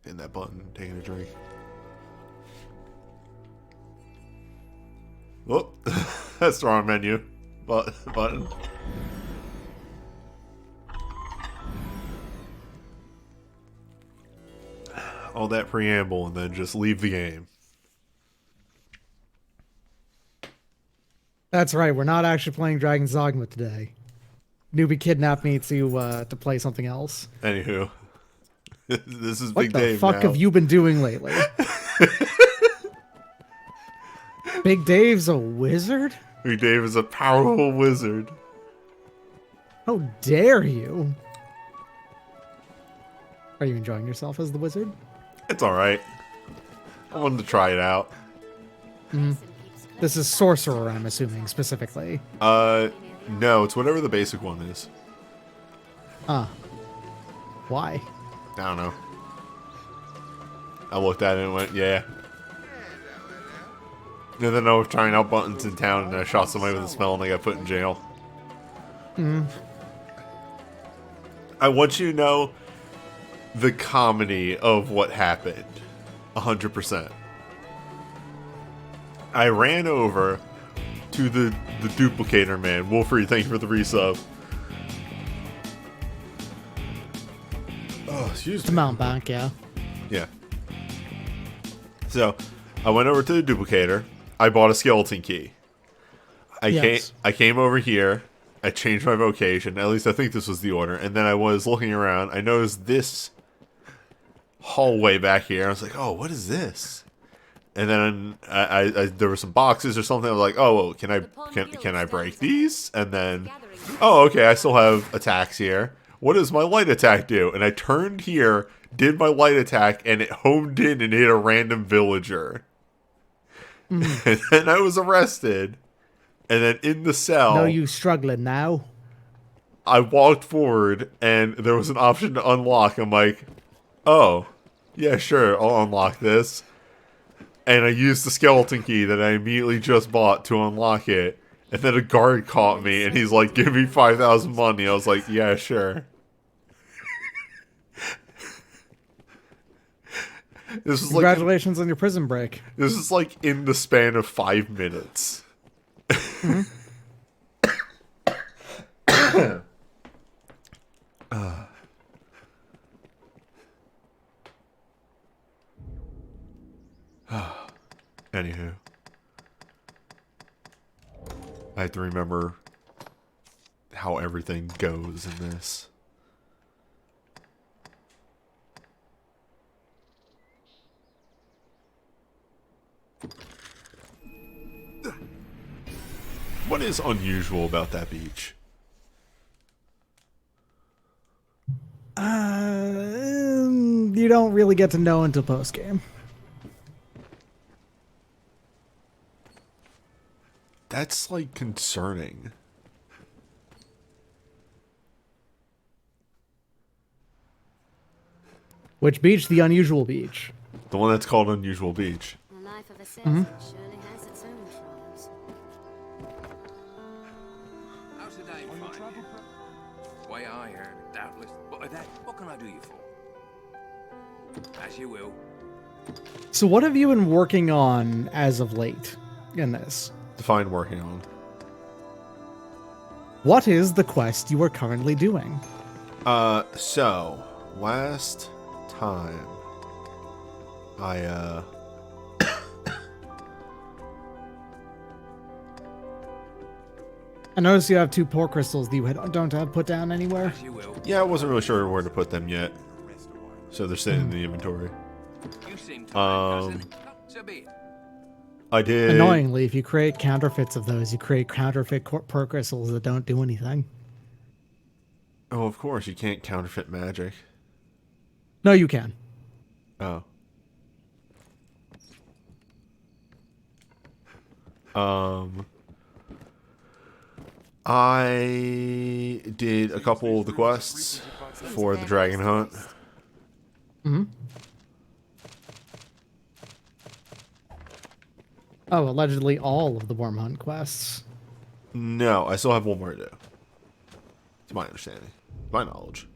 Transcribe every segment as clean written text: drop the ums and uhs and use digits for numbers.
Hitting that button, taking a drink. Whoop. That's the wrong menu. Button. All that preamble and then just leave the game. That's right. We're not actually playing Dragon's Dogma today. Newbie kidnapped me to play something else. Anywho, this is What Big the Dave fuck now. have you been doing lately? Big Dave's a wizard? Big Dave is a powerful wizard. How dare you? Are you enjoying yourself as the wizard? It's alright. I wanted to try it out. This is sorcerer, I'm assuming, specifically. No, it's whatever the basic one is. Why? I don't know. I looked at it and went, yeah. And then I was trying out buttons in town and I shot somebody with a spell and they got put in jail. I want you to know the comedy of what happened. 100%. I ran over to the duplicator man. Wolfrey, thank you for the resub. Oh, excuse The me. Mount Bank, yeah. Yeah. So, I went over to the duplicator. I bought a skeleton key. I came over here. I changed my vocation. At least I think this was the order. And then I was looking around. I noticed this hallway back here. I was like, oh, what is this? And then I there were some boxes or something. I was like, oh, can I break these? And then, oh, okay, I still have attacks here. What does my light attack do? And I turned here, did my light attack, and it homed in and hit a random villager. And then I was arrested. And then in the cell, No, you struggling now? I walked forward, and there was an option to unlock. I'm like, oh, yeah, sure, I'll unlock this. And I used the skeleton key that I immediately just bought to unlock it. And then a guard caught me, and he's like, give me 5,000 money. I was like, yeah, sure. This was Congratulations on your prison break. This is like in the span of 5 minutes. Anywho, I have to remember how everything goes in this. What is unusual about that beach? You don't really get to know until post game. That's like concerning. Which beach? The unusual beach. The one that's called Unusual Beach. The life of a salesman surely has its own trials. How's the day finding you? Way I heard, doubtless. What can I do you for? As you will. So what have you been working on as of late in this? Define working on. What is the quest you are currently doing? So, last time I noticed you have 2 pore crystals that you don't have put down anywhere. As you will. yeah, I wasn't really sure where to put them yet. So they're sitting in the inventory. You seem to cousin. So be it. I did. Annoyingly, if you create counterfeits of those, you create counterfeit pore crystals that don't do anything. Oh, of course, you can't counterfeit magic. No, you can. Oh. I did a couple of the quests for the dragon hunt. Oh, allegedly all of the worm hunt quests. No, I still have one more to do. To my understanding. My knowledge.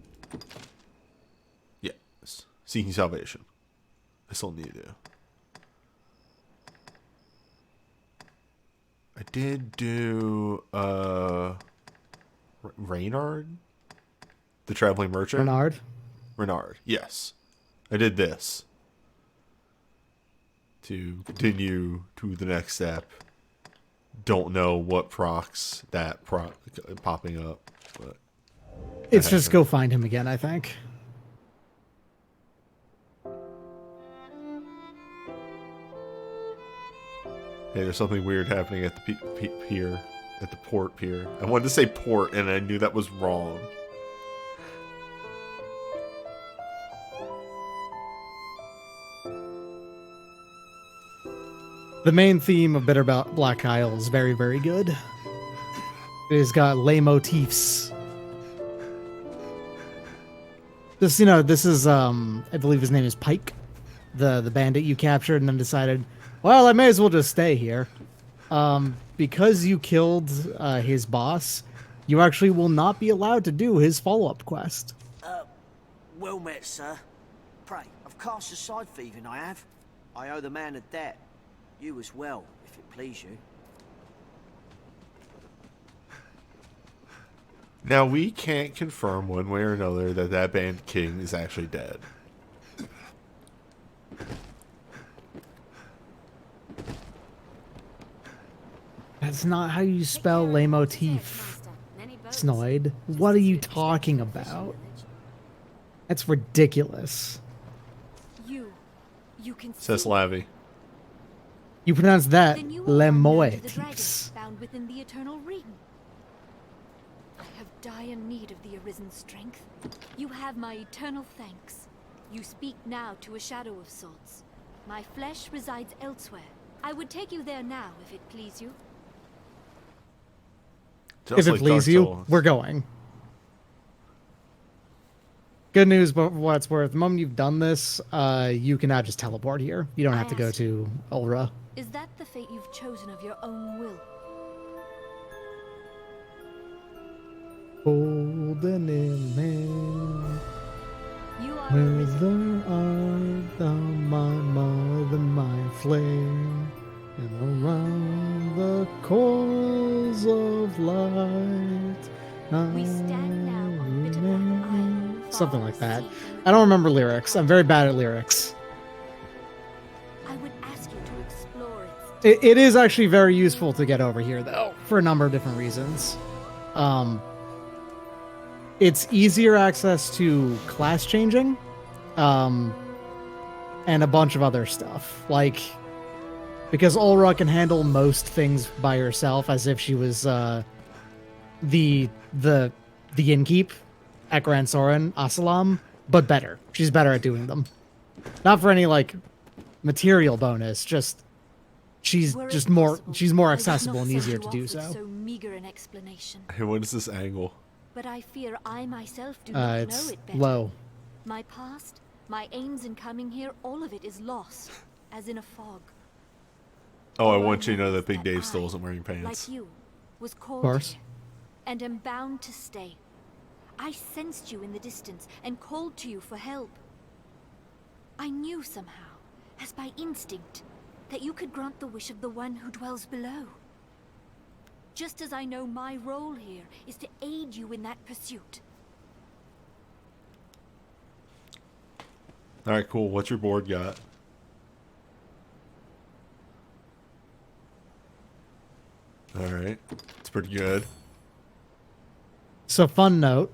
Yes. Seeking salvation. I still need to. I did do Reynard? The traveling merchant? Renard, yes. I did this. To continue to the next step. Don't know what procs that popping up. But it's just go find him again, I think. Hey, there's something weird happening at the pier. At the port pier. I wanted to say port, and I knew that was wrong. The main theme of Bitter Black Isle is very, very good. It has got lay motifs. This, you know, this is, I believe his name is Pike, the bandit you captured, and then decided, well, I may as well just stay here. Because you killed his boss, you actually will not be allowed to do his follow-up quest. Well met, sir. Pray, I've cast aside thieving, I have. I owe the man a debt. You as well, if it please you. Now, we can't confirm one way or another that that band king is actually dead. That's not how you spell lay motif, Snoid. What are you talking about? That's ridiculous. You can Says Lavi. You pronounce that Then you will wander into the lemoetifs. dragons found within the eternal ring. I have dire need of the Arisen strength. You have my eternal thanks. You speak now to a shadow of sorts. My flesh resides elsewhere. I would take you there now, if it please you. Just If it like please Dark you, Souls. we're going. Good news, but for what it's worth, the moment you've done this, you can now just teleport here. You don't have to go to Ulra. Is that the fate you've chosen of your own will? Golden in hand, You are whether art thou my mother, my flame, and around the coils of light. We stand now on Bitter Black Isle. Something like that. I don't remember lyrics. I'm very bad at lyrics. I would ask you to explore its It is actually very useful to get over here, though, for a number of different reasons. It's easier access to class changing, and a bunch of other stuff. Like, because Ulra can handle most things by herself, as if she was the innkeep at Grand Soren, Asalam, but better. She's better at doing them. Not for any like material bonus, just she's Were it just more possible, she's more I would accessible not and send easier you to off do with so. so meager an explanation. Hey, what is this angle? But I fear I myself do not know It's it better. low. My past, my aims in coming here, all of it is lost, as in a fog. Oh, I All want you to know is that Big Dave still I, isn't wearing pants. Like you, was called course. here, and am bound to stay. I sensed you in the distance and called to you for help. I knew somehow, as by instinct, that you could grant the wish of the one who dwells below. Just as I know my role here is to aid you in that pursuit. Alright, cool. What's your board got? Alright. It's pretty good. So, fun note.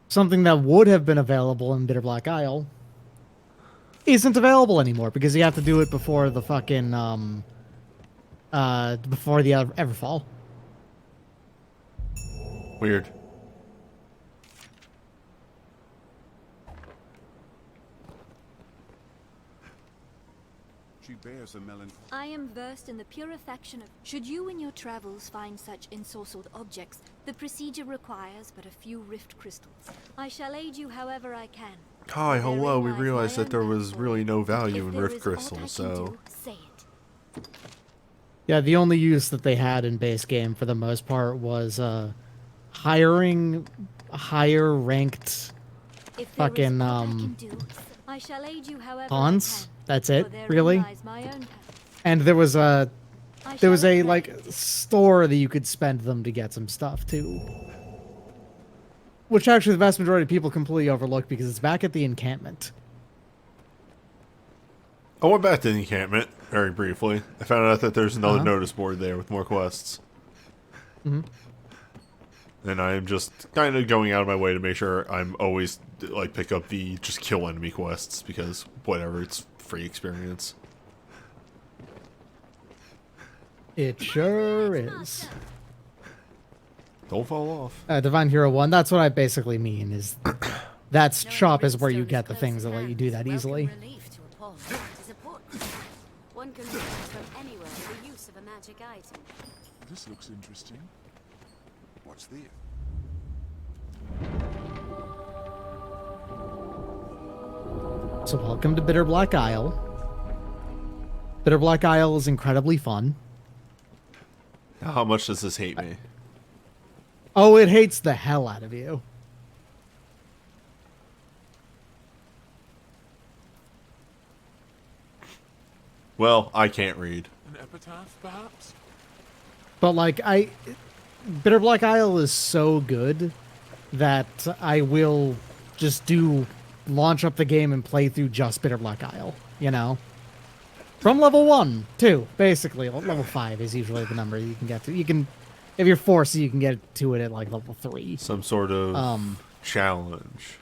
Something that would have been available in Bitter Black Isle isn't available anymore because you have to do it before the fucking, before the Everfall. Weird. She bears a melancholy. I am versed in the purification of... Should you in your travels find such ensorcelled objects, the procedure requires but a few rift crystals. I shall aid you however I can. Hi, hello. We Therein lies realized my that there own was path really no forward. value If in there Rift is aught I Crystals, can so... do, say it. Yeah, the only use that they had in base game for the most part was hiring higher ranked If there is fucking aught I can do, I shall aid you however I pawns. can, That's for it, therein really. lies my own path. And there was a I there was shall a pray. like store that you could spend them to get some stuff too. Which actually the vast majority of people completely overlook because it's back at the encampment. I went back to the encampment very briefly. I found out that there's another notice board there with more quests. Mm-hmm. And I am just kind of going out of my way to make sure I'm always, like, pick up the just kill enemy quests, because whatever, it's free experience. It sure is. Don't fall off. Divine Hero 1, that's what I basically mean, is that's shop is where you get the things that let you do that easily. One can reach from anywhere with the use of a magic item. This looks interesting. What's there? So welcome to Bitter Black Isle. Bitter Black Isle is incredibly fun. How much does this hate me? Oh, it hates the hell out of you. Well, I can't read. An epitaph, perhaps? But like Bitter Black Isle is so good that I will just launch up the game and play through just Bitter Black Isle, you know? From level 1, 2, basically. Level 5 is usually the number you can get to. You can, if you're forced, you can get to it at like level 3. Some sort of challenge.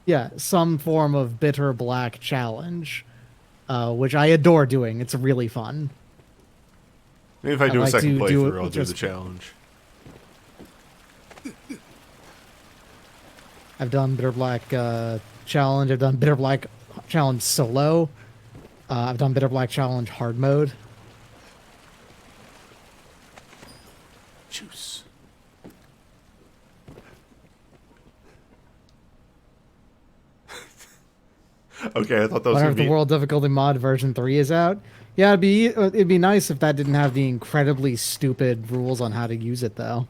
Yeah, some form of Bitter Black challenge, which I adore doing. It's really fun. Maybe if I do a like second to do it playthrough, I'll with do the just- challenge. I've done Bitter Black challenge. I've done Bitter Black challenge solo. I've done Bitter Black challenge hard mode. Juice. Okay, I thought that was Whenever gonna the be... world difficulty mod version 3 is out. Yeah, it'd be nice if that didn't have the incredibly stupid rules on how to use it, though.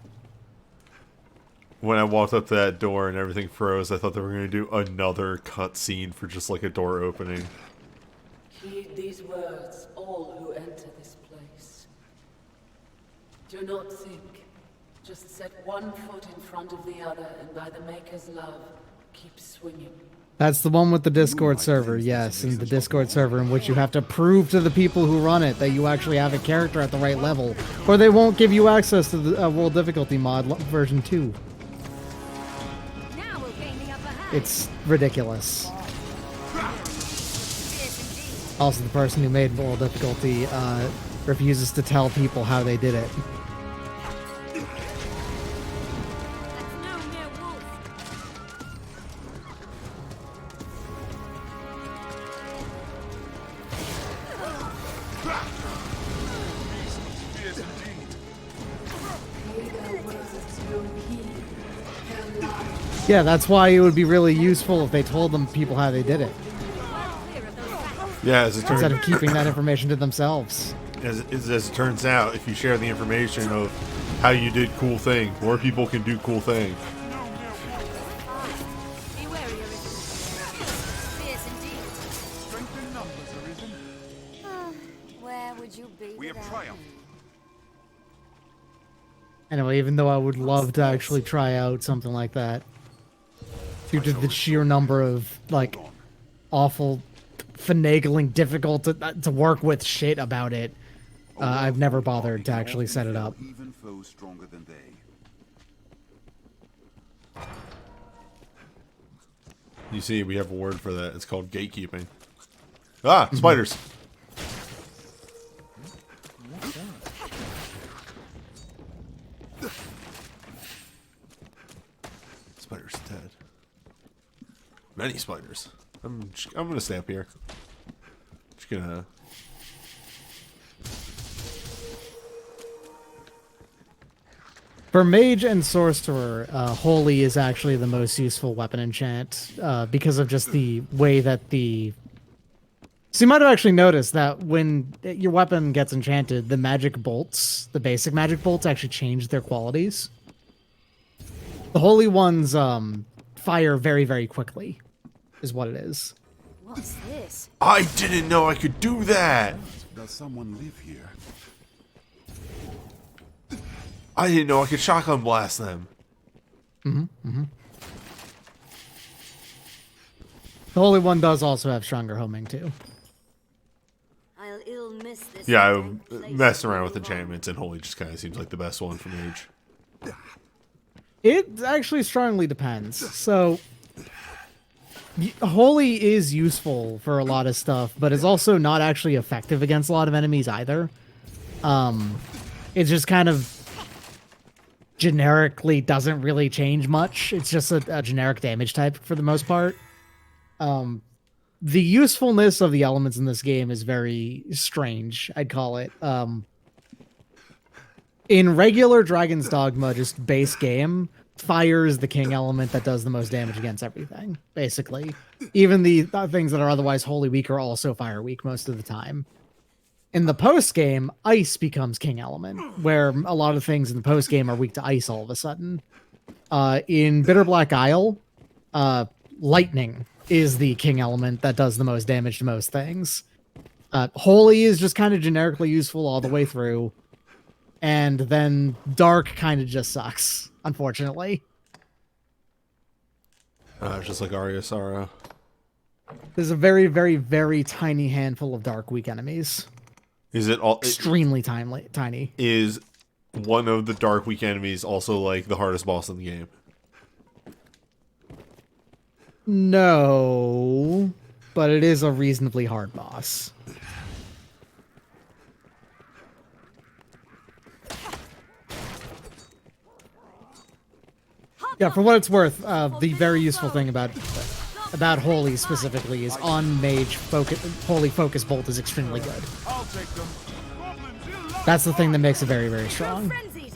When I walked up to that door and everything froze, I thought they were going to do another cutscene for just like a door opening. Heed these words, all who enter this place. Do not think. Just set one foot in front of the other, and by the Maker's love, keep swinging. That's the one with the Discord server, yes, and the Discord server in which you have to prove to the people who run it that you actually have a character at the right level, or they won't give you access to the world difficulty mod version 2. Now we'll gain the upper hand. It's ridiculous. Also, the person who made world difficulty refuses to tell people how they did it. That's no mere wolf. Fierce indeed. Yeah, that's why it would be really useful if they told them people how they did it, Yeah, as it instead turns of keeping that information to themselves. as it turns out, if you share the information of how you did cool thing, more people can do cool things. Be wary, Arisen. Fierce indeed. Strength in numbers, Arisen. Where would you be We have without triumphed. me? Anyway, even though I would love to actually try out something like that, due to the sheer number of, like, awful, finagling, difficult to work with shit about it, I've never bothered to actually set it up. Even foes stronger than they. You see, we have a word for that. It's called gatekeeping. Ah, spiders! Spider's dead. Many spiders. I'm gonna stay up here. Just gonna... For mage and sorcerer, holy is actually the most useful weapon enchant, because of just the way that the... So you might have actually noticed that when your weapon gets enchanted, the magic bolts, the basic magic bolts, actually change their qualities. The holy ones fire very, very quickly, is what it is. What's this? I didn't know I could do that. Does someone live here? I didn't know I could shotgun blast them. The Holy One does also have stronger homing too. I'll ill miss this. Yeah, dank I place messed for around a with while. enchantments, and Holy just kind of seems like the best one for Mage. It actually strongly depends. So, Holy is useful for a lot of stuff, but it's also not actually effective against a lot of enemies either. It just kind of generically doesn't really change much. It's just a generic damage type for the most part. The usefulness of the elements in this game is very strange, I'd call it. In regular Dragon's Dogma, just base game, fire is the king element that does the most damage against everything, basically. Even the things that are otherwise wholly weak are also fire weak most of the time. In the post game, ice becomes king element, where a lot of things in the post game are weak to ice all of a sudden. In Bitter Black Isle, lightning is the king element that does the most damage to most things. Holy is just kind of generically useful all the way through. And then dark kind of just sucks, unfortunately. Just like Arya Sorrow. There's a very, very, very tiny handful of dark weak enemies. Is it all Extremely tiny. Is one of the dark weak enemies also like the hardest boss in the game? No, but it is a reasonably hard boss. Yeah, for what it's worth, the very useful thing about Holy specifically is on Mage Holy Focus Bolt is extremely good. I'll take them. That's the thing that makes it very, very strong. Frenzied.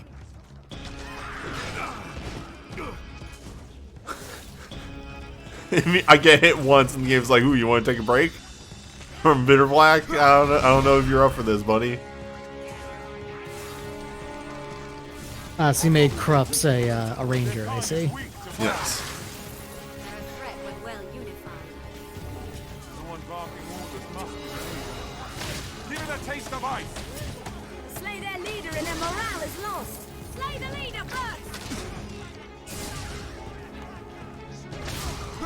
I get hit once and the game's like, ooh, you want to take a break? From Bitter Black? I don't know if you're up for this, buddy. So you made Krups a ranger, I see. Yes. Their threat when well unified. No one barking orders must be. Give it a taste of ice. Slay their leader and their morale is lost. Slay the leader first.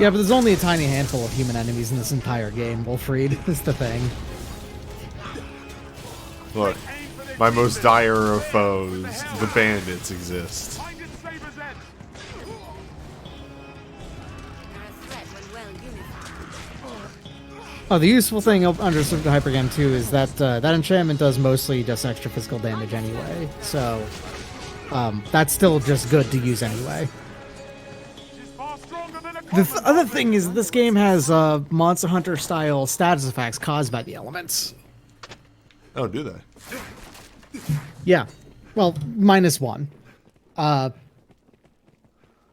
Yeah, but there's only a tiny handful of human enemies in this entire game, Wolfried, is the thing. Look, my most dire of foes, the bandits, exist. Find its saber's edge. They're a threat when well unified. Oh, the useful thing under Super Hypergam 2 is that that enchantment does mostly just extra physical damage anyway, so that's still just good to use anyway. She's far stronger than a The other thing is this game has Monster Hunter style status effects caused by the elements. Oh, do they? Yeah, well, -1.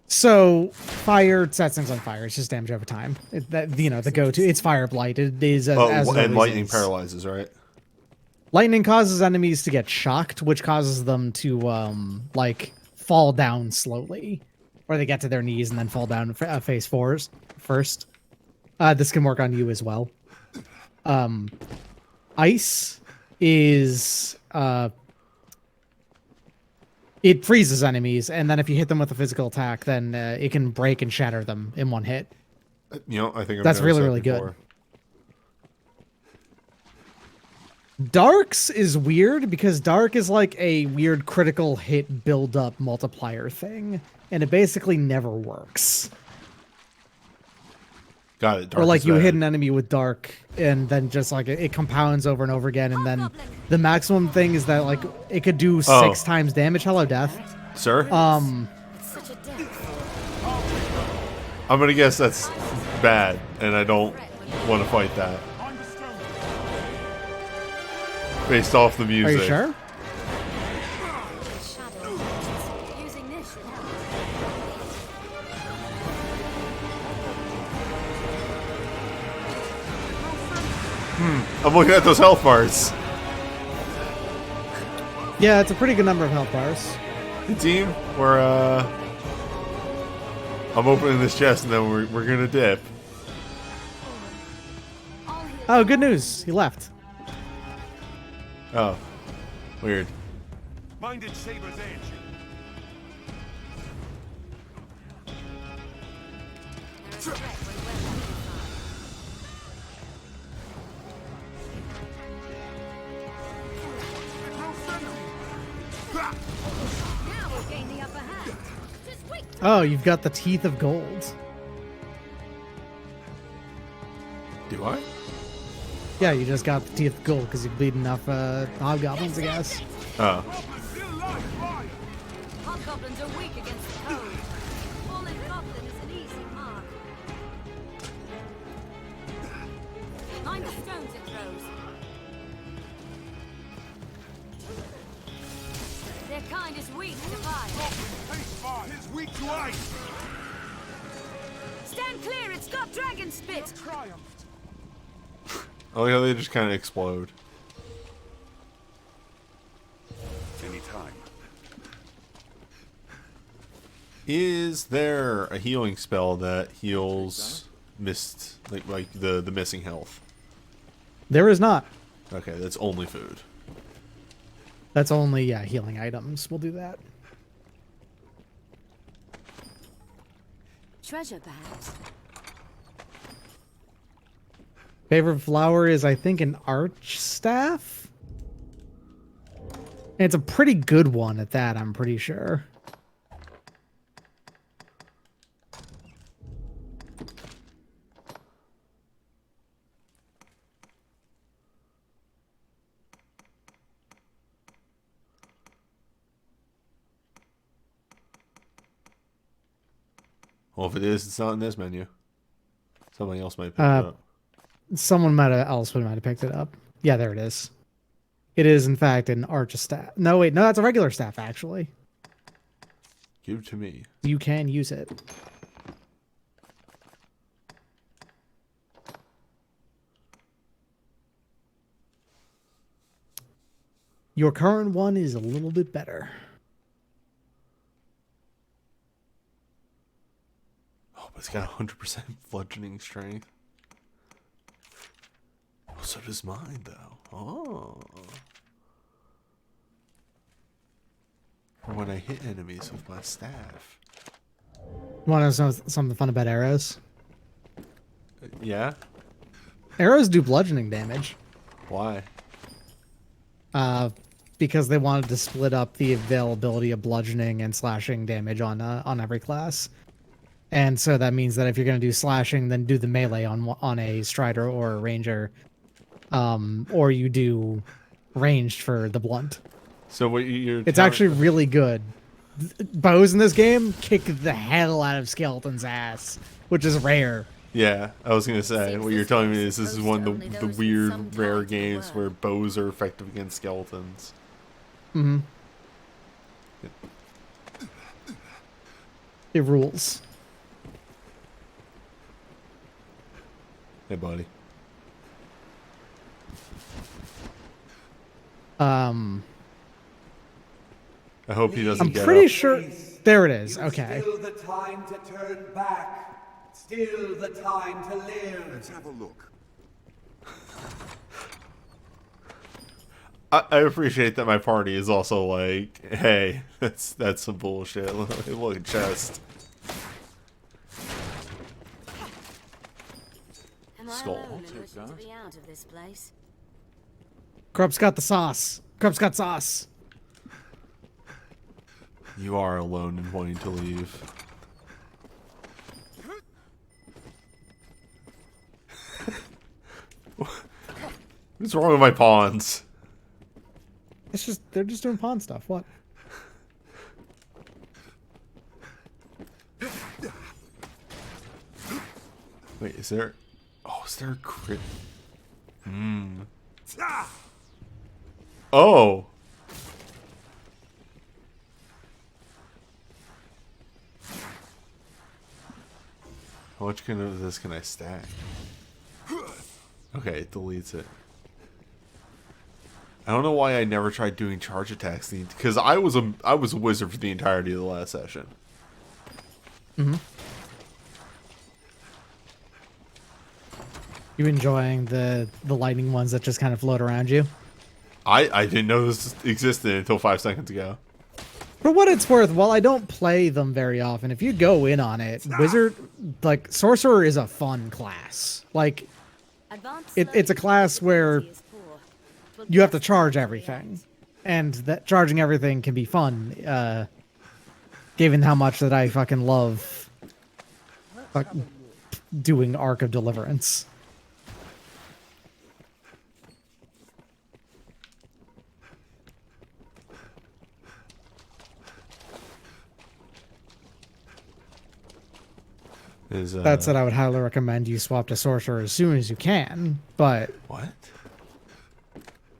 So fire sets things on fire. It's just damage over time. The go-to. It's Fire Blight. It is as it and always lightning is. paralyzes, right? Lightning causes enemies to get shocked, which causes them to like fall down slowly, or they get to their knees and then fall down face first. This can work on you as well. Ice is it freezes enemies, and then if you hit them with a physical attack, then it can break and shatter them in one hit. You know, I think That's really, really good. Dark's is weird because Dark is like a weird critical hit build-up multiplier thing, and it basically never works. Got it. Dark Or like is you bad. hit an enemy with Dark, and then just like it compounds over and over again, and then the maximum thing is that like it could do 6 times damage. Hello, Death. Sir? Such a depth. I'm gonna guess that's bad, and I don't want to fight that. Based off the Are music. you sure? Shadow. Using this should help. I'm looking at those health bars. Yeah, it's a pretty good number of health bars. Hey, team, we're I'm opening this chest and then we're gonna dip. Oh, good news. He left. Oh, weird. Minded Saber's edge. Now we'll gain the upper hand. Just wait. Oh, you've got the teeth of gold. Do I? Yeah, you just got the teeth of gold because you beat enough hobgoblins, I guess. Oh. Hobgoblins are weak against the cold. Fallen goblin is an easy mark. Mind the stones it throws. Their kind is weak to fire. It's weak to ice. Stand clear, it's got dragon spit. Triumphed. I like how they just kind of explode. Any time. Is there a healing spell that heals missed, like the missing health? There is not. Okay, that's only food. That's only, yeah, healing items. We'll do that. Treasure, perhaps. Favorite flower is, I think, an arch staff. And it's a pretty good one at that, I'm pretty sure. Well, if it is, it's not in this menu. Somebody else might pick it up. Someone might have picked it up. Yeah, there it is. It is, in fact, an arch staff. No, wait, no, that's a regular staff, actually. Give it to me. You can use it. Your current one is a little bit better. Oh, but it's got 100% bludgeoning strength. Oh, so does mine, though. Oh. For when I hit enemies with my staff. Want to know something fun about arrows? Yeah? Arrows do bludgeoning damage. Why? Because they wanted to split up the availability of bludgeoning and slashing damage on every class. And so that means that if you're going to do slashing, then do the melee on a strider or a ranger. Or you do ranged for the blunt. So what you're It's actually really good. Bows in this game kick the hell out of Skeleton's ass, which is rare. Yeah, I was going to say, Seems what you're this telling me place is this is is one of supposed to the only those with weird, some rare talent to games work. where bows are effective against skeletons. Mm-hmm. It rules. Hey, buddy. I hope he doesn't I'm get pretty up. sure. There it is. Okay. Still the time to turn back. Still the time to live. Let's have a look. I appreciate that my party is also like, hey, that's some bullshit. Look at chest. Am I Skull. alone in take wishing to that. be out of this place? Crup's got the sauce. Crup's got sauce. You are alone and wanting to leave. What's wrong with my pawns? It's just they're just doing pawn stuff. What? Wait, is there... Oh, is there a crit? Oh! How much of this can I stack? Okay, it deletes it. I don't know why I never tried doing charge attacks because I was a wizard for the entirety of the last session. Mm-hmm. You enjoying the lightning ones that just kind of float around you? I didn't know this existed until 5 seconds ago. For what it's worth, while I don't play them very often, if you go in on it, Sorcerer is a fun class. Like, it's a class where you have to charge everything. And that charging everything can be fun, given how much that I fucking love doing Arc of Deliverance. That said, I would highly recommend you swap to Sorcerer as soon as you can, but... What?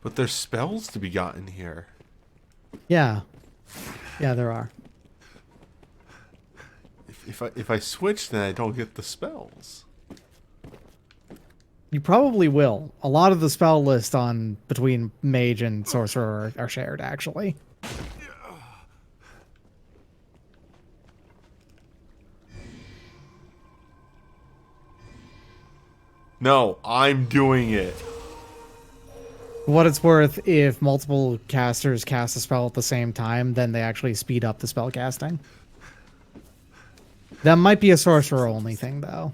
But there's spells to be gotten here. Yeah. Yeah, there are. If I switch, then I don't get the spells. You probably will. A lot of the spell list on between Mage and Sorcerer are shared, actually. No, I'm doing it. For what it's worth, if multiple casters cast a spell at the same time, then they actually speed up the spell casting. That might be a Sorcerer only thing, though.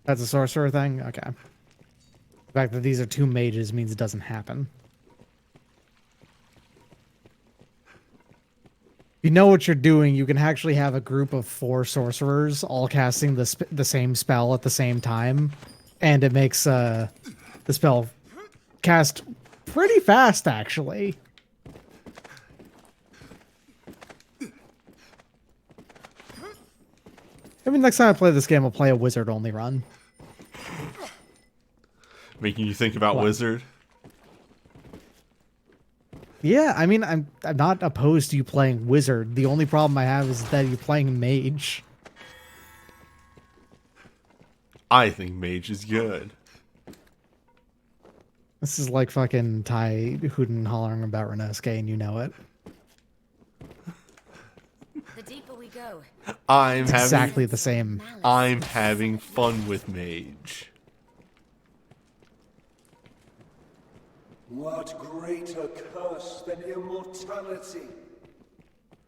That's a Sorcerer thing? Okay. The fact that these are 2 mages means it doesn't happen. If you know what you're doing, you can actually have a group of 4 sorcerers all casting the same spell at the same time, and it makes the spell cast pretty fast, actually. Maybe next time I play this game, I'll play a wizard-only run. Making you think about wizard? Yeah, I mean, I'm not opposed to you playing wizard. The only problem I have is that you're playing mage. I think mage is good. This is like fucking Ty hooting and hollering about Renosuke, and you know it. The deeper we go, I'm having exactly the same. I'm having fun with mage. What greater curse than immortality?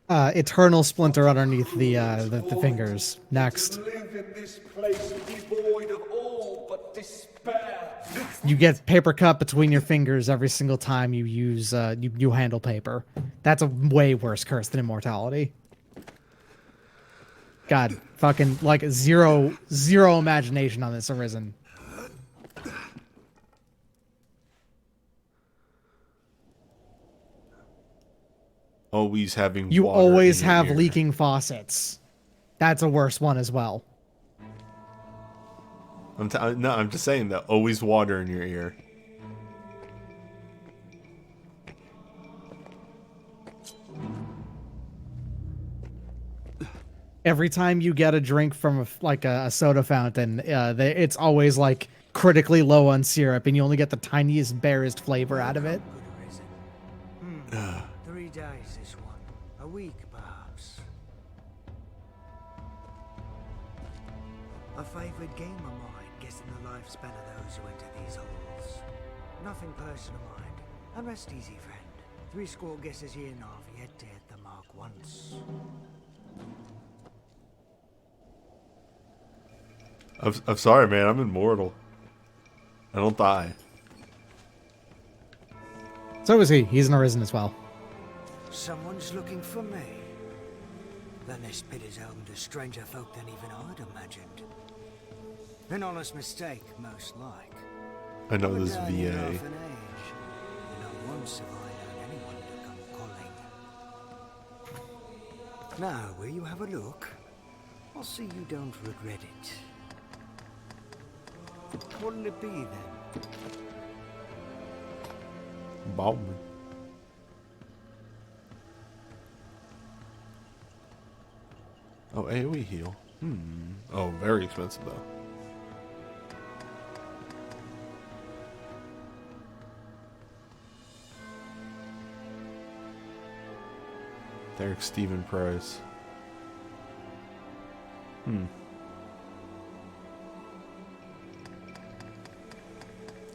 Eternal splinter underneath the fingers. Next. Live in this place devoid of all but despair. You get paper cut between your fingers every single time you use you handle paper. That's a way worse curse than immortality. God, fucking like zero imagination on this Arisen. Always having You water always in your have ear. leaking faucets. That's a worse one as well. No, I'm just saying that always water in your ear. Every time you get a drink from a soda fountain, it's always like critically low on syrup, and you only get the tiniest, barest flavor out of it. 3 days, this one. A week, perhaps. A favourite game of mine, guessing the lifespan of those who enter these halls. Nothing personal, mind. And rest easy, friend. 3 score guesses here now have yet to hit the mark once. I'm sorry, man. I'm immortal. I don't die. So is he. He's an Arisen as well. Someone's looking for me. Then this pit is home to stranger folk than even I'd imagined. An honest mistake, most like. I know But this now you're VA. of an age. Not once have I known anyone to come calling. Now, will you have a look? I'll see you don't regret it. What'll it be then? Baldwin. Oh, AoE heal. Oh, very expensive though. Derek Stephen Price. The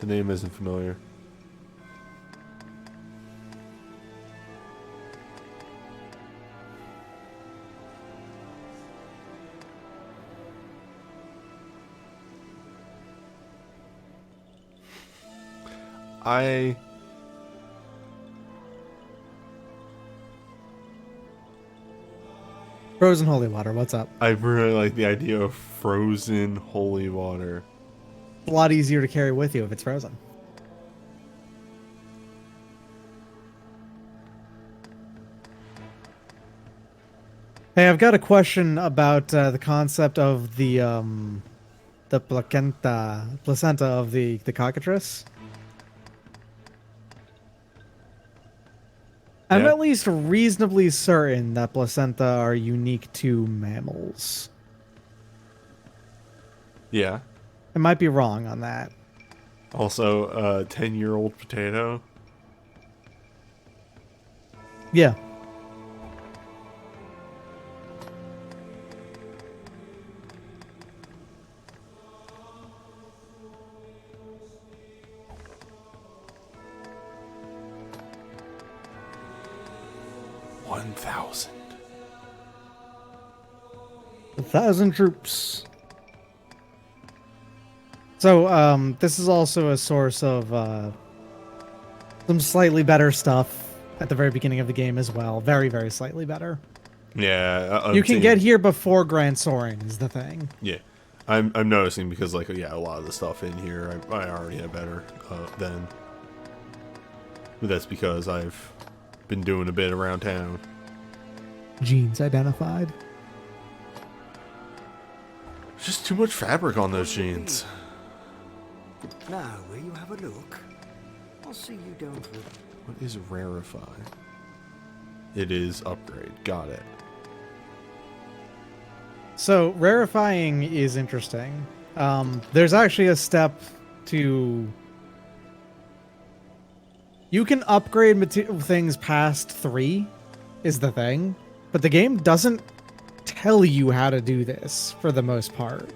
name isn't familiar. Frozen holy water, what's up? I really like the idea of frozen holy water. A lot easier to carry with you if it's frozen. Hey, I've got a question about the concept of the placenta of the cockatrice. I'm Yeah. at least reasonably certain that placenta are unique to mammals. Yeah. I might be wrong on that. Also, 10-year-old potato. Yeah. A 1,000 troops. So, this is also a source of some slightly better stuff at the very beginning of the game as well. Very, very slightly better. Yeah. You can get here before Grand Soaring is the thing. Yeah. I'm noticing because, like, yeah, a lot of the stuff in here I already have better than. But that's because I've been doing a bit around town. Genes identified. There's just too much fabric on those jeans. Now, will you have a look? I'll see you don't. What is rarefy? It is upgrade. Got it. So, rarefying is interesting. There's actually a step to... You can upgrade things past 3, is the thing. But the game doesn't tell you how to do this, for the most part.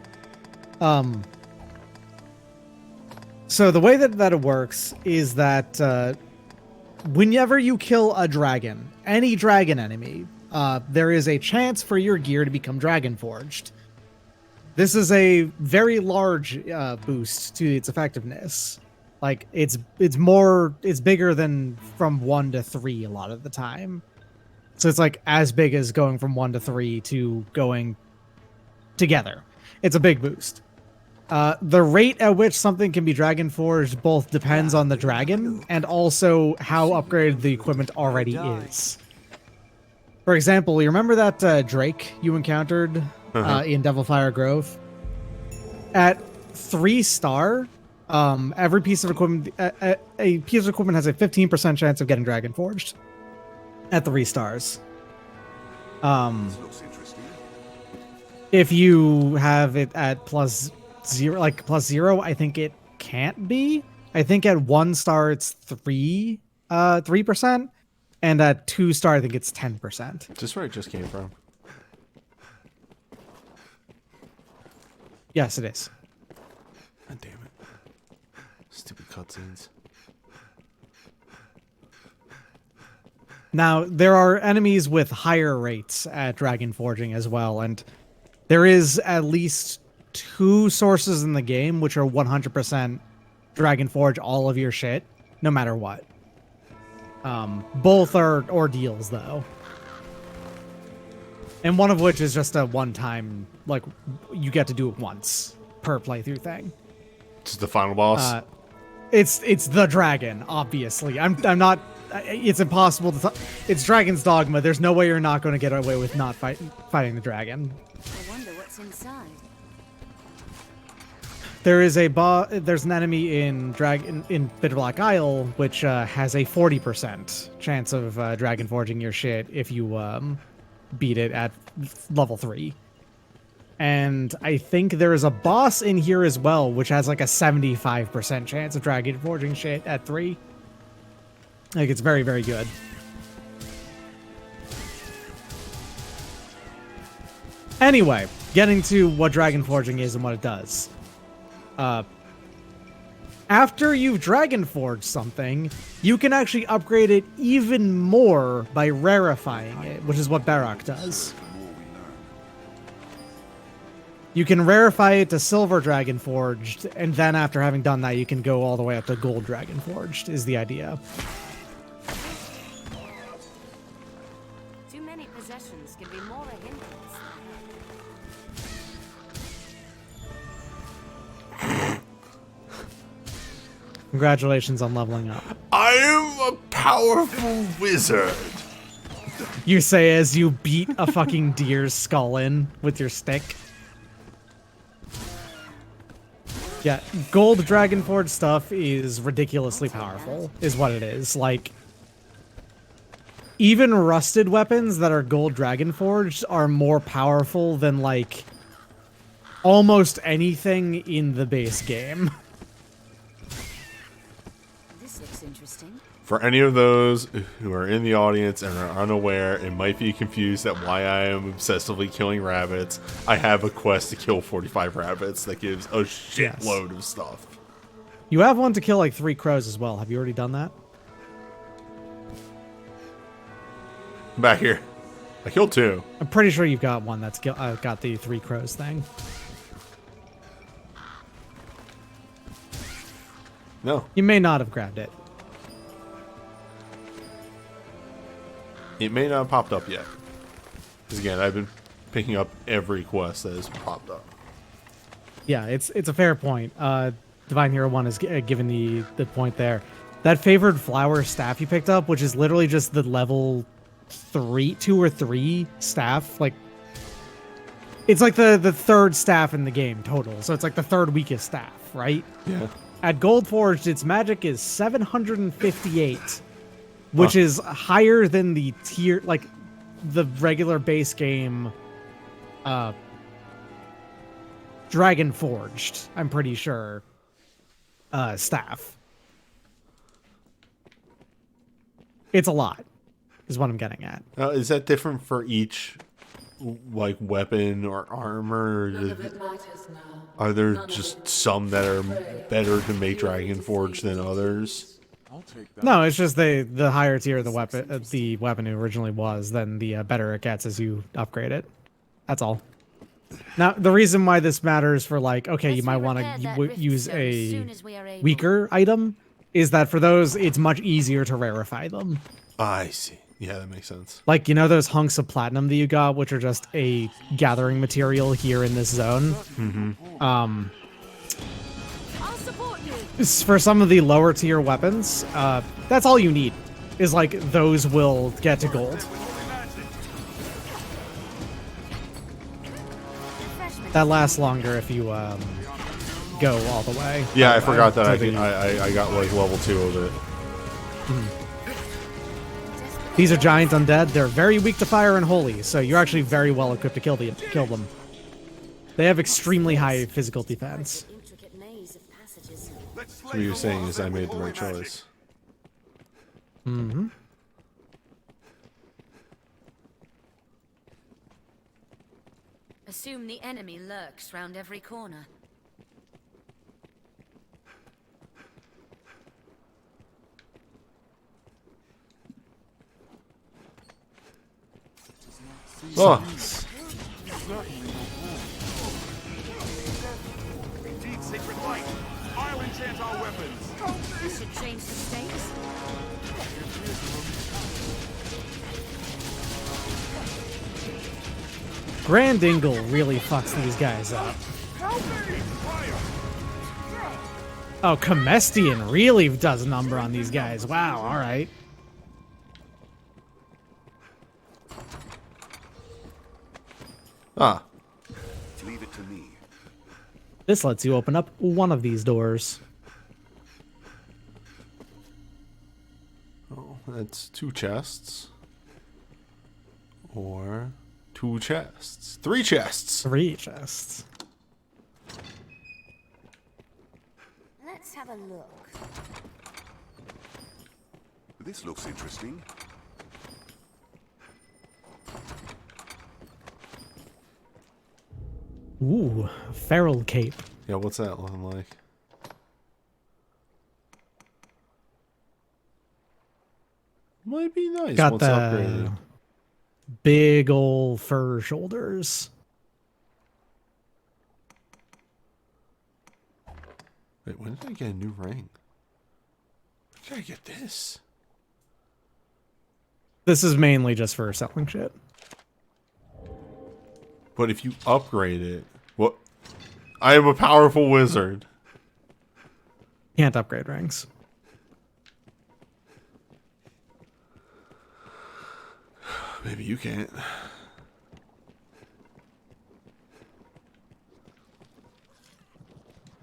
So the way that it works is that whenever you kill a dragon, any dragon enemy, there is a chance for your gear to become dragon forged. This is a very large boost to its effectiveness. Like it's bigger than from 1 to 3 a lot of the time. So it's like as big as going from 1 to 3 to going together. It's a big boost. The rate at which something can be dragon forged both depends on the dragon and also how upgraded the equipment already is. For example, you remember that Drake you encountered in Devilfire Grove? At 3-star, every piece of equipment, a piece of equipment has a 15% chance of getting dragon forged. At 3 stars. If you have it at +0, like +0, I think it can't be. I think at 1 star it's 3%, and at 2 star I think it's 10%. Is this where it just came from? Yes, it is. God damn it! Stupid cutscenes. Now, there are enemies with higher rates at dragon forging as well, and there is at least 2 sources in the game which are 100% dragon forge all of your shit, no matter what. Both are ordeals, though. And one of which is just a one-time, like, you get to do it once per playthrough thing. This is the final boss? It's the dragon, obviously. I'm not... It's impossible to... It's Dragon's Dogma. There's no way you're not going to get away with not fighting the dragon. I wonder what's inside. There is there's an enemy in Bitter Black Isle which has a 40% chance of dragon forging your shit if you beat it at level 3. And I think there is a boss in here as well which has like a 75% chance of dragon forging shit at 3. Like, it's very, very good. Anyway, getting to what dragon forging is and what it does. After you've dragon forged something, you can actually upgrade it even more by rarefying it, which is what Barak does. You can rarefy it to silver dragon forged, and then after having done that, you can go all the way up to gold dragon forged, is the idea. Too many possessions can be more a hindrance. Congratulations on leveling up. I am a powerful wizard. You say as you beat a fucking deer's skull in with your stick. Yeah, gold Dragonforge stuff is ridiculously powerful, is what it is. Like, even rusted weapons that are gold Dragonforged are more powerful than, like, almost anything in the base game. This looks interesting. For any of those who are in the audience and are unaware and might be confused at why I am obsessively killing rabbits, I have a quest to kill 45 rabbits that gives a shitload of stuff. You have one to kill like 3 crows as well. Have you already done that? I'm back here. I killed 2. I'm pretty sure you've got one that's got the 3 crows thing. No. You may not have grabbed it. It may not have popped up yet. Because again, I've been picking up every quest that has popped up. Yeah, it's a fair point. Divine Hero 1 is given the point there. That favored flower staff you picked up, which is literally just the level 2 or 3 staff. Like, it's like the 3rd staff in the game total. So it's like the 3rd weakest staff, right? Yeah. At Goldforged, its magic is 758. Which is higher than the tier, like, the regular base game, Dragon Forged, I'm pretty sure, staff. It's a lot, is what I'm getting at. Is that different for each, like, weapon or armor? None of it matters now. Are there just some that are better to make Dragon Forge than others? No, it's just the higher tier the weapon originally was, then the better it gets as you upgrade it. That's all. Now, the reason why this matters for, like, okay, you might want to use a weaker item is that for those, it's much easier to rarefy them. I see. Yeah, that makes sense. Like, you know those hunks of platinum that you got, which are just a gathering material here in this zone? Mm-hmm. For some of the lower tier weapons, that's all you need. Is like those will get to gold. That lasts longer if you go all the way. Yeah, I forgot that I got like level 2 of it. These are giant undead. They're very weak to fire and holy, so you're actually very well equipped to kill them. They have extremely high physical defense. What you're saying is I made the right choice. Mm-hmm. Assume the enemy lurks round every corner. Oh. Indeed, sacred light. I'll enchant our weapons. This should change the stakes. Grand Ingle really fucks these guys up. Oh, Comestian really does a number on these guys. Wow, alright. Ah. Leave it to me. This lets you open up one of these doors. Oh, that's 2 chests. Or 2 chests. 3 chests. 3 chests. Let's have a look. This looks interesting. Ooh, feral cape. Yeah, what's that looking like? Might be nice Got once the upgraded. big old fur shoulders. Wait, when did I get a new ring? When did I get this? This is mainly just for selling shit. But if you upgrade it, what? I am a powerful wizard. Can't upgrade rings. Maybe you can't.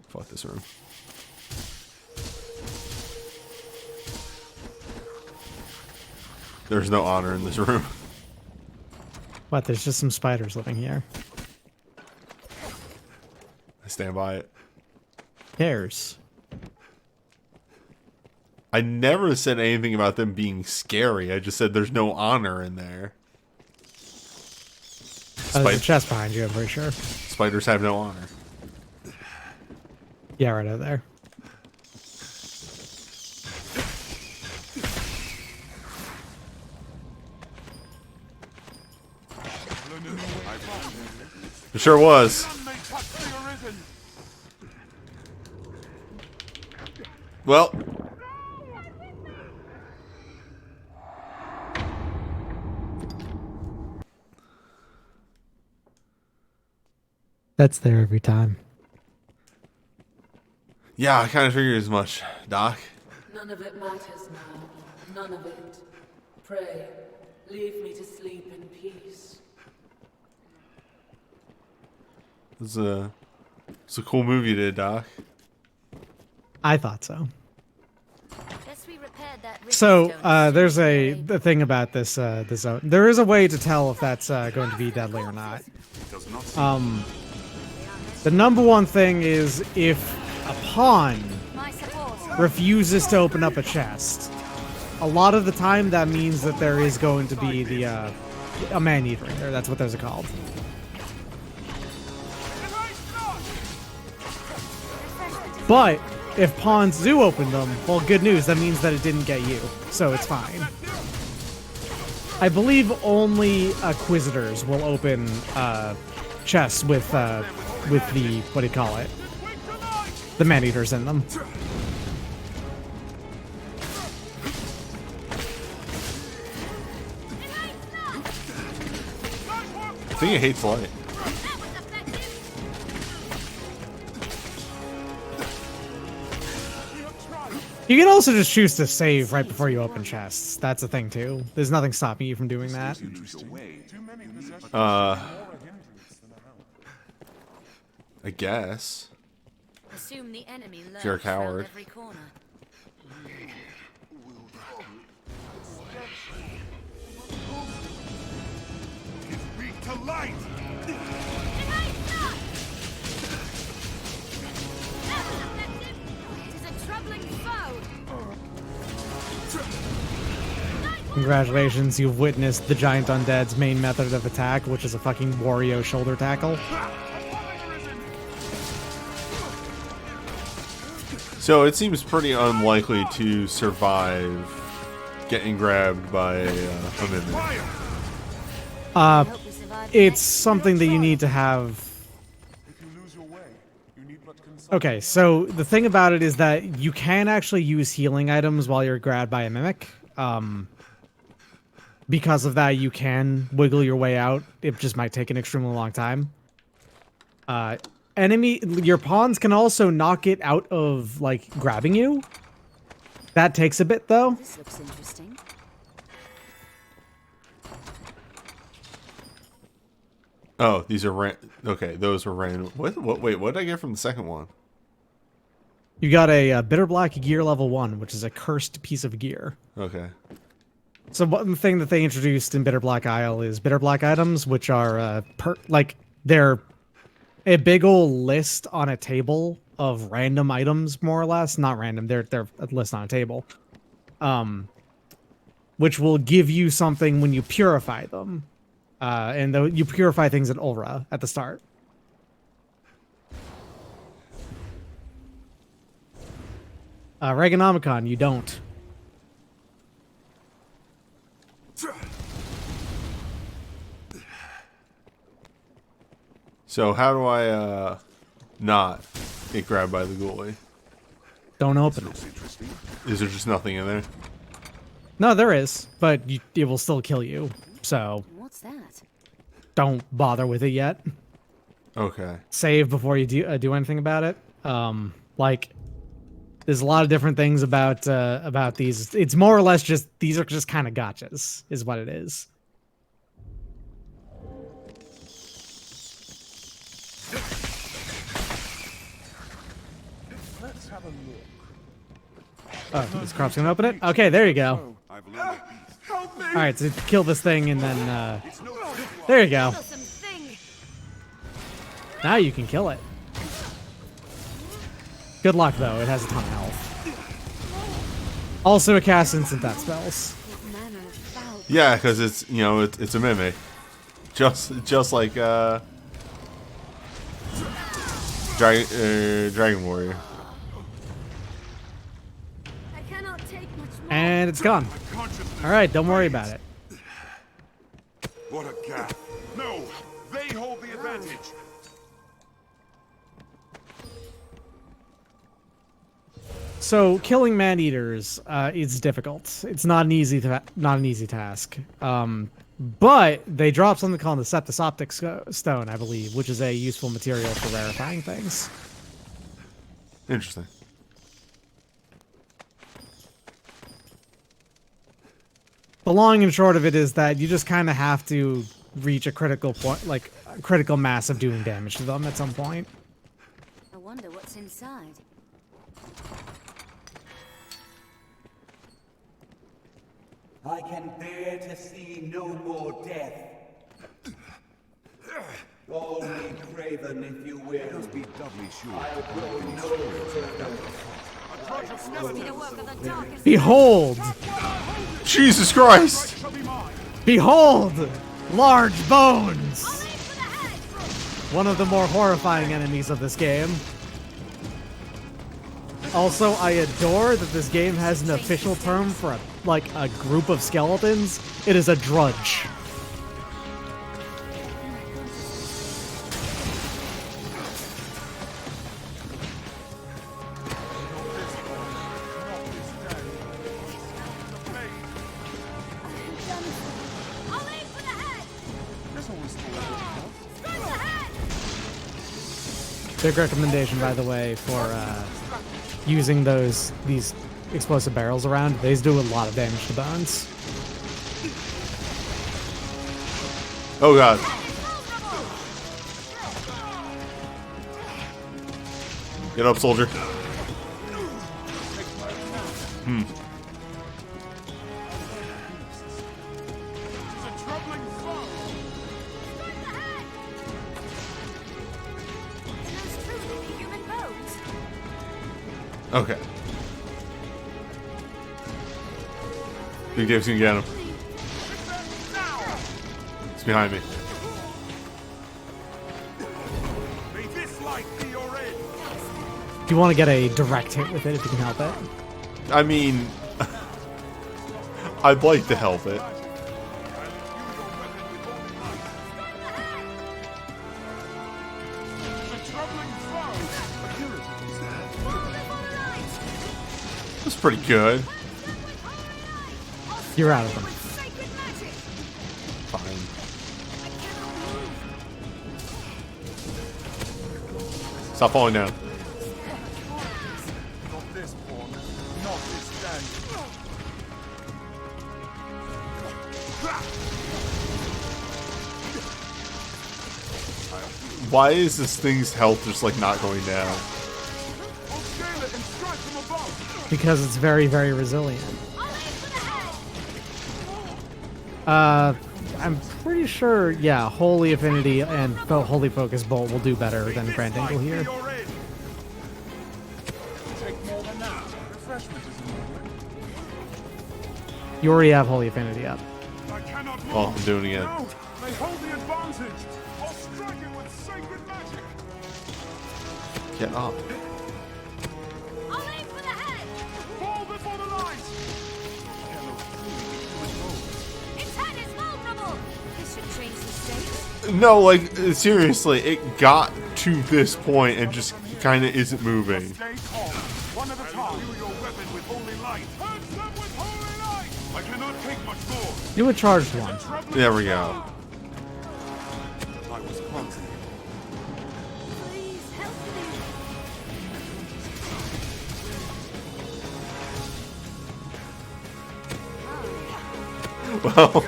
Fuck this room. There's no honor in this room. What? There's just some spiders living here. I stand by it. Cares. I never said anything about them being scary. I just said there's no honor in there. There's a chest behind you, I'm pretty sure. Spiders have no honor. Yeah, right over there. It sure was. Well. That's there every time. Yeah, I kind of figured as much, Doc. None of it matters now. None of it. Pray, leave me to sleep in peace. It's a cool movie you did, Doc. I thought so. Guess we repaired that So, Riverstone there's soon, the thing about this zone. There is a way to tell if that's going to be deadly or not. The number one thing is if a pawn My support. refuses to open up a chest. A lot of the time, that means that there is going to be a man-eater in there. That's what those are called. But if pawns do open them, well, good news. That means that it didn't get you, so it's fine. I believe only Inquisitors will open chests with the, what do you call it? The man-eaters in them. I think it hates light. You can also just choose to save right before you open chests. That's a thing too. There's nothing stopping you from doing that. I guess. Assume the enemy If you're a lurks round coward. every corner. Speak to light! It is a troubling foe. Congratulations, you've witnessed the giant undead's main method of attack, which is a fucking Wario shoulder tackle. So it seems pretty unlikely to survive getting grabbed by a mimic. It's something that you need to have. Okay, so the thing about it is that you can actually use healing items while you're grabbed by a mimic. Because of that, you can wiggle your way out. It just might take an extremely long time. Your pawns can also knock it out of, like, grabbing you. That takes a bit, though. This looks interesting. Oh, these are okay, those were random. Wait, what did I get from the second one? You got a bitter black gear level 1, which is a cursed piece of gear. Okay. So one thing that they introduced in Bitter Black Isle is Bitter Black items, which are they're a big old list on a table of random items, more or less. Not random, they're a list on a table. Which will give you something when you purify them. And you purify things at Ulra at the start. Reaganomicon, you don't. So how do I not get grabbed by the ghoulie? Don't open it. Is there just nothing in there? No, there is, but it will still kill you. So What's that? don't bother with it yet. Okay. Save before you do anything about it. Like, there's a lot of different things about these. It's more or less just these are just kind of gotchas, is what it is. Let's have a look. Oh, this crop's gonna open it. Okay, there you go. Help me! All right, so kill this thing and then there you go. Now you can kill it. Good luck though; it has a ton of health. Also, it casts instant death spells. Yeah, because it's it's a mimic, just like Dragon Warrior. I cannot take much more. And it's gone. All right, don't worry about it. What a gap! No, they hold the advantage. So killing man-eaters is difficult. It's not an easy task. But they drop something called the Septus Optic Stone, I believe, which is a useful material for rarefying things. Interesting. The long and short of it is that you just kind of have to reach a critical point, like a critical mass of doing damage to them at some point. I wonder what's inside. I can bear to see no more death. Call me Craven if you will. Must be doubly sure. I will know. Behold! Jesus Christ! Behold! Large bones! One of the more horrifying enemies of this game. Also, I adore that this game has an official term for a group of skeletons. It is a drudge. Big recommendation, by the way, for using these explosive barrels around. They do a lot of damage to bones. Oh god. Get up, soldier. Okay. Big Dave's gonna get him. It's behind me. Do you want to get a direct hit with it if you can help it? I mean, I'd like to help it. That's pretty good. You're out of them. Fine. Stop falling down. Not this pawn. Not this day. Why is this thing's health just like not going down? Because it's very, very resilient. I'm pretty sure, yeah, Holy Affinity and Holy Focus Bolt will do better than Grand Angle here. You already have Holy Affinity up. Oh, I'm doing it again. No, they hold the advantage. I'll strike it with sacred magic. Get up. No, like, seriously, it got to this point and just kind of isn't moving. Stay calm. One at a time. Imbue your weapon with holy light. Hurt them with holy light. I cannot take much more. Do a charged one. There we go. I was clumsy. Please help me. Well,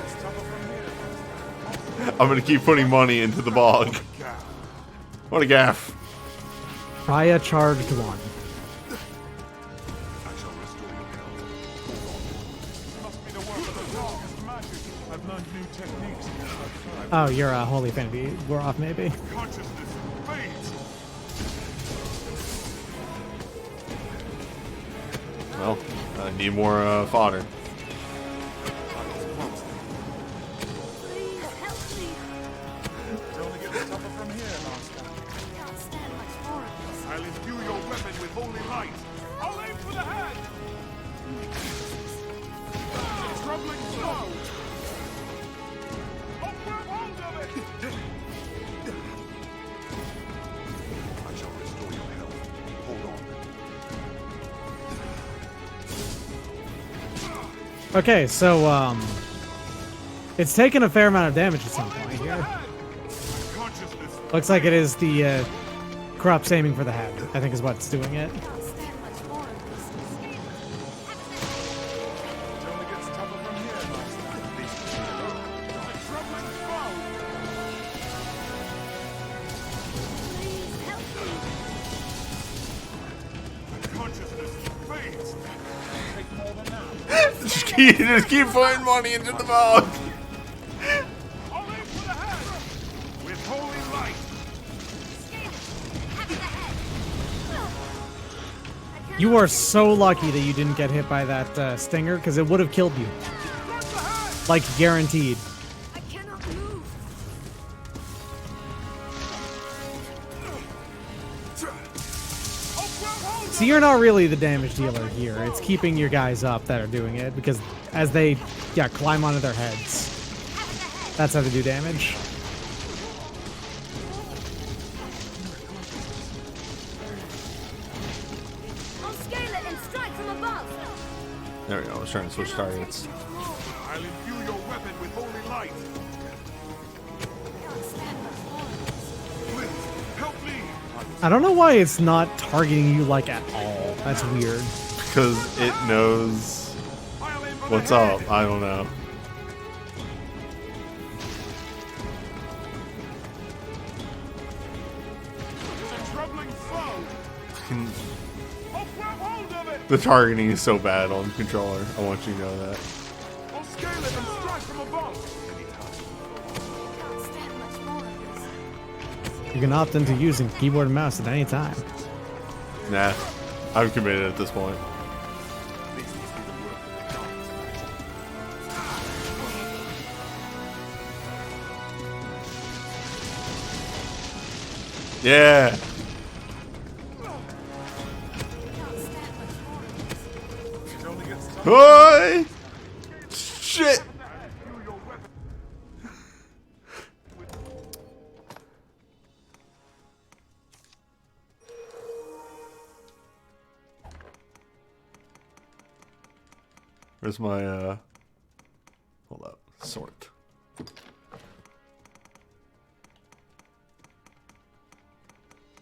I'm gonna keep putting money into the bog. What a gaff. Try a charged one. I shall restore your health. Must be the work of the darkest magic. I've learned new techniques. Oh, you're a holy affinity. We're off, maybe. Consciousness fades. Well, I need more fodder. Please help me. It only gets tougher from here, Master. Can't stand much more of this. I'll imbue your weapon with holy light. I'll aim for the head. It's a troubling blow. Oh, grab hold of it. I shall restore your health. Hold on. Okay, so, it's taken a fair amount of damage at some point here. Consciousness. Looks like it is the, corrupts aiming for the head, I think is what's doing it. Can't stand much more of this. It only gets tougher from here, Master. A troubling foe. Please help me. Consciousness fades. Take more than that. Just keep putting money into the bog. I'll aim for the head. With holy light. You are so lucky that you didn't get hit by that stinger, because it would have killed you. Like, guaranteed. I cannot move. So you're not really the damage dealer here. It's keeping your guys up that are doing it, because as they, climb onto their heads, that's how they do damage. I'll scale it and strike from above. There we go. I was trying to switch targets. I'll imbue your weapon with holy light. Can't stand much more of this. Please, help me. I don't know why it's not targeting you, like, at all. That's weird. Because it knows I'll aim for what's the head. up. I don't know. It's a troubling foe. I'll grab hold of it. The targeting is so bad on the controller. I want you to know that. I'll scale it and strike from above. Can't stand much more of this. You can opt into using keyboard and mouse at any time. Nah, I'm committed at this point. This must be the work of the darkest magic. Yeah. Can't stand much more of this. It only gets tougher. Hi. Shit. Imbue your weapon. Where's my hold up. Sort.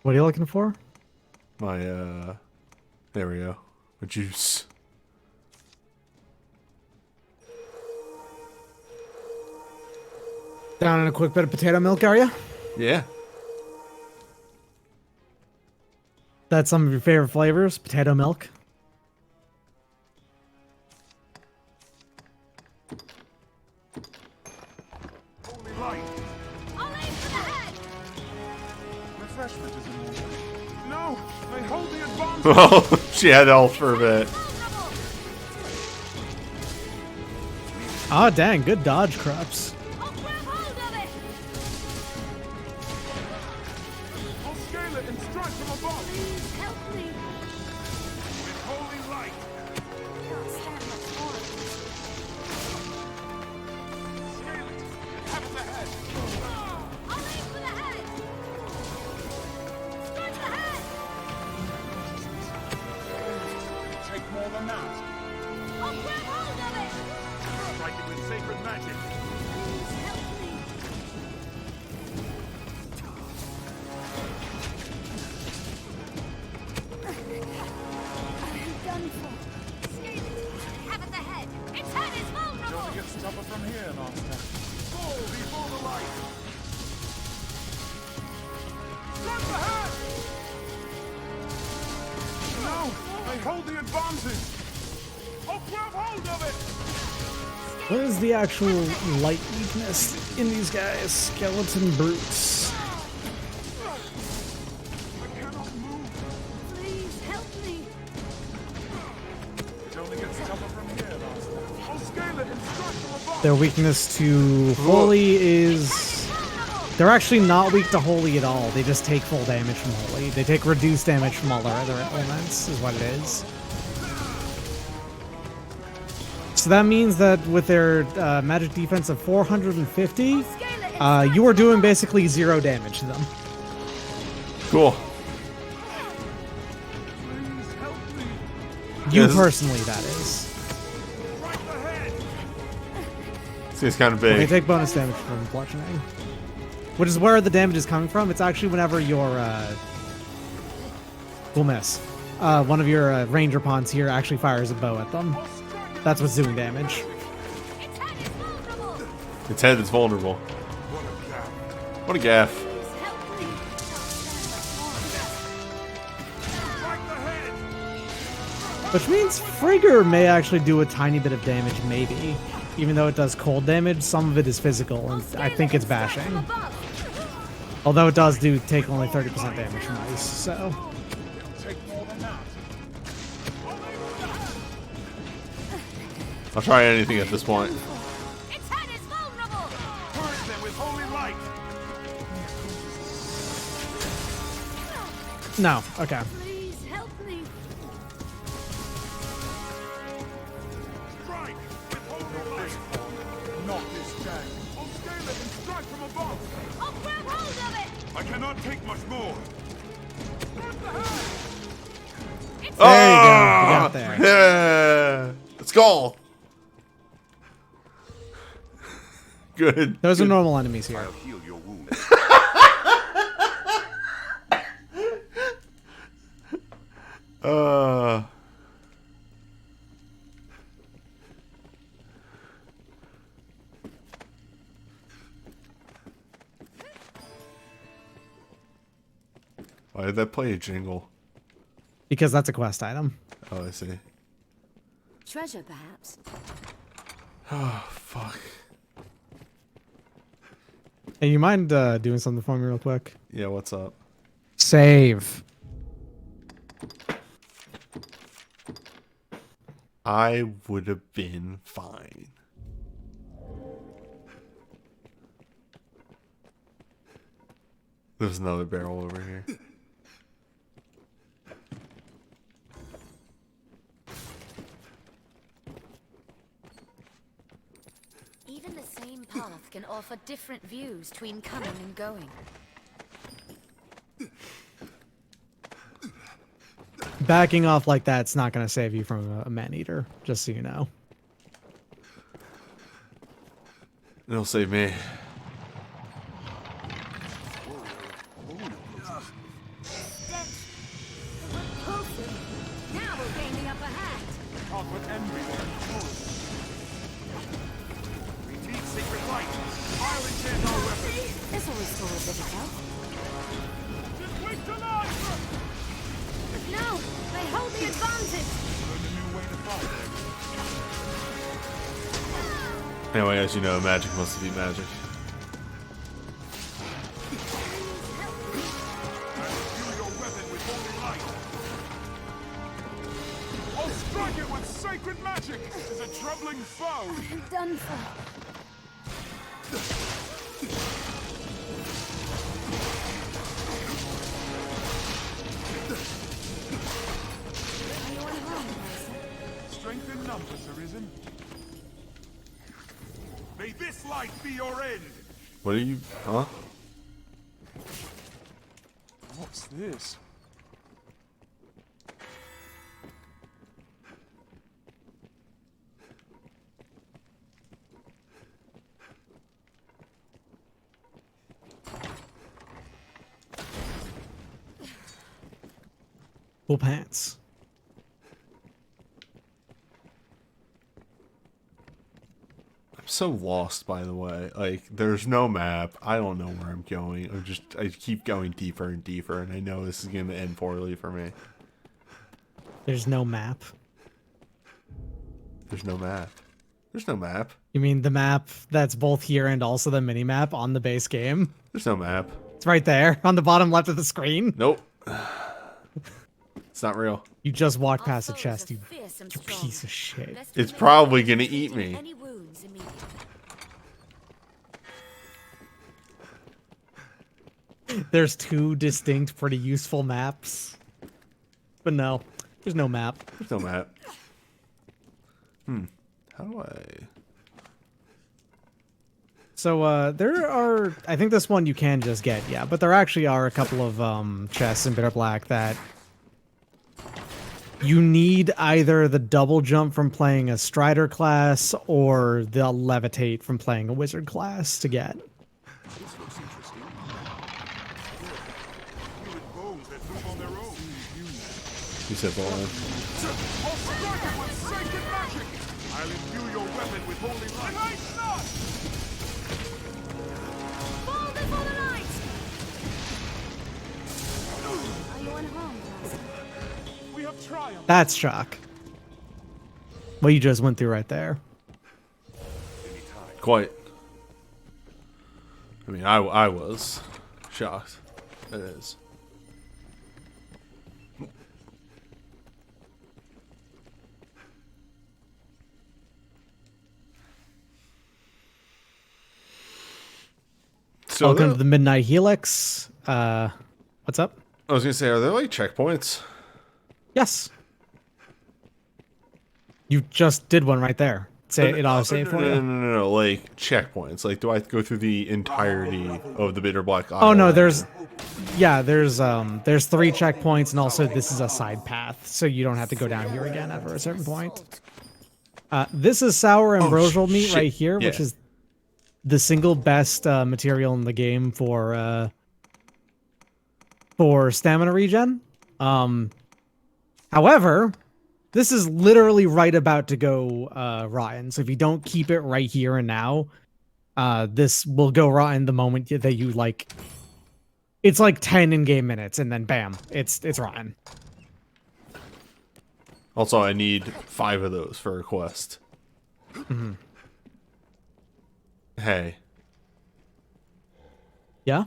What are you looking for? My there we go. My juice. Down in a quick bit of potato milk, are you? Yeah. That's some of your favorite flavors, potato milk. Holy light. I'll aim for the head. Refreshment is in order. No, they hold the advantage. Well, she had health for a bit. Ah, dang, good dodge, Krups. I'll grab hold of it. I'll scale it and strike from above. Please help me. With holy light. Can't stand much more of this. Scale it. Have the head. Hold the advantage. I'll grab hold of it. What is the actual light weakness in these guys? Skeleton brutes. I cannot move. Please help me. It only gets tougher from here, last. I'll scale it and strike from above. Their weakness to holy is... They're actually not weak to holy at all. They just take full damage from holy. They take reduced damage from all their other elements, is what it is. So that means that with their magic defense of 450, you are doing basically 0 damage to them. Cool. You personally, that is. See, it's kind of They big. take bonus damage from bludgeoning. Which is where the damage is coming from. It's actually whenever your... we'll miss. One of your ranger pawns here actually fires a bow at them. That's what's doing damage. Its head is vulnerable. What a gaff. Which means Frigger may actually do a tiny bit of damage, maybe. Even though it does cold damage, some of it is physical, and I think it's bashing. Although it does take only 30% damage from ice, so... I'll try anything at this point. Its head is vulnerable. Purge them with holy light. No, okay. Please help me. Strike with holy light. Not this gang. I'll scale it and strike from above. I'll grab hold of it. I cannot take much more. Grab the hand. There you go. You got there. Yeah. Let's go. Good. Those good. are normal enemies here. I'll heal your wounds. Why did that play a jingle? Because that's a quest item. Oh, I see. Treasure, perhaps. Oh, fuck. Hey, you mind doing something for me real quick? Yeah, what's up? Save. I would have been fine. There's another barrel over here. Even the same path can offer different views between coming and going. Backing off like that's not going to save you from a man-eater, just so you know. It'll save me. Now we'll gain the upper hand. Can't put envy on choice. We need secret light. I'll enchant our weapons. This will restore a bit of health. Just wait till I No, they hold the advantage. learn a new way to fight. Anyway, as you know, magic must be magic. Imbue your weapon with holy light. I'll strike it with sacred magic. This is a troubling foe. I'm done for. Anyone home, Master? Strength in numbers, Arisen. May this light be your end. What are you? Huh? What's this? Full pants. I'm so lost, by the way. Like, there's no map. I don't know where I'm going. I keep going deeper and deeper, and I know this is going to end poorly for me. There's no map. There's no map. There's no map. You mean the map that's both here and also the mini map on the base game? There's no map. It's right there on the bottom left of the screen. Nope. It's not real. You just walked past a chest, you piece of shit. It's probably gonna eat me. There's two distinct, pretty useful maps. But no, there's no map. There's no map. How do I... So, there are... I think this one you can just get, yeah. But there actually are a couple of chests in Bitter Black that... You need either the double jump from playing a Strider class or the levitate from playing a Wizard class to get. This looks interesting. Fluid bones that move on their own. You said ball. I'll strike it with sacred magic. I'll imbue your weapon with holy light. Fall before the light! Are you unharmed, Master? We have triumphed. That's shock. What you just went through right there. Quite. I mean, I was shocked. It is. So Welcome to the Midnight Helix. What's up? I was gonna say, are there like checkpoints? Yes. You just did one right there. Say it auto save for you. No, like checkpoints. Like, do I have to go through the entirety of the Bitter Black Isle? Oh no, there's 3 checkpoints, and also this is a side path, so you don't have to go down here again after a certain point. This is sour ambrosial meat shit. right here, which is the single best material in the game for stamina regen. However, this is literally right about to go rotten. So if you don't keep it right here and now, this will go rotten the moment that you like. It's like 10 in-game minutes, and then bam, it's rotten. Also, I need 5 of those for a quest. Mm-hmm. Hey. Yeah?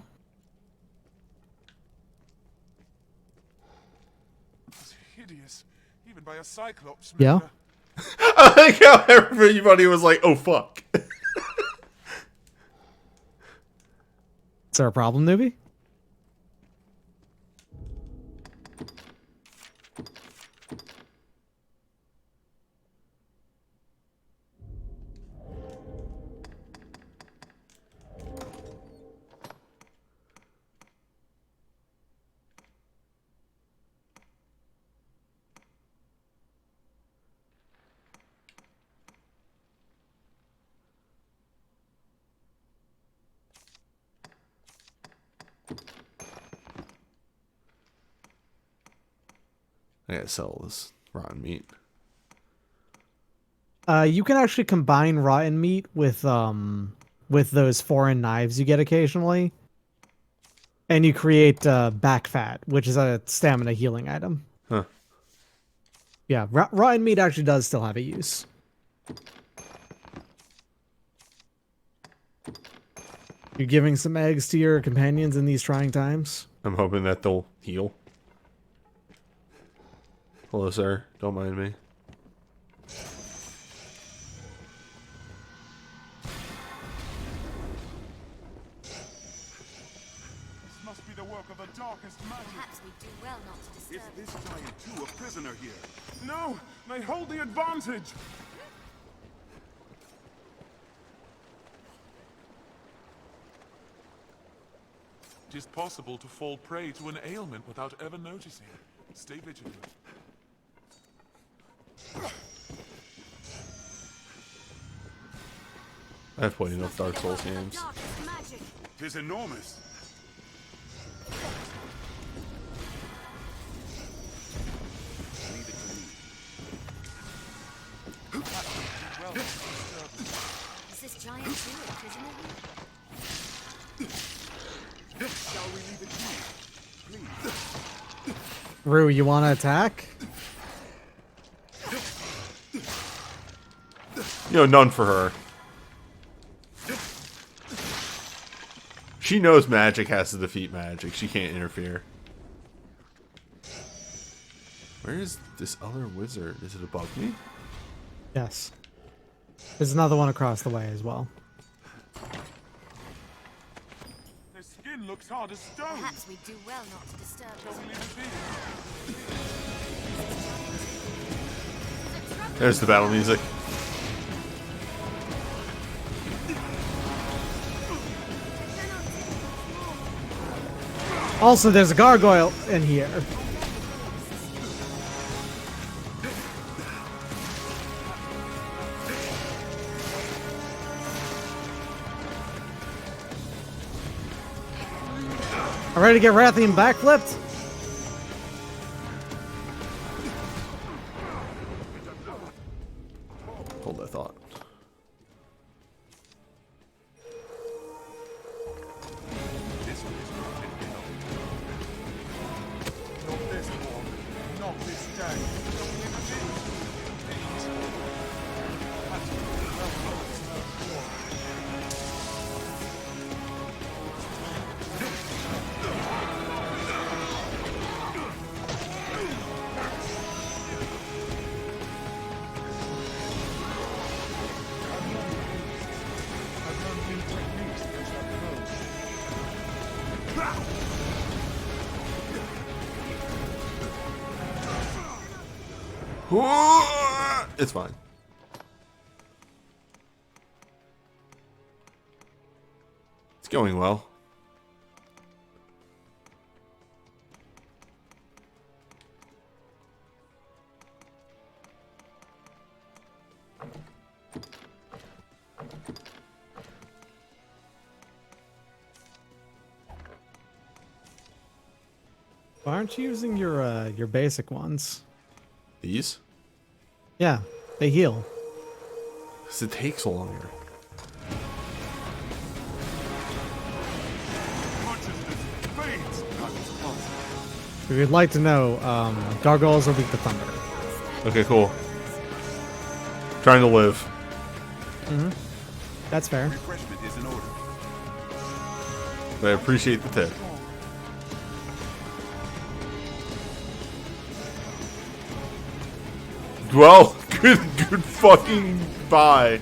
It's hideous, even by a Cyclops. Yeah? I like how everybody was like, oh fuck. Is there a problem, newbie? I gotta sell this rotten meat. You can actually combine rotten meat with those foreign knives you get occasionally, and you create back fat, which is a stamina healing item. Huh. Yeah, rotten meat actually does still have a use. You're giving some eggs to your companions in these trying times? I'm hoping that they'll heal. Hello, sir. Don't mind me. This must be the work of the darkest magic. Perhaps we do well not to disturb. Is this giant too a prisoner here? No, they hold the advantage. It is possible to fall prey to an ailment without ever noticing. Stay vigilant. I've played enough Dark Souls games. It is enormous. Leave it to me. Is this giant too a prisoner here? Shall we leave it to you? Please. Rue, you want to attack? none for her. She knows magic has to defeat magic. She can't interfere. Where is this other wizard? Is it above me? Yes. There's another one across the way as well. Their skin looks hard as stone. Perhaps we do well not to disturb Don't them. leave it be. There's the battle music. Also, there's a gargoyle in here. All ready to get Rathian backflipped? Hold that thought. Not this one. Not this day. It's fine. It's going well. Why aren't you using your basic ones? These? Yeah, they heal. Because it takes longer. If you'd like to know, gargoyles are weak to thunder. Okay, cool. Trying to live. Mm-hmm. That's fair. Refreshment is in order. But I appreciate the tip. Well, good fucking bye.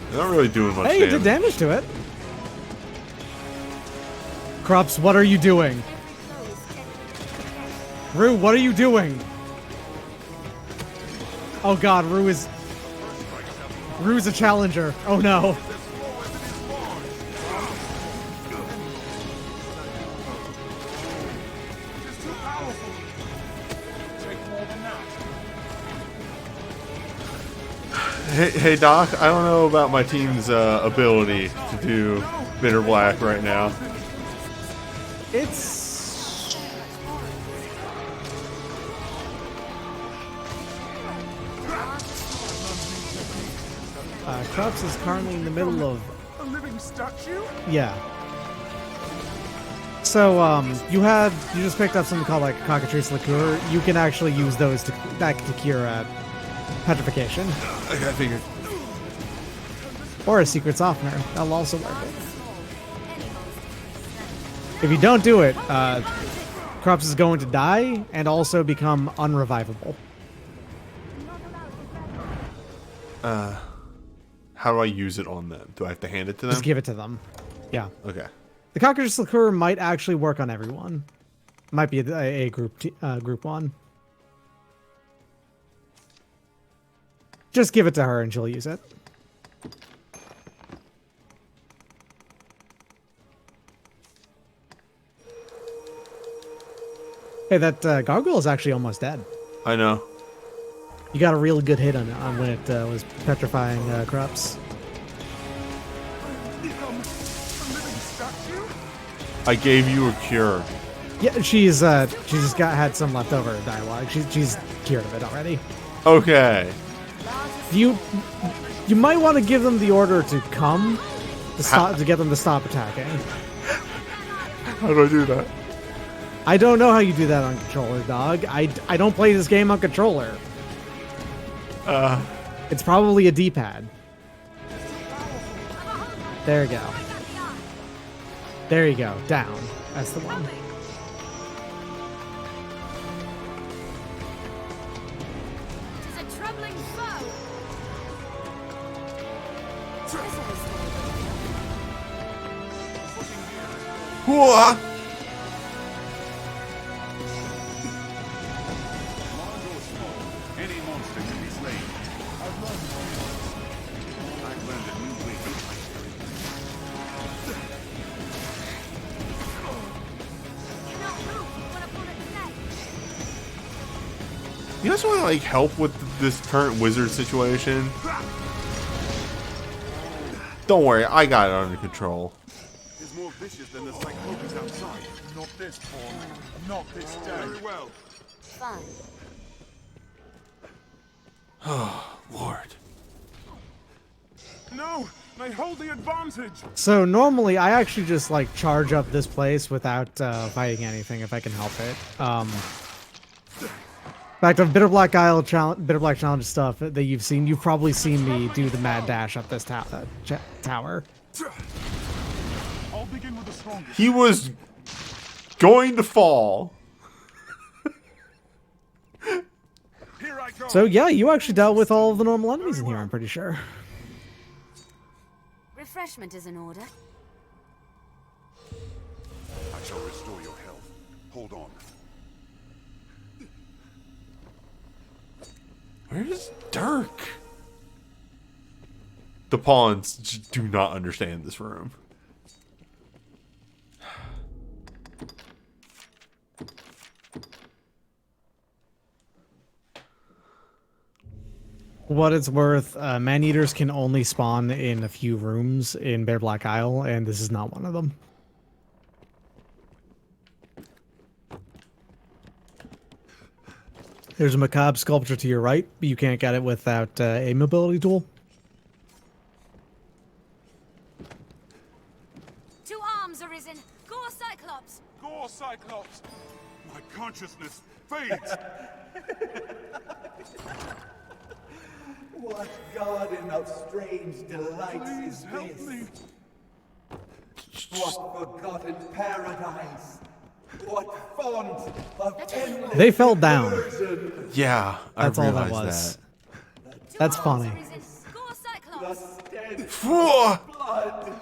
They're not really doing much Hey, you did damage to it. Krups, what are you doing? Rue, what are you doing? Oh god, Rue's a challenger. Oh no. Hey, Doc, I don't know about my team's ability to do Bitter Black right now. It's... Krups is currently in the middle of... A living statue? Yeah. So, you just picked up something called, like, Cockatrice Liqueur. You can actually use those to cure, petrification. I figured. Or a secret softener. That'll also work it. If you don't do it, Krups is going to die and also become unrevivable. How do I use it on them? Do I have to hand it to them? Just give it to them. Yeah. Okay. The Cockatrice Liqueur might actually work on everyone. Might be a group one. Just give it to her and she'll use it. Hey, that gargoyle is actually almost dead. I know. You got a real good hit on when it was petrifying Krups. I gave you a cure. Yeah, she's just had some leftover dialogue. She's cured of it already. Okay. You might want to give them the order to come to stop to get them to stop attacking. How do I do that? I don't know how you do that on controller, dog. I don't play this game on controller. It's probably a D-pad. There you go. There you go. Down. That's the one. Tis a troubling foe. Whoa! Any monster can be slain. I've learned a new way to fight. Cannot move when upon its neck. You guys want to like help with this current wizard situation? Don't worry, I got it under control. Is more vicious than the psychopaths outside. Not this form. Not this day. Very well. Fine. Oh, Lord. No! They hold the advantage! So normally I actually just like charge up this place without fighting anything if I can help it. Back to Bitter Black Challenge stuff that you've probably seen me do the mad dash up this tower. I'll begin with the strongest. He was going to fall. Here I go. So yeah, you actually dealt with all of the normal enemies in here, I'm pretty sure. Refreshment is in order. I shall restore your health. Hold on. Where's Dirk? The pawns just do not understand this room. What it's worth, man-eaters can only spawn in a few rooms in Bear Black Isle, and this is not one of them. There's a macabre sculpture to your right, but you can't get it without a mobility tool. To arms, Arisen. Gore Cyclops. Gore Cyclops! My consciousness fades! What garden of strange delights Please is help this? me! What forgotten paradise? What font of endless They fell down. diversion? Yeah, That's I all that realized was. To That's arms, funny. Arisen. Gore The Cyclops. stench Whoa! of blood.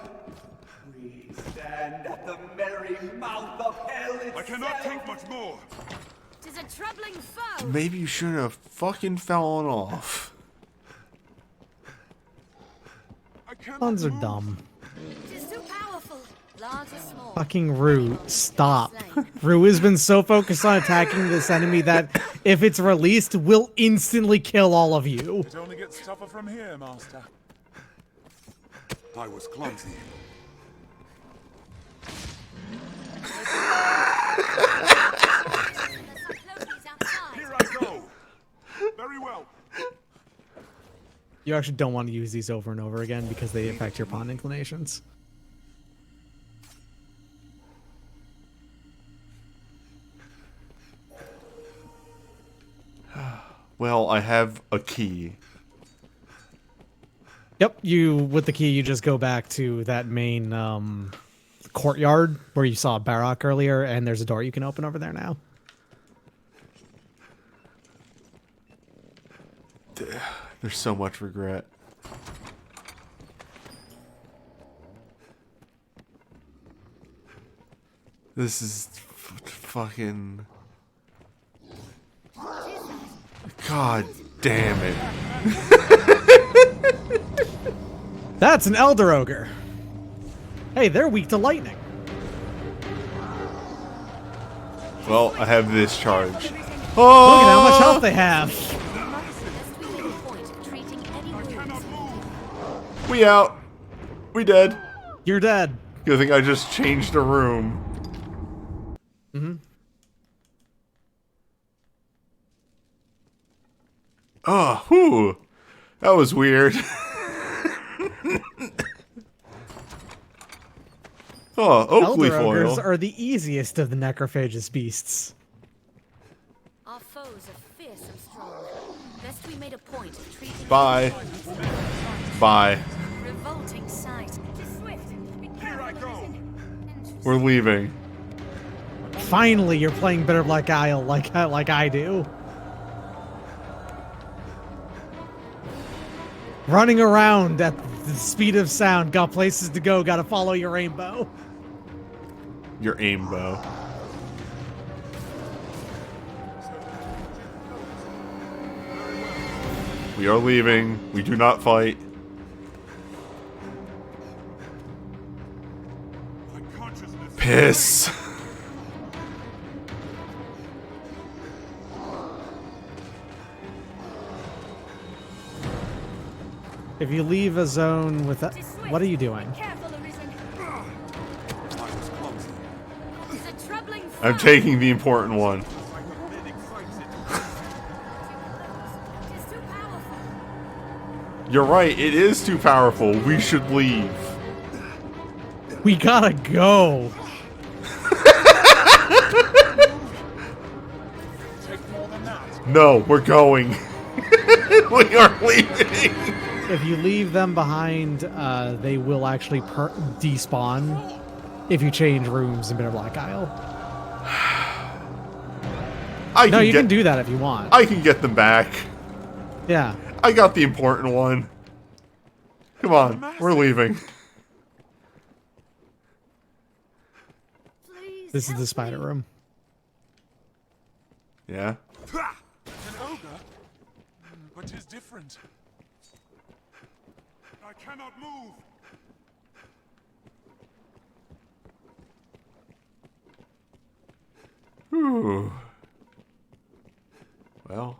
We stand at the merry mouth of hell itself. I cannot take much more! Tis a troubling foe. Maybe you shouldn't have fucking fallen off. I cannot Puns are move. dumb. Tis too powerful. Large or small. Fucking Rue, stop. Rue has been so focused on attacking this enemy that if it's released, will instantly kill all of you. It only gets tougher from here, Master. I was clumsy. The Cyclopes outside. Here I go! Very well. You actually don't want to use these over and over again because they affect your pawn inclinations. Well, I have a key. Yep, with the key, you just go back to that main courtyard where you saw Barak earlier, and there's a door you can open over there now. There's so much regret. This is fucking... God damn it. That's an Elder Ogre. Hey, they're weak to lightning. Well, I have this charge. Look at Oh! how much health they have. Lest we make a point of treating any wounds. We out. We dead. You're dead. Good thing I just changed a room. Mm-hmm. Oh, whew. That was weird. Oh, Oakley Elder ogres foil. are the easiest of the necrophagous beasts. Our foes are fierce and strong. Best we made a point of treating Bye. Bye. revolting sight. Just swift. Be Here I go. We're leaving. Finally, you're playing Bitter Black Isle like I do. Running around at the speed of sound, got places to go, gotta follow your rainbow. Your aim bow. We are leaving. We do not fight. My consciousness. Piss. If you leave a zone with that, what are you doing? Careful, Arisen. It's a troubling I'm taking the important one. It is too powerful. You're right. It is too powerful. We should leave. We gotta go. No, we're going. We are leaving. If you leave them behind, they will actually despawn if you change rooms in Bitter Black Isle. No, you can do that if you want. I can get them back. Yeah. I got the important one. Come on, we're leaving. This is the spider room. Yeah. An ogre? But 'tis different. I cannot move. Whew. Well.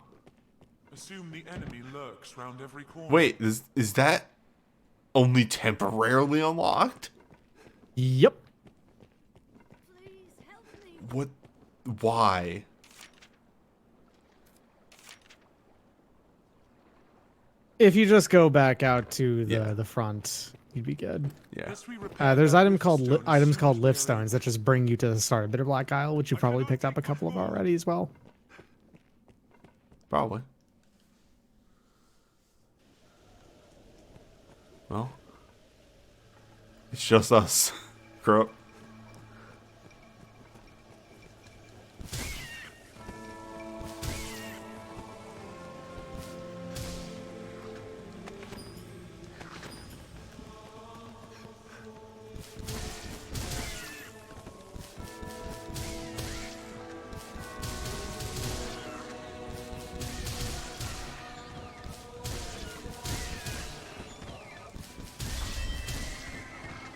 Assume the enemy lurks round every corner. Wait, is that only temporarily unlocked? Yep. What? Why? If you just go back out to the front, you'd be good. Yeah. There's items called lift stones that just bring you to the start of Bitter Black Isle, which you probably picked up a couple of already as well. Probably. Well, it's just us. Grow up.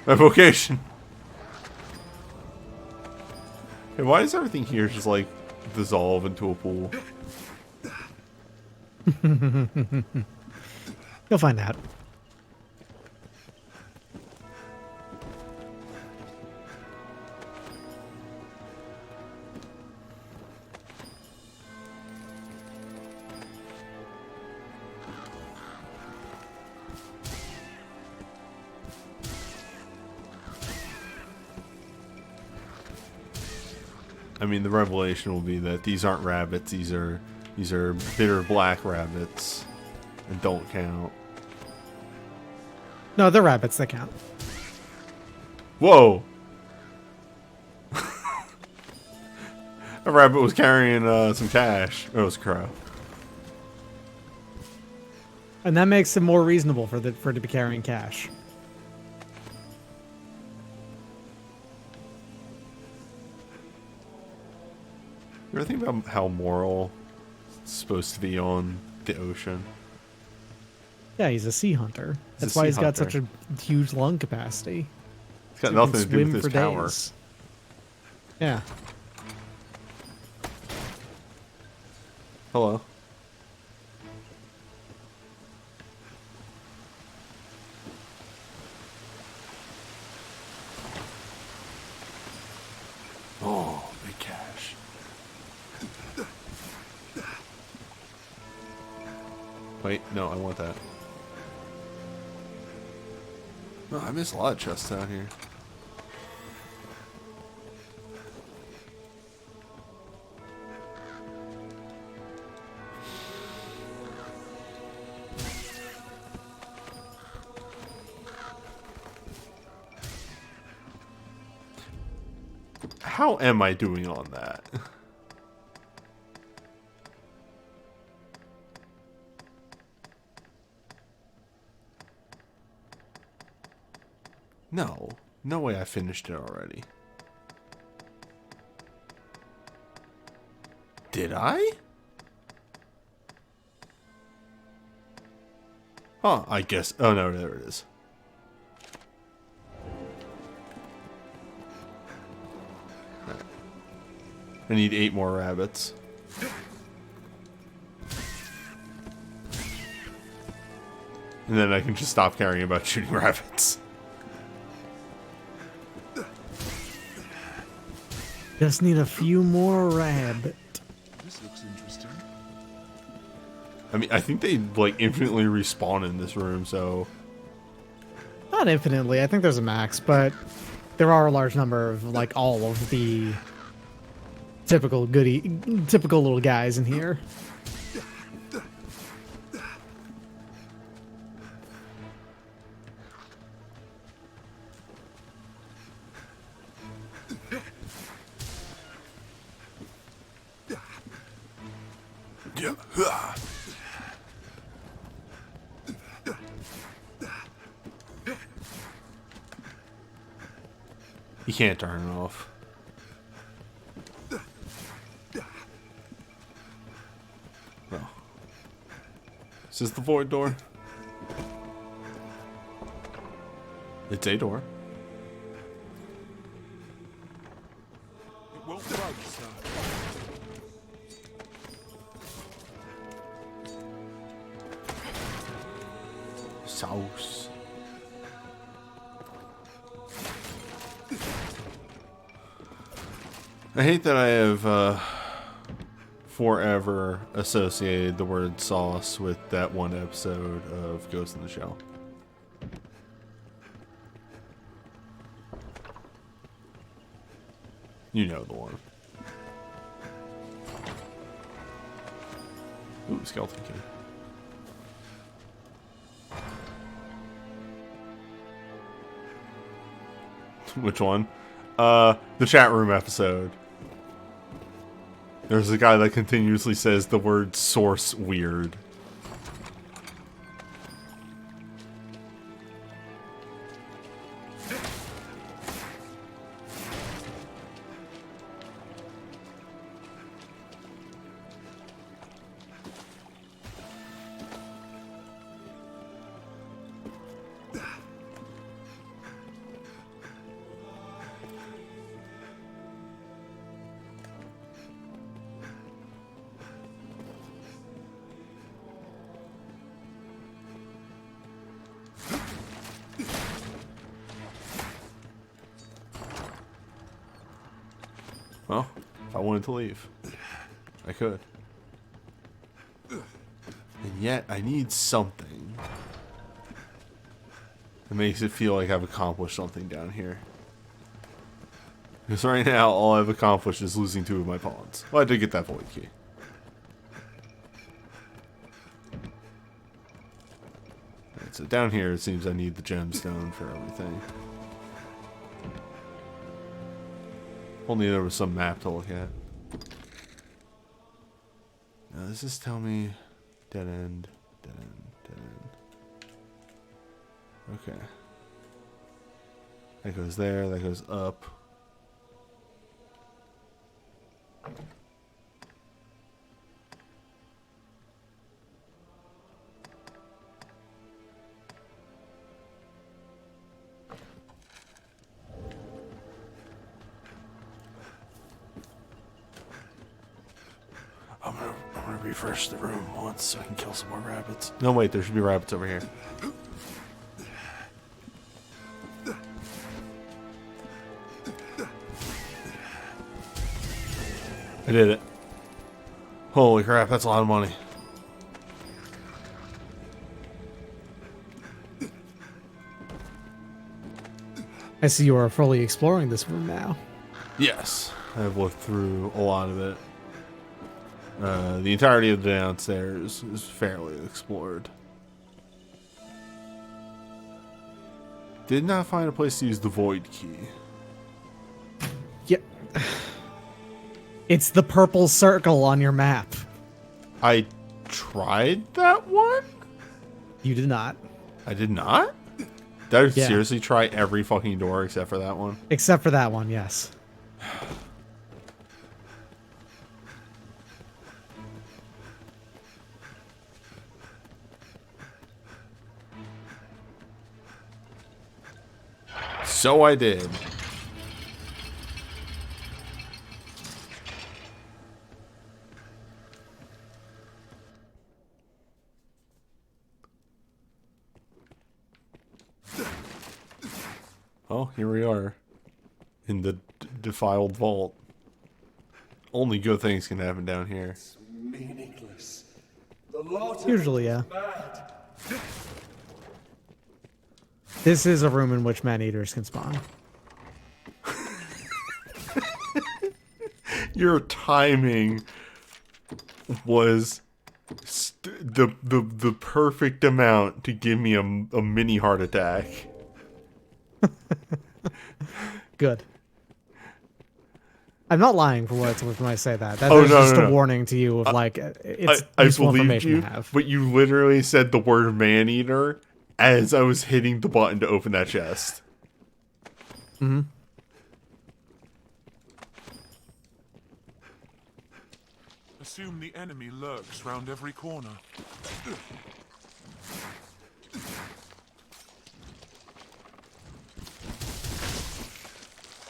My vocation. Hey, why does everything here just like dissolve into a pool? You'll find out. I mean, the revelation will be that these aren't rabbits; these are bitter black rabbits, and don't count. No, they're rabbits that count. Whoa! A rabbit was carrying some cash. Oh, it was a crow. And that makes it more reasonable for it to be carrying cash. You ever think about how moral it's supposed to be on the ocean? Yeah, he's a sea hunter. That's why he's got such a huge lung capacity. It's got nothing to do with his power. Days. Yeah. Hello. Oh, big cash. Wait, no, I want that. Oh, I miss a lot of chests out here. How am I doing on that? No. No way I finished it already. Did I? Huh, I guess. Oh no, there it is. Right. I need 8 more rabbits. And then I can just stop caring about shooting rabbits. Just need a few more rabbit. This looks interesting. I mean, I think they, like, infinitely respawn in this room, so... Not infinitely. I think there's a max, but there are a large number of, like, all of the typical little guys in here. You can't turn it off. No. Is this the void door? It's a door. It won't budge, sir. Sauce. I hate that I have forever associated the word sauce with that one episode of Ghost in the Shell. You know the one. Ooh, skeleton key. Which one? The chat room episode. There's a guy that continuously says the word source weird. Well, if I wanted to leave, I could. And yet, I need something that makes it feel like I've accomplished something down here. Because right now, all I've accomplished is losing 2 of my pawns. Well, I did get that void key. Alright, so down here, it seems I need the gemstone for everything. Only there was some map to look at. Now, does this tell me dead end, dead end, dead end? Okay. That goes there, that goes up. I'm gonna refresh the room once so I can kill some more rabbits. No, wait, there should be rabbits over here. I did it. Holy crap, that's a lot of money. I see you are fully exploring this room now. Yes, I've looked through a lot of it. The entirety of the downstairs is fairly explored. Did not find a place to use the void key. Yep. It's the purple circle on your map. I tried that one? You did not. I did not? Did I Yeah. seriously try every fucking door except for that one? Except for that one, yes. So I did. Oh, here we are. In the defiled vault. Only good things can happen down here. Meaningless. The lot of Usually, yeah. mad. This is a room in which man-eaters can spawn. Your timing was the perfect amount to give me a mini heart attack. Good. I'm not lying for what it's worth when I say that. That Oh, is no, just no, a no. warning to you of like it's I useful believe information you, to have. but you literally said the word man-eater as I was hitting the button to open that chest. Mm-hmm. Assume the enemy lurks round every corner.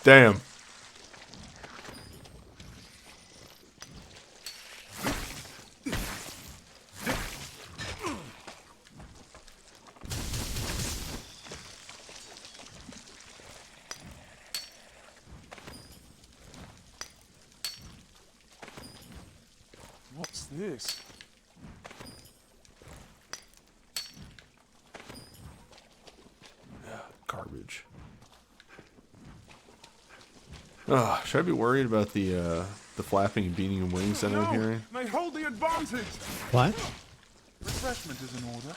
Damn. What's this? Garbage. Should I be worried about the flapping and beating of wings that I'm hearing? They hold the advantage! What? Refreshment is in order.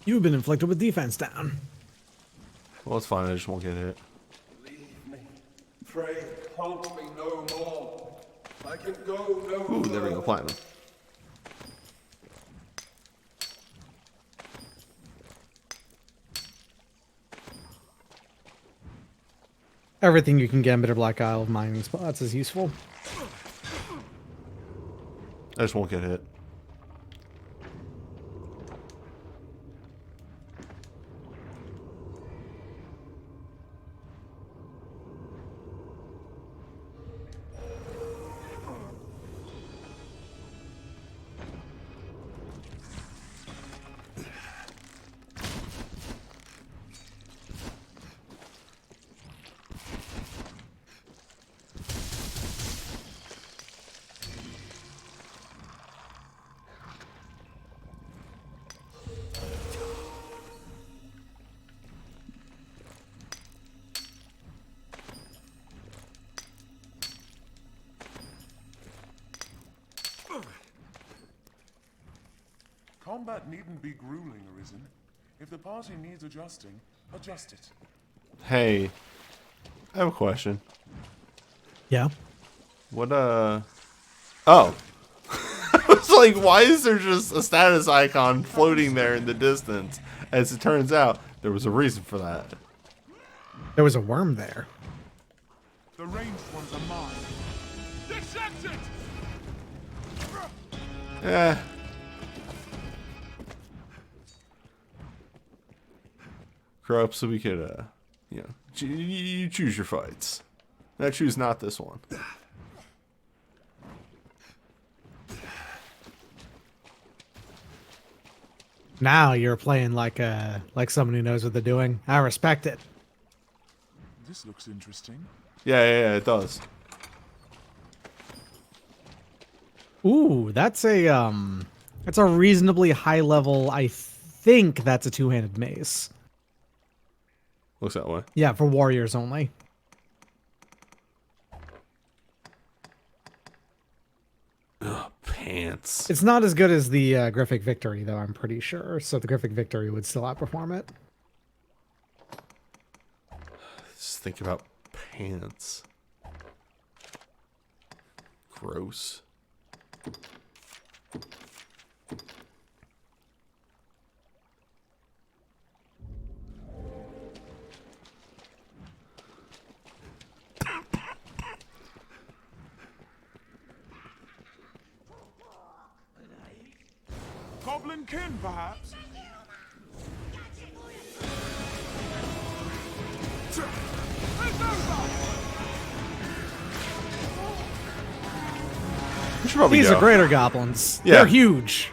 You've been inflicted with defense down. Well, it's fine. I just won't get hit. Leave me. Pray, hold me no more. I can go no Ooh, there we go. Platinum. Everything you can get in Bitter Black Isle of mining spots is useful. I just won't get hit. Combat needn't be grueling, Arisen. If the party needs adjusting, adjust it. Hey, I have a question. Yeah. What, oh. I was like, why is there just a status icon floating there in the distance? As it turns out, there was a reason for that. There was a worm there. The ranged ones are mine. Dissect it! Eh. Grow up so we could, you know, you choose your fights. And I choose not this one. Now you're playing like someone who knows what they're doing. I respect it. This looks interesting. Yeah, it does. Ooh, that's a reasonably high level. I think that's a two-handed mace. Looks that way. Yeah, for warriors only. Ugh, Pants. It's not as good as the Griffic Victory, though, I'm pretty sure. So the Griffic Victory would still outperform it. Just think about pants. Gross. Goblin kin, perhaps? It's over! We should probably These go. are greater goblins. Yeah. They're huge.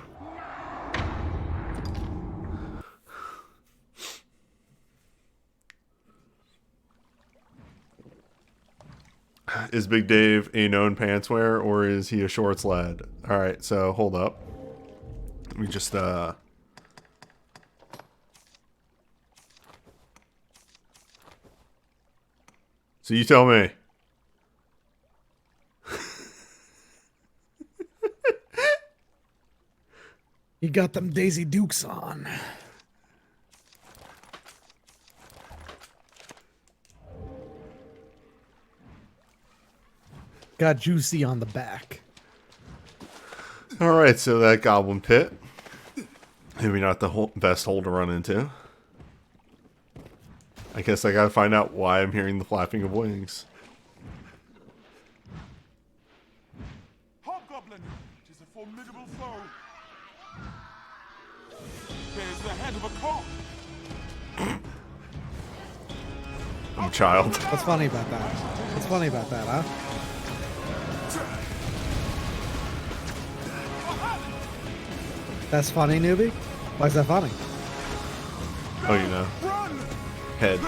Is Big Dave a known pants wearer, or is he a shorts lad? Alright, so hold up. Let me just, So you tell me. You got them Daisy Dukes on. Got juicy on the back. Alright, so that goblin pit. Maybe not the best hole to run into. I guess I gotta find out why I'm hearing the flapping of wings. Hobgoblin! It is a formidable foe. There's the head of a cock. I'm a child. What's funny about that? What's funny about that, huh? That's funny, newbie? Why is that funny? Oh, you know. Head.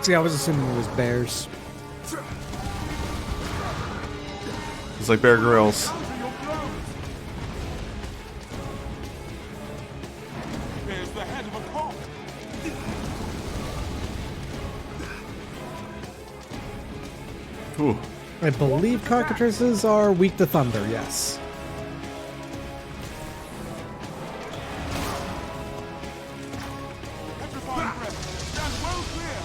See, I was assuming it was bears. It's like Bear Grylls. There's the head of a cock. Ooh. I believe cockatrices are weak to thunder, yes. Petrifying breath. Stand well clear.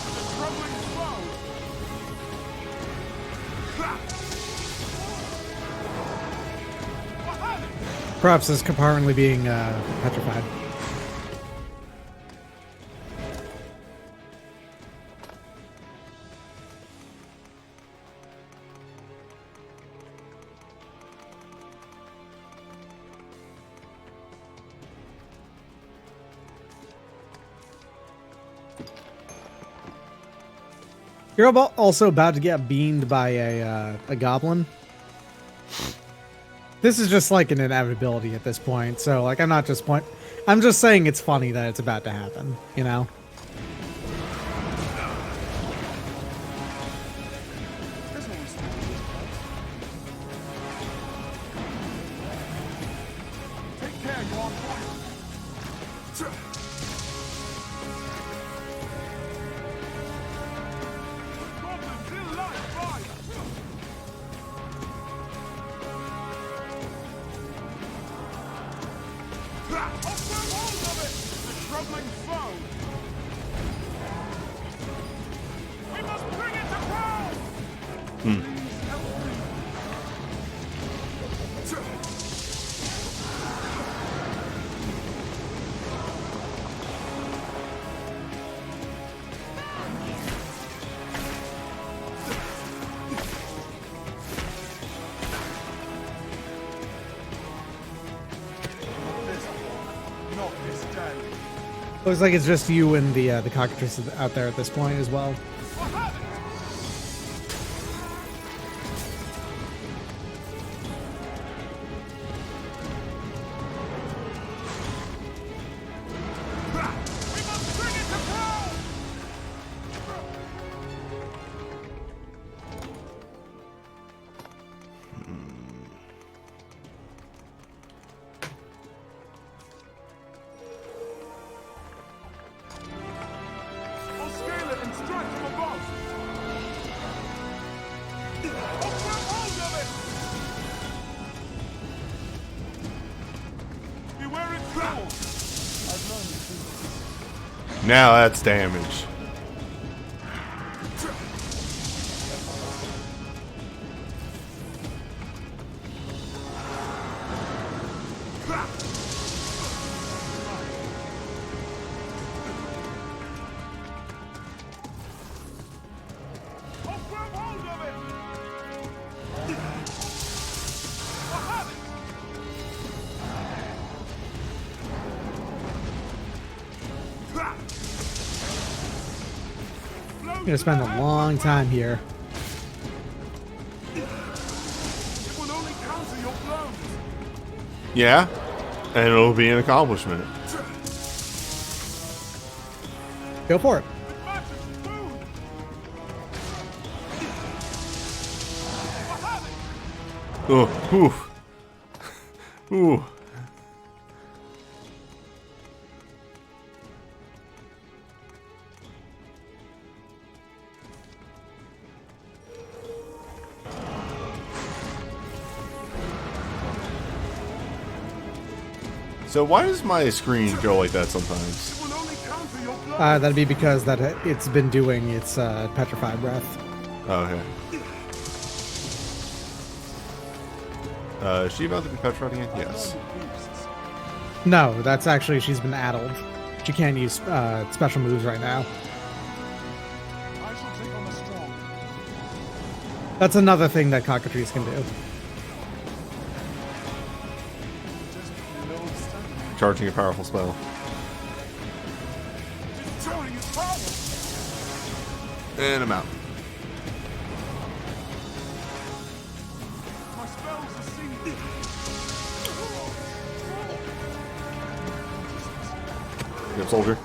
The troubling foe. Perhaps is apparently being petrified. You're also about to get beamed by a goblin. This is just like an inevitability at this point. So like I'm just saying it's funny that it's about to happen, you know? Take care, you are point. Goblins in line, fire! Observe hold of it! The troubling foe! We must bring it to pass! Not this day. Looks like it's just you and the cockatrice out there at this point as well. We must bring it to pass! Now that's damage. I'm gonna spend a long time here. Yeah, and it'll be an accomplishment. Go for it. Ooh, ooh, ooh. So why does my screen go like that sometimes? That'd be because it's been doing its petrified breath. Oh, okay. Is she about to be petrified again? Yes. No, that's actually, she's been addled. She can't use special moves right now. That's another thing that cockatrice can do. Charging a powerful spell. And I'm out. Good soldier.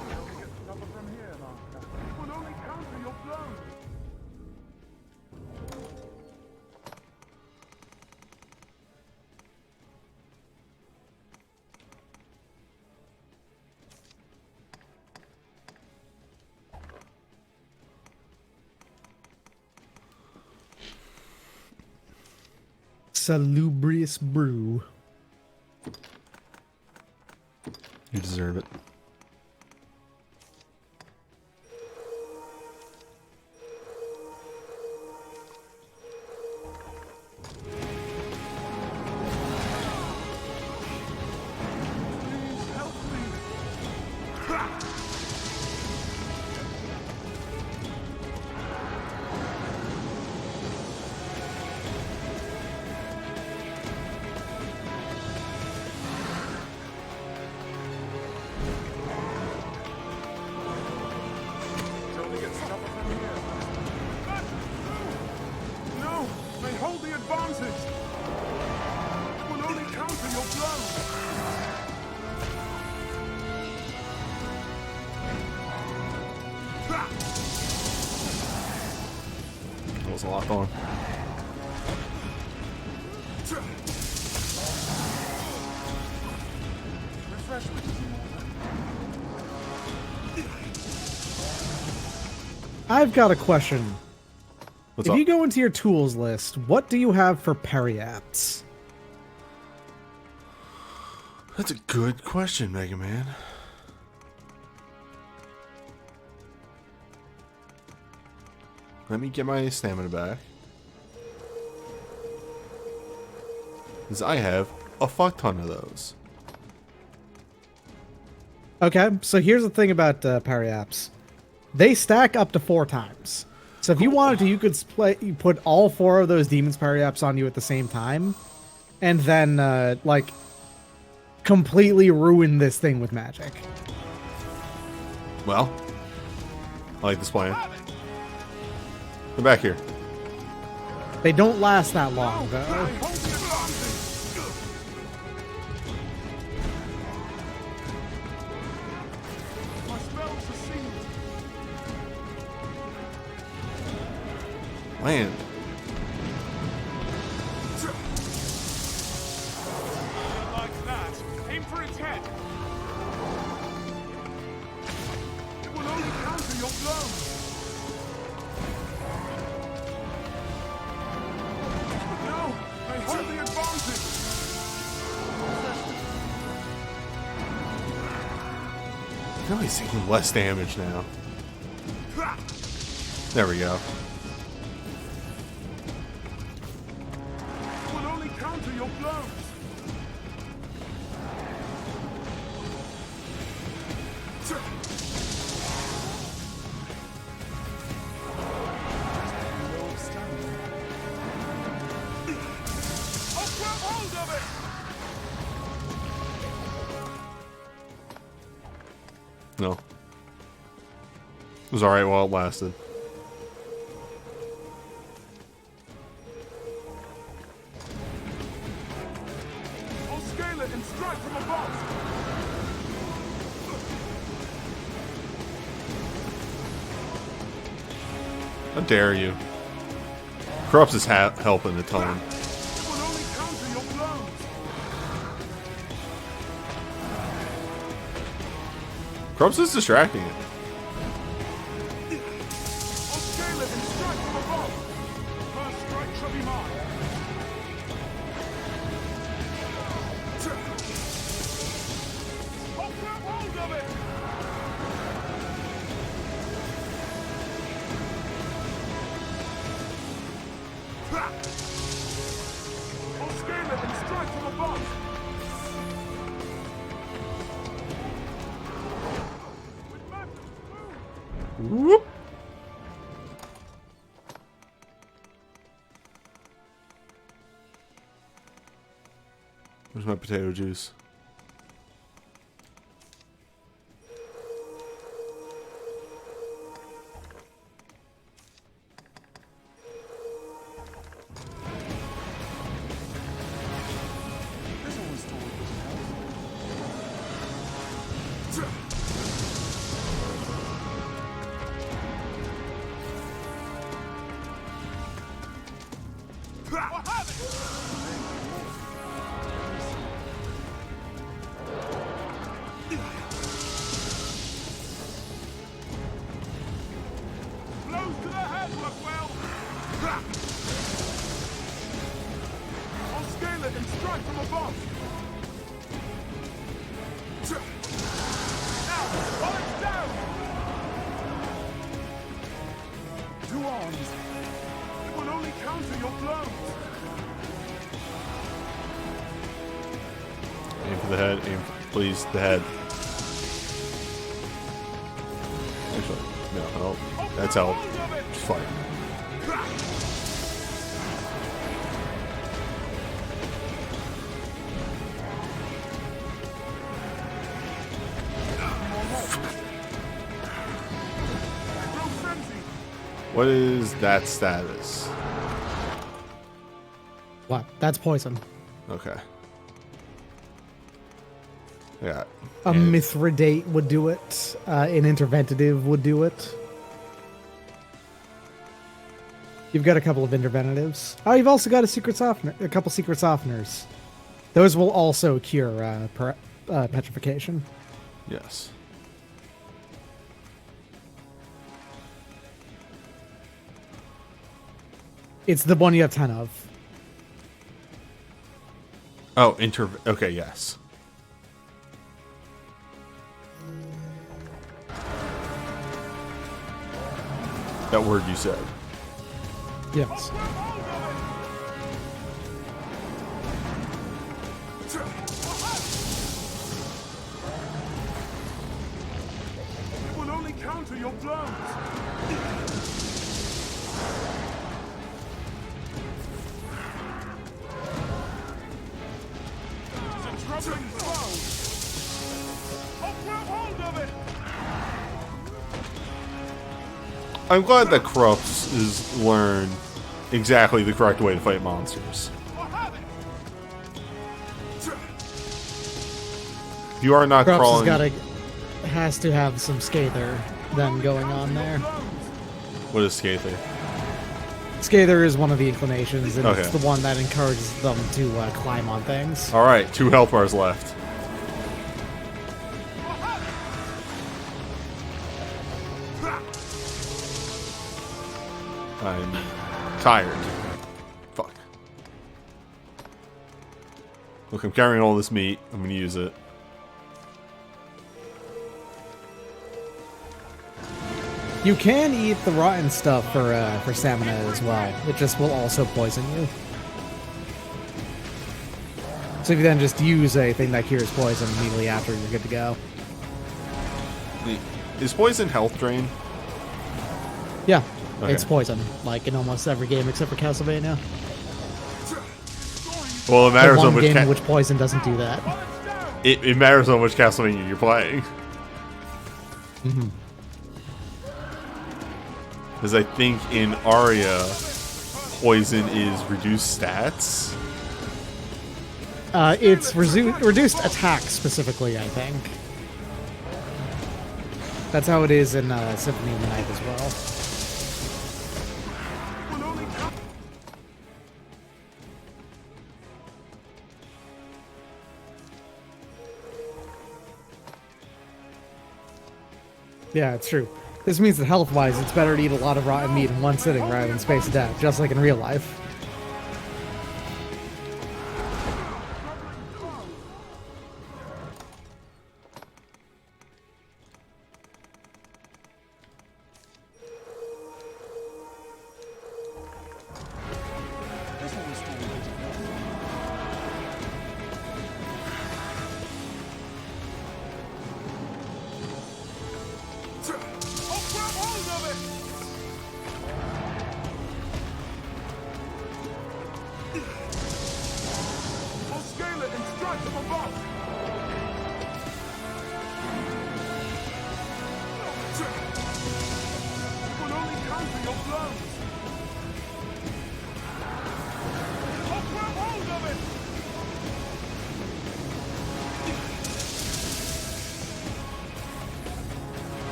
Salubrious brew. You deserve it. That was a lot going. I've got a question. What's if up? you go into your tools list, what do you have for periapts? That's a good question, Mega Man. Let me get my stamina back. Because I have a fuck ton of those. Okay, so here's the thing about periapts. They stack up to 4 times. So if you wanted to, you could you put all 4 of those demons periapts on you at the same time, and then like completely ruin this thing with magic. Well, I like this plan. Come back here. They don't last that long, though. Land. Like that. Aim for its head. It will only counter your blows. No, they hold the advantage. know he's taking less damage now. There we go. Will only counter your blows. I'll grab hold of it. No. It was alright while it lasted. I'll scale it and strike from above. How dare you? Corrupts is helping a ton. It will only counter your blows. Corrupts is distracting it. I'll scale it and strike from above. First strike shall be mine. I'll grab hold of it. I'll scale it and strike from above. Whoop. Where's my potato juice? I'll have it. Blows to the head work well. I'll scale it and strike from above. Now, while it's down. Two arms. It will only counter your blows. Aim for the head. Aim for, please, the head. Actually, no, help. That's help. Just fight. What is that status? What? That's poison. Okay. Yeah. A Mithridate would do it. An Interventative would do it. You've got a couple of Interventatives. Oh, you've also got a secret softener. A couple secret softeners. Those will also cure petrification. Yes. It's the one you have 10 of. Oh, okay, yes. That word you said. Yes. It will only counter your blows. It's a troubling foe. I'll grab hold of it. I'm glad that Corrupts is learned exactly the correct way to fight monsters. You are not Corrupts crawling. has to have some Scather then going on there. What is Scather? Scather is one of the inclinations, and Okay. it's the one that encourages them to climb on things. All right, 2 health bars left. I'm tired. Fuck. Look, I'm carrying all this meat. I'm gonna use it. You can eat the rotten stuff for stamina as well. It just will also poison you. So if you then just use a thing that cures poison immediately after, you're good to go. Is poison health drain? Yeah, Okay. It's poison, like in almost every game except for Castlevania. Well, it matters the on one which game in which poison doesn't do that. It matters on which Castlevania you're playing. Mm-hmm. Because I think in Aria, poison is reduced stats. It's reduced attack specifically, I think. That's how it is in Symphony of the Night as well. Yeah, it's true. This means that health-wise, it's better to eat a lot of rotten meat in one sitting rather than space death, just like in real life.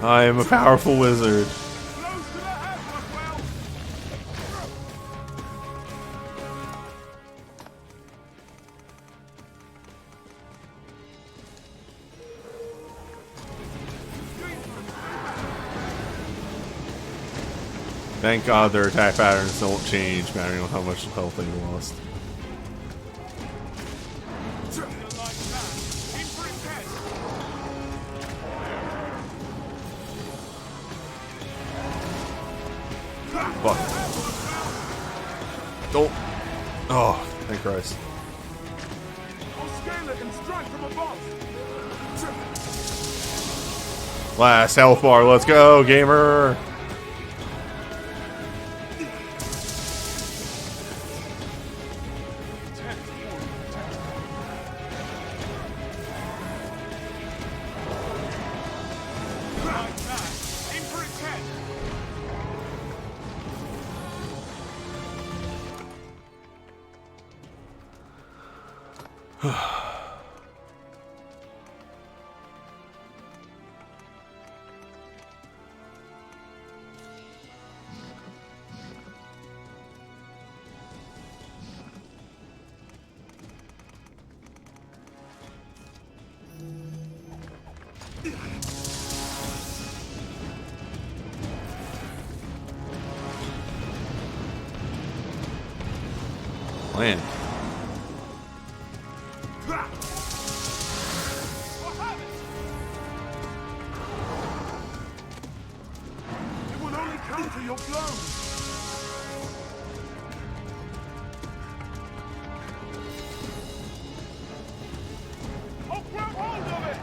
I am a powerful wizard. Thank God their attack patterns don't change, mattering on how much health they lost. Fuck. Don't. Oh, thank Christ. Last health bar, let's go, gamer! Land. It will only counter your blows. Oh, grab hold of it!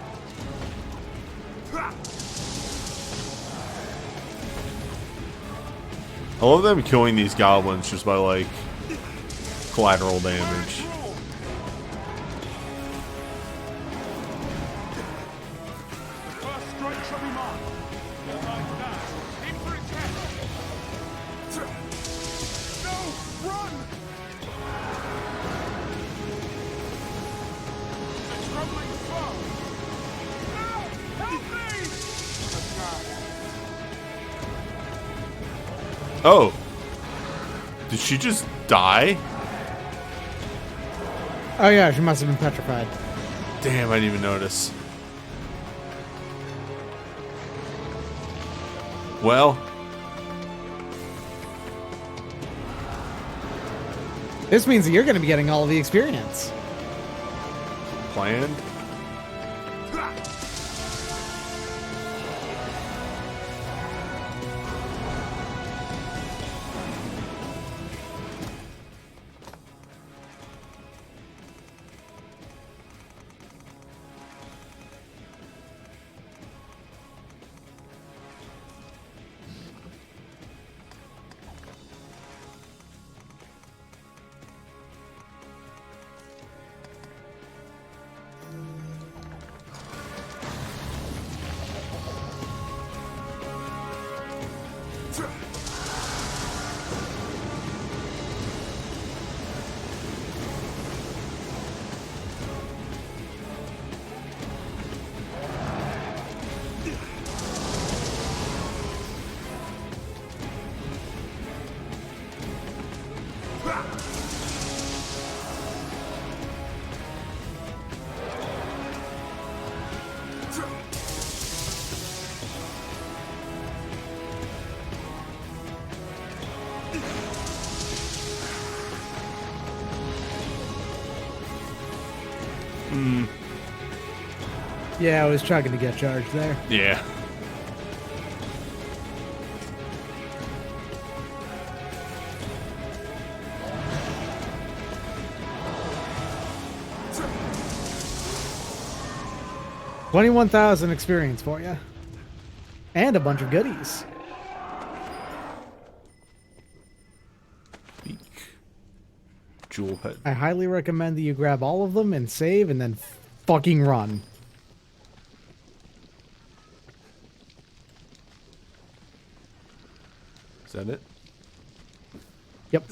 I love them killing these goblins just by, like, collateral damage. Oh. Did she just die? Oh yeah, she must have been petrified. Damn, I didn't even notice. Well. This means that you're going to be getting all of the experience. Planned? Yeah, I was trying to get charged there. Yeah. $21,000 experience for you. And a bunch of goodies. Jewel pet. I highly recommend that you grab all of them and save and then fucking run. Is that it? Yep.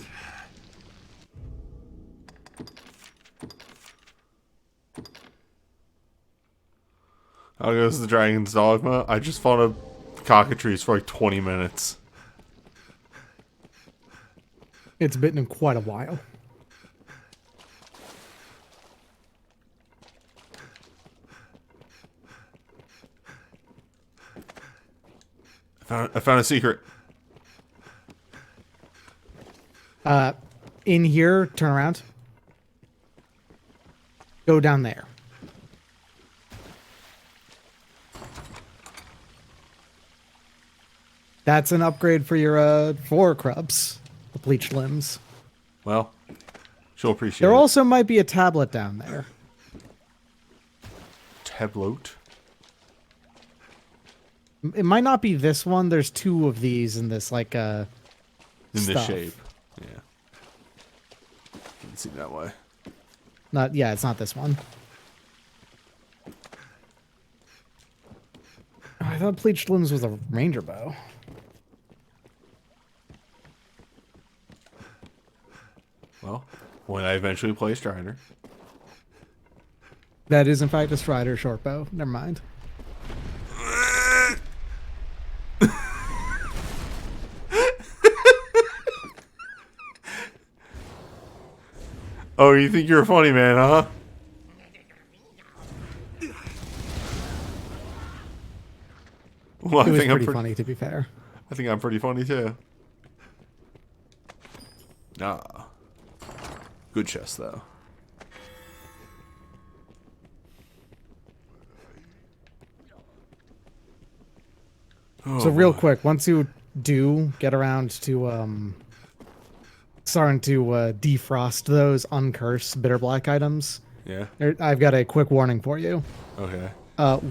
How goes the Dragon's Dogma? I just fought a cockatrice for like 20 minutes. It's been in quite a while. I found a secret. In here, turn around. Go down there. That's an upgrade for your floor crubs, the bleached limbs. Well, she'll appreciate There it. also might be a tablet down there. Tablet? It might not be this one. There's two of these in this, like, in this stuff. shape. Yeah. Didn't seem that way. Yeah, it's not this one. Oh, I thought bleached limbs was a ranger bow. Well, when I eventually play Strider. That is, in fact, a Strider short bow. Never mind. Oh, you think you're a funny man, huh? Well, It was pretty funny, to be fair. I think I'm pretty funny, too. Nah. Good chest, though. So real quick, once you do get around to starting to defrost those uncursed bitter black items, Yeah. I've got a quick warning for you. Okay.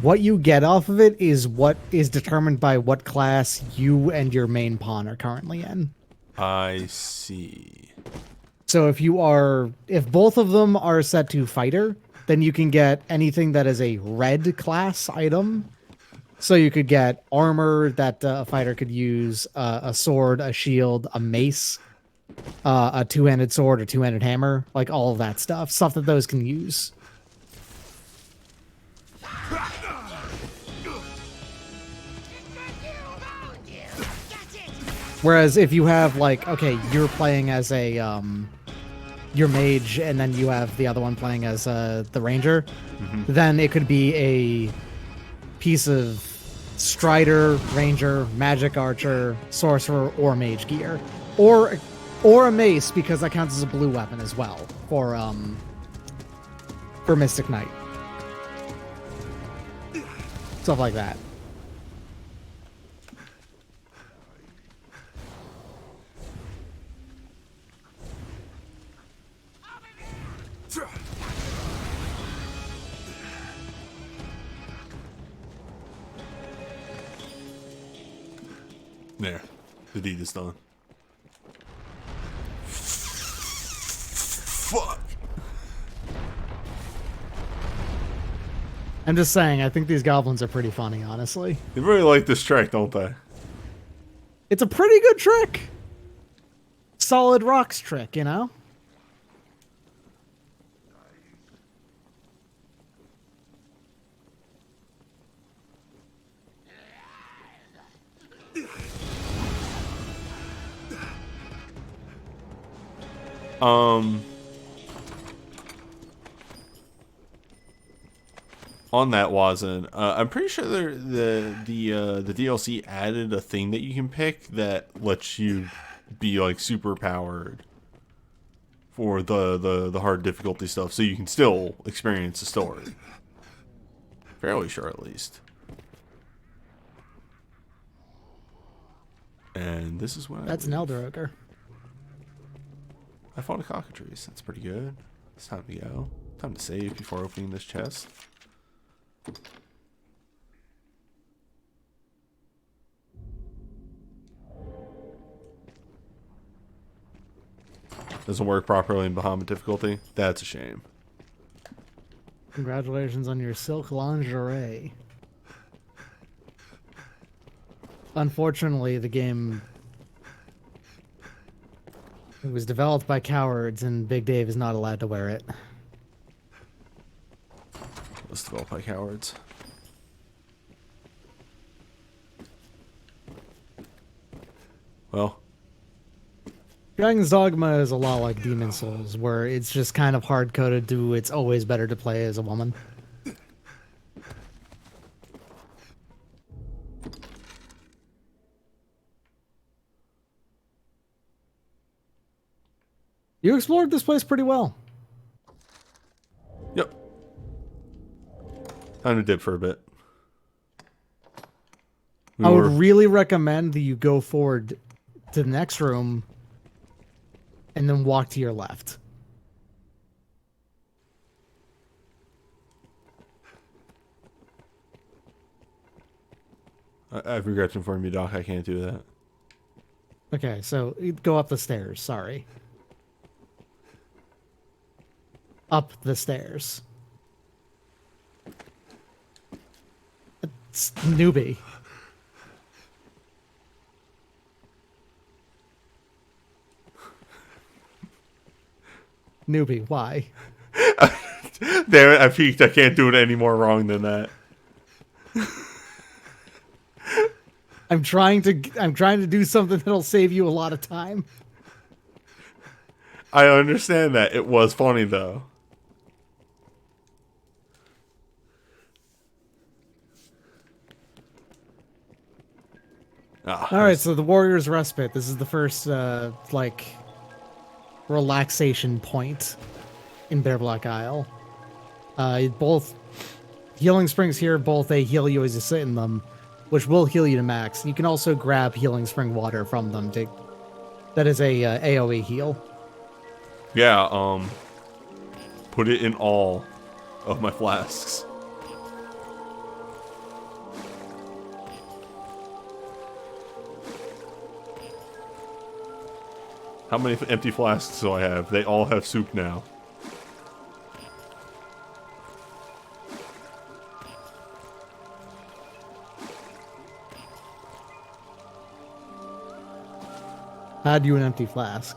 What you get off of it is what is determined by what class you and your main pawn are currently in. I see. So if both of them are set to fighter, then you can get anything that is a red class item. So you could get armor that a fighter could use, a sword, a shield, a mace, a two-handed sword or two-handed hammer, like all of that stuff. Stuff that those can use. Whereas if you have, like, okay, you're playing as a your mage, and then you have the other one playing as the ranger, then it could be a piece of Strider, ranger, magic archer, sorcerer, or mage gear. Or Or a mace, because that counts as a blue weapon as well for Mystic Knight. Stuff like that. There. The deed is done. Fuck. I'm just saying, I think these goblins are pretty funny, honestly. They really like this trick, don't they? It's a pretty good trick. Solid rocks trick, you know? On that, Wazen, I'm pretty sure the DLC added a thing that you can pick that lets you be like super powered for the hard difficulty stuff, so you can still experience the story. Fairly sure, at least. And this is what that's an Elder Ogre. I fought a cockatrice. That's pretty good. It's time to go. Time to save before opening this chest. Doesn't work properly in Bahamut difficulty. That's a shame. Congratulations on your silk lingerie. Unfortunately, the game it was developed by cowards, and Big Dave is not allowed to wear it. It was developed by cowards. Well, Dragon's Dogma is a lot like Demon Souls, where it's just kind of hard-coded to it's always better to play as a woman. You explored this place pretty well. Yep. Time to dip for a bit. I would really recommend that you go forward to the next room and then walk to your left. I've regret to inform you, Doc. I can't do that. Okay, so go up the stairs. Sorry. Up the stairs. It's newbie. Newbie, why? Damn it, I peaked. I can't do it any more wrong than that. I'm trying to do something that'll save you a lot of time. I understand that. It was funny though. Alright, so the Warrior's Respite. This is the first, like, relaxation point in Bear Black Isle. Both healing springs here, both they heal you as you sit in them, which will heal you to max. You can also grab healing spring water from them. That is a AoE heal. Yeah, put it in all of my flasks. How many empty flasks do I have? They all have soup now. Add you an empty flask.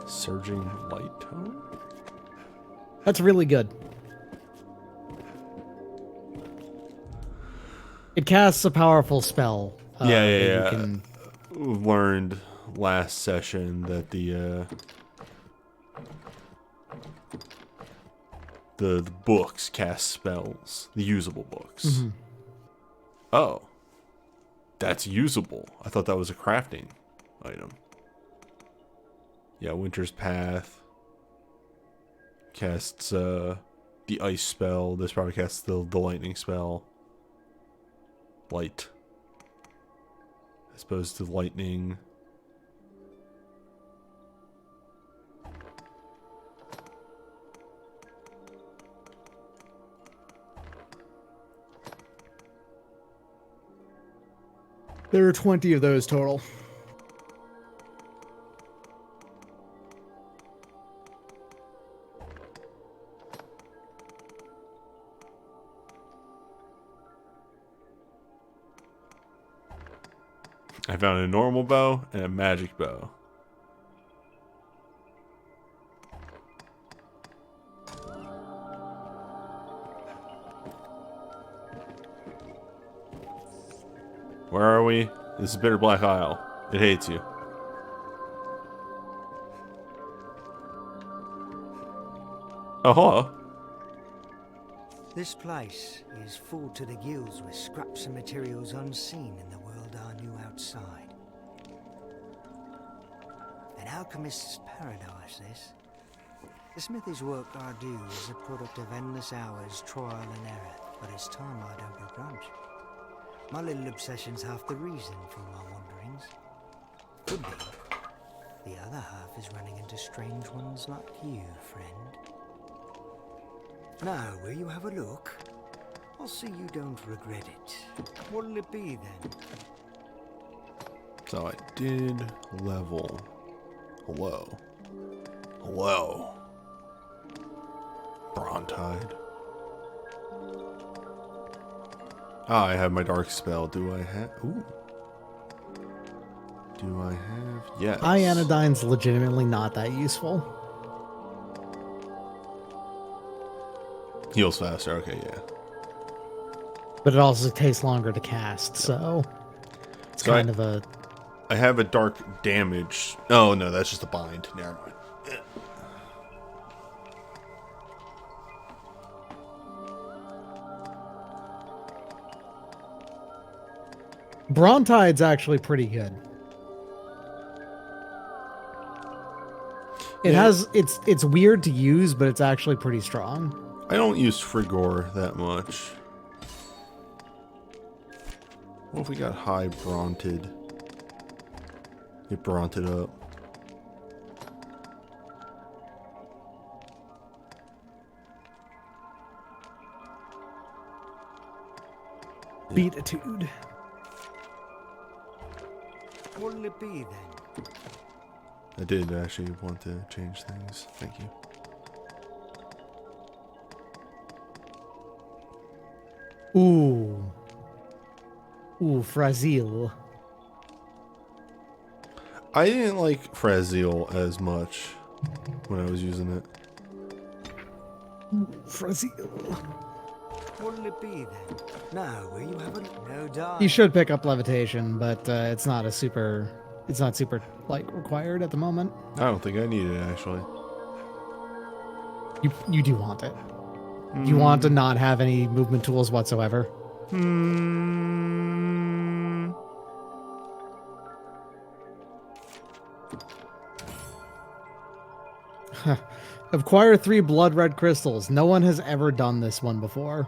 Surging light tone? That's really good. It casts a powerful spell. Yeah. We've learned last session that the the books cast spells, the usable books. Mm-hmm. Oh, that's usable. I thought that was a crafting item. Yeah, Winter's Path casts the ice spell. This probably casts the lightning spell. Light. As opposed to lightning. There are 20 of those total. I found a normal bow and a magic bow. Where are we? This is Bitter Black Isle. It hates you. Oh, hello. This place is full to the gills with scraps and materials unseen in the world I knew outside. An alchemist's paradise, this. The smithy's work I do is a product of endless hours, trial and error, but it's time I don't begrudge. My little obsession's half the reason for my wanderings. Could be. The other half is running into strange ones like you, friend. Now, will you have a look? I'll see you don't regret it. What'll it be then? So I did level. Hello. Hello. Brontide. Ah, I have my dark spell. Do I have... Ooh. Do I have... Yes. Ianodyne's legitimately not that useful. Heals faster. Okay, yeah. But it also takes longer to cast, so... It's So kind of a... I have a dark damage. Oh, no, that's just a bind. Never mind. Brontide's actually pretty good. It has... It's weird to use, but it's actually pretty strong. I don't use Frigor that much. What if we got high Bronted? Get Bronted up. Beatitude. What'll it be then? I did actually want to change things. Thank you. Ooh. Ooh, Frazil. I didn't like Frazil as much when I was using it. Frazil. What'll it be then? Now, will you have a no doubt? You should pick up levitation, but it's not a super... It's not super, like, required at the moment. I don't think I need it, actually. You do want it. You want to not have any movement tools whatsoever. Acquire 3 blood red crystals. No one has ever done this one before.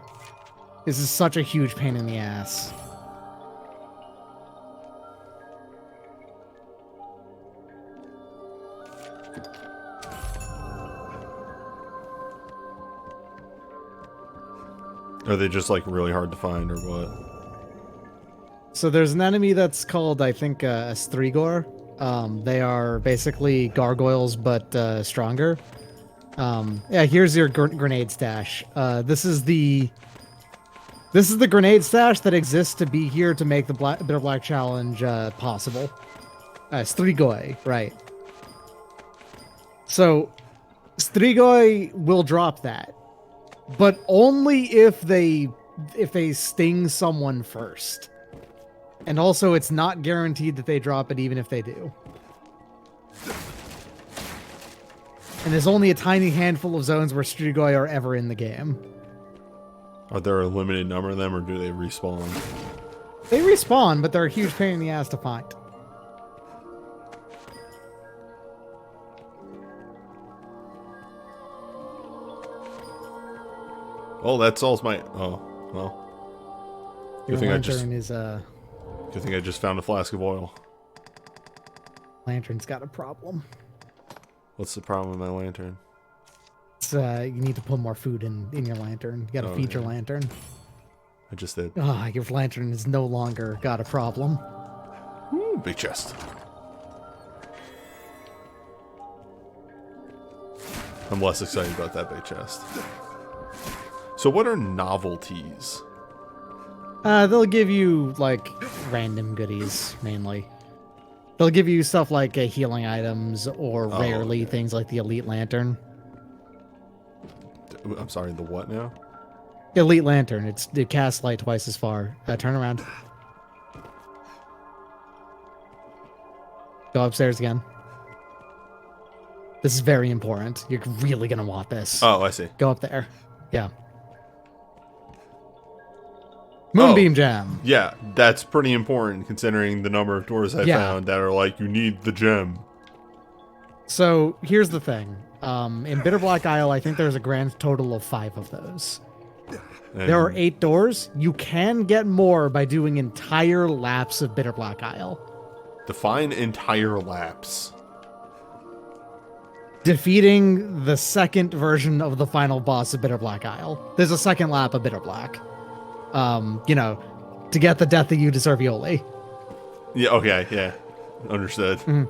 This is such a huge pain in the ass. Are they just like really hard to find or what? So there's an enemy that's called, I think, a Strigor. They are basically gargoyles, but stronger. Yeah, here's your grenade stash. This is the grenade stash that exists to be here to make the Bitter Black Challenge possible. Strigoi, right. So, Strigoi will drop that. But only if they sting someone first. And also, it's not guaranteed that they drop it even if they do. And there's only a tiny handful of zones where Strigoi are ever in the game. Are there a limited number of them, or do they respawn? They respawn, but they're a huge pain in the ass to find. Oh, that solves my... Oh, well. Your Good thing I just found a flask of oil. Lantern's got a problem. What's the problem with my lantern? It's, you need to put more food in your lantern. You gotta feed your lantern. I just did. Oh, your lantern is no longer got a problem. Ooh, big chest. I'm less excited about that big chest. So what are novelties? They'll give you, like, random goodies, mainly. They'll give you stuff like healing items, or rarely things like the Elite Lantern. I'm sorry, the what now? Elite Lantern. It casts light twice as far. Turn around. Go upstairs again. This is very important. You're really gonna want this. Oh, I see. Go up there. Yeah. Moonbeam Gem. Yeah, that's pretty important considering the number of doors I found that are like, you need the gem. So here's the thing. In Bitter Black Isle, I think there's a grand total of 5 of those. And there are 8 doors. You can get more by doing entire laps of Bitter Black Isle. define entire laps. Defeating the second version of the final boss of Bitter Black Isle. There's a second lap of Bitter Black. You know, to get the death that you deserve, Yoli. Yeah, okay, yeah. Understood. Mm-hmm.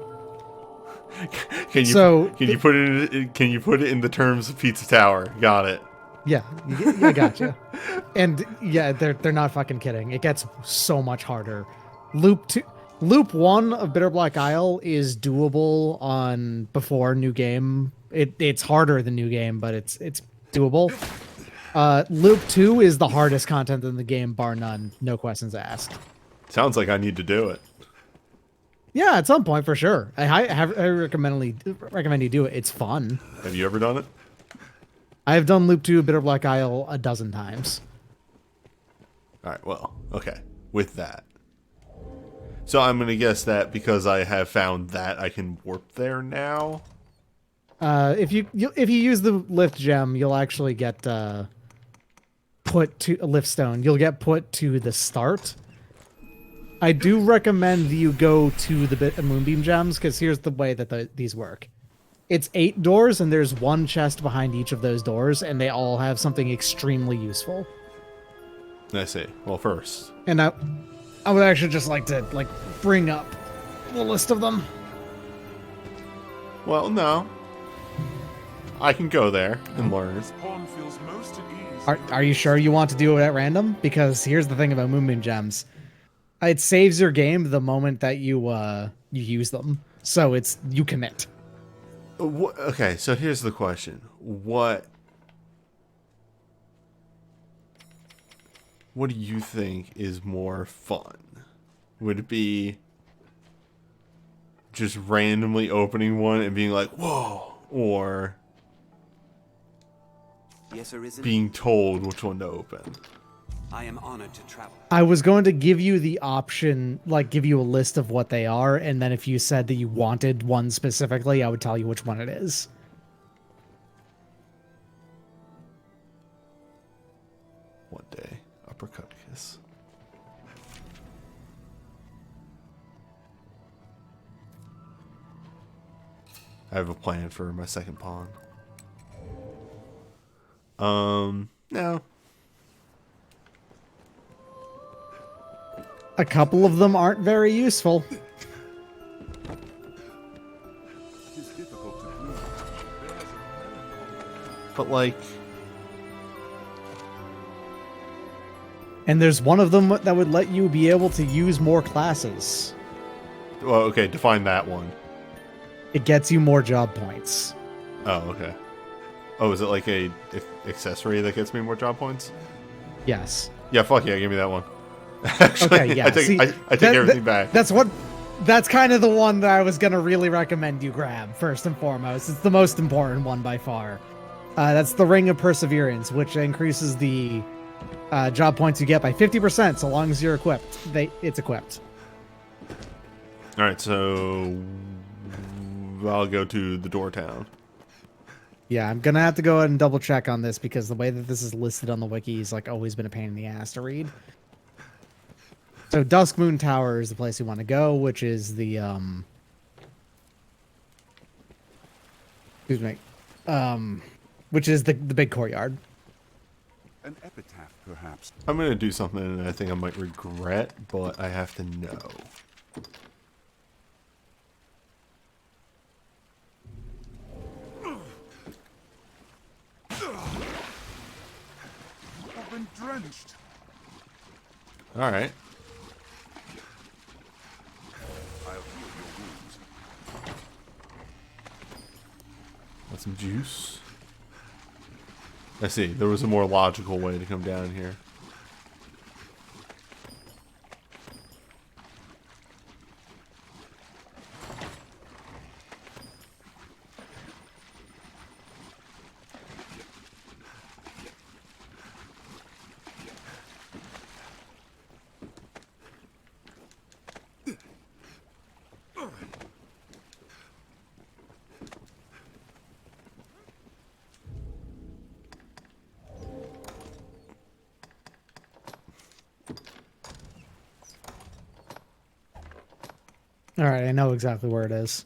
Can you put it in the terms of Pizza Tower? Got it. Yeah, I got you. And yeah, they're not fucking kidding. It gets so much harder. Loop 1 of Bitter Black Isle is doable on before New Game. It's harder than New Game, but it's doable. Loop 2 is the hardest content in the game, bar none. No questions asked. Sounds like I need to do it. Yeah, at some point for sure. I recommend you do it. It's fun. Have you ever done it? I have done Loop 2 of Bitter Black Isle a dozen times. All right, well, okay. With that. So I'm going to guess that because I have found that I can warp there now. If you use the lift gem, you'll actually get put to a lift stone. You'll get put to the start. I do recommend that you go to the Moonbeam Gems, because here's the way that these work. It's 8 doors, and there's 1 chest behind each of those doors, and they all have something extremely useful. I see. Well, first. And I would actually just like to bring up the list of them. Well, no. I can go there and learn. Are you sure you want to do it at random? Because here's the thing about Moonbeam Gems. It saves your game the moment that you use them. So you commit. Okay, so here's the question. What do you think is more fun? Would it be just randomly opening one and being like, whoa, or yes, Arisen? Being told which one to open? I am honored to travel. I was going to give you the option, give you a list of what they are, and then if you said that you wanted one specifically, I would tell you which one it is. One day, uppercut kiss. I have a plan for my second pawn. No. A couple of them aren't very useful. But and there's one of them that would let you be able to use more classes. Well, okay, define that one. It gets you more job points. Oh, okay. Oh, is it like a accessory that gets me more job points? Yes. Yeah, fuck yeah, give me that one. Actually, Okay, yeah. I take everything back. That's That's kind of the one that I was going to really recommend you grab, first and foremost. It's the most important one by far. That's the Ring of Perseverance, which increases the job points you get by 50% so long as you're equipped. It's equipped. All right, so I'll go to the door town. Yeah, I'm going to have to go ahead and double check on this because the way that this is listed on the wiki is like always been a pain in the ass to read. So Dusk Moon Tower is the place you want to go, which is the excuse me. Which is the big courtyard. An epitaph, perhaps. I'm going to do something that I think I might regret, but I have to know. I've been drenched. All right. I'll heal your wounds. Got some juice. I see. There was a more logical way to come down here. All right, I know exactly where it is.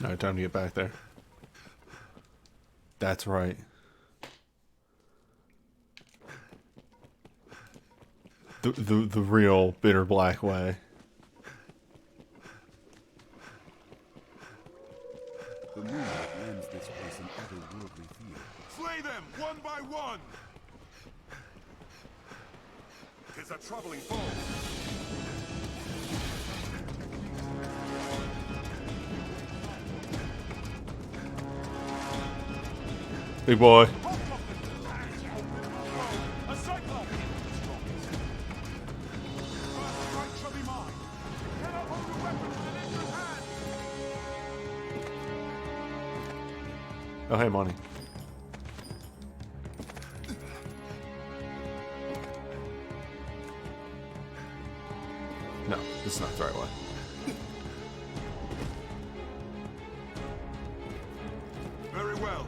All right, time to get back there. That's right. The real bitter black way. The moonlight lends this place an otherworldly feel. Slay them one by one! 'Tis a troubling foe. Big boy. Oh, hey, Monty. No, this is not the right way. Very well.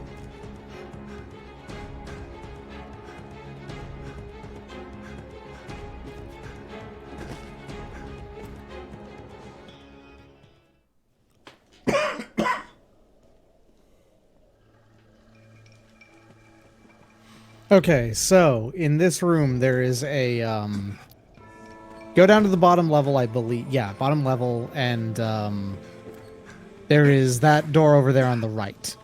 Okay, so in this room there is a go down to the bottom level, I believe. Yeah, bottom level, and there is that door over there on the right.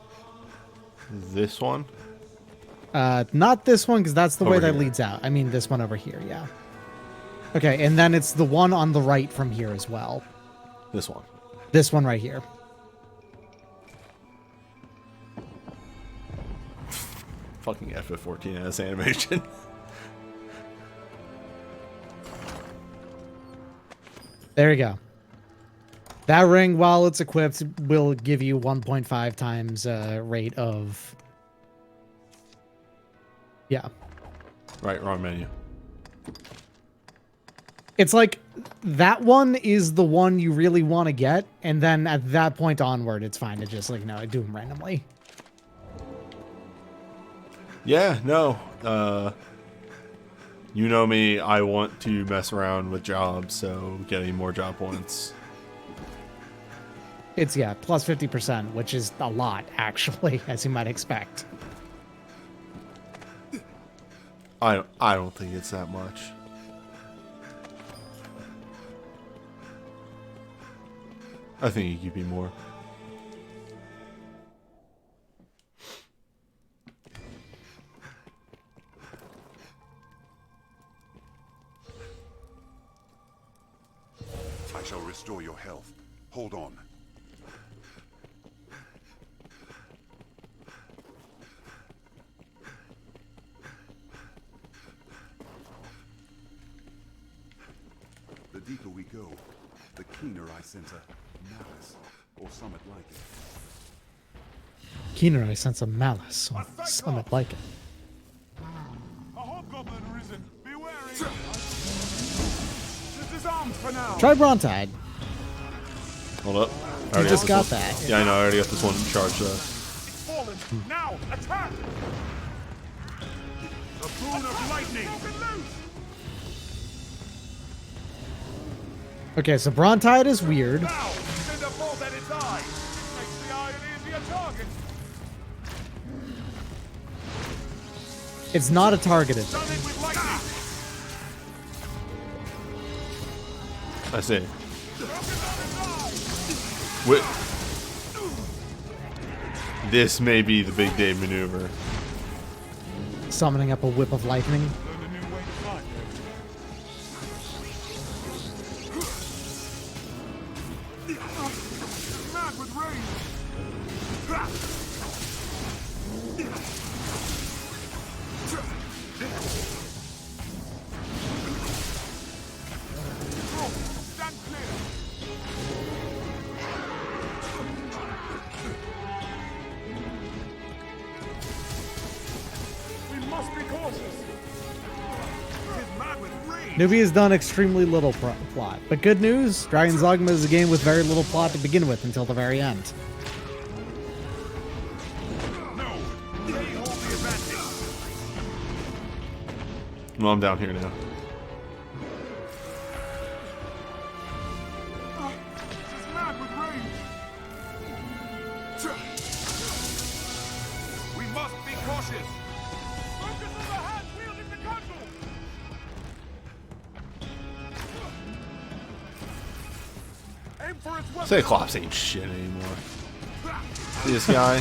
This one? Not this one, because that's the way Over that here. leads out. I mean this one over here, yeah. Okay, and then it's the one on the right from here as well. This one. This one right here. Fucking FF14 as animation. There you go. That ring, while it's equipped, will give you 1.5 times rate of... Yeah. Right, wrong menu. It's like, that one is the one you really want to get, and then at that point onward, it's fine to just, like, you know, do them randomly. Yeah, no. You know me, I want to mess around with jobs, so getting more job points. It's, yeah, plus 50%, which is a lot, actually, as you might expect. I don't think it's that much. I think it could be more. I shall restore your health. Hold on. The deeper we go, the keener I sense a malice, or something like it. Keener, I sense a malice, or something like it. A hobgoblin arisen. Be wary. Disarmed for now. Try Brontide. Hold up. I You just got this one. that. Yeah, I know. I already got this one charged up. It's fallen. Now, attack! The boon of lightning. Okay, so Brontide is weird. Now, send a bolt at its eye. Makes the eye an easier target. It's not a targeted Done thing. it with lightning. I see. Wait. This may be the Big Dave maneuver. Summoning up a whip of lightning. Learn a new way to fight. Mad with stand clear. We must be cautious. He's mad with rage. Newbie has done extremely little plot, but good news, Dragon's Dogma is a game with very little plot to begin with until the very end. No, they hold the advantage. Well, I'm down here now. She's mad with rage. We must be cautious. Focus on the hand wielding the cudgel. Aim for its weapon. Cyclops ain't shit anymore. This guy,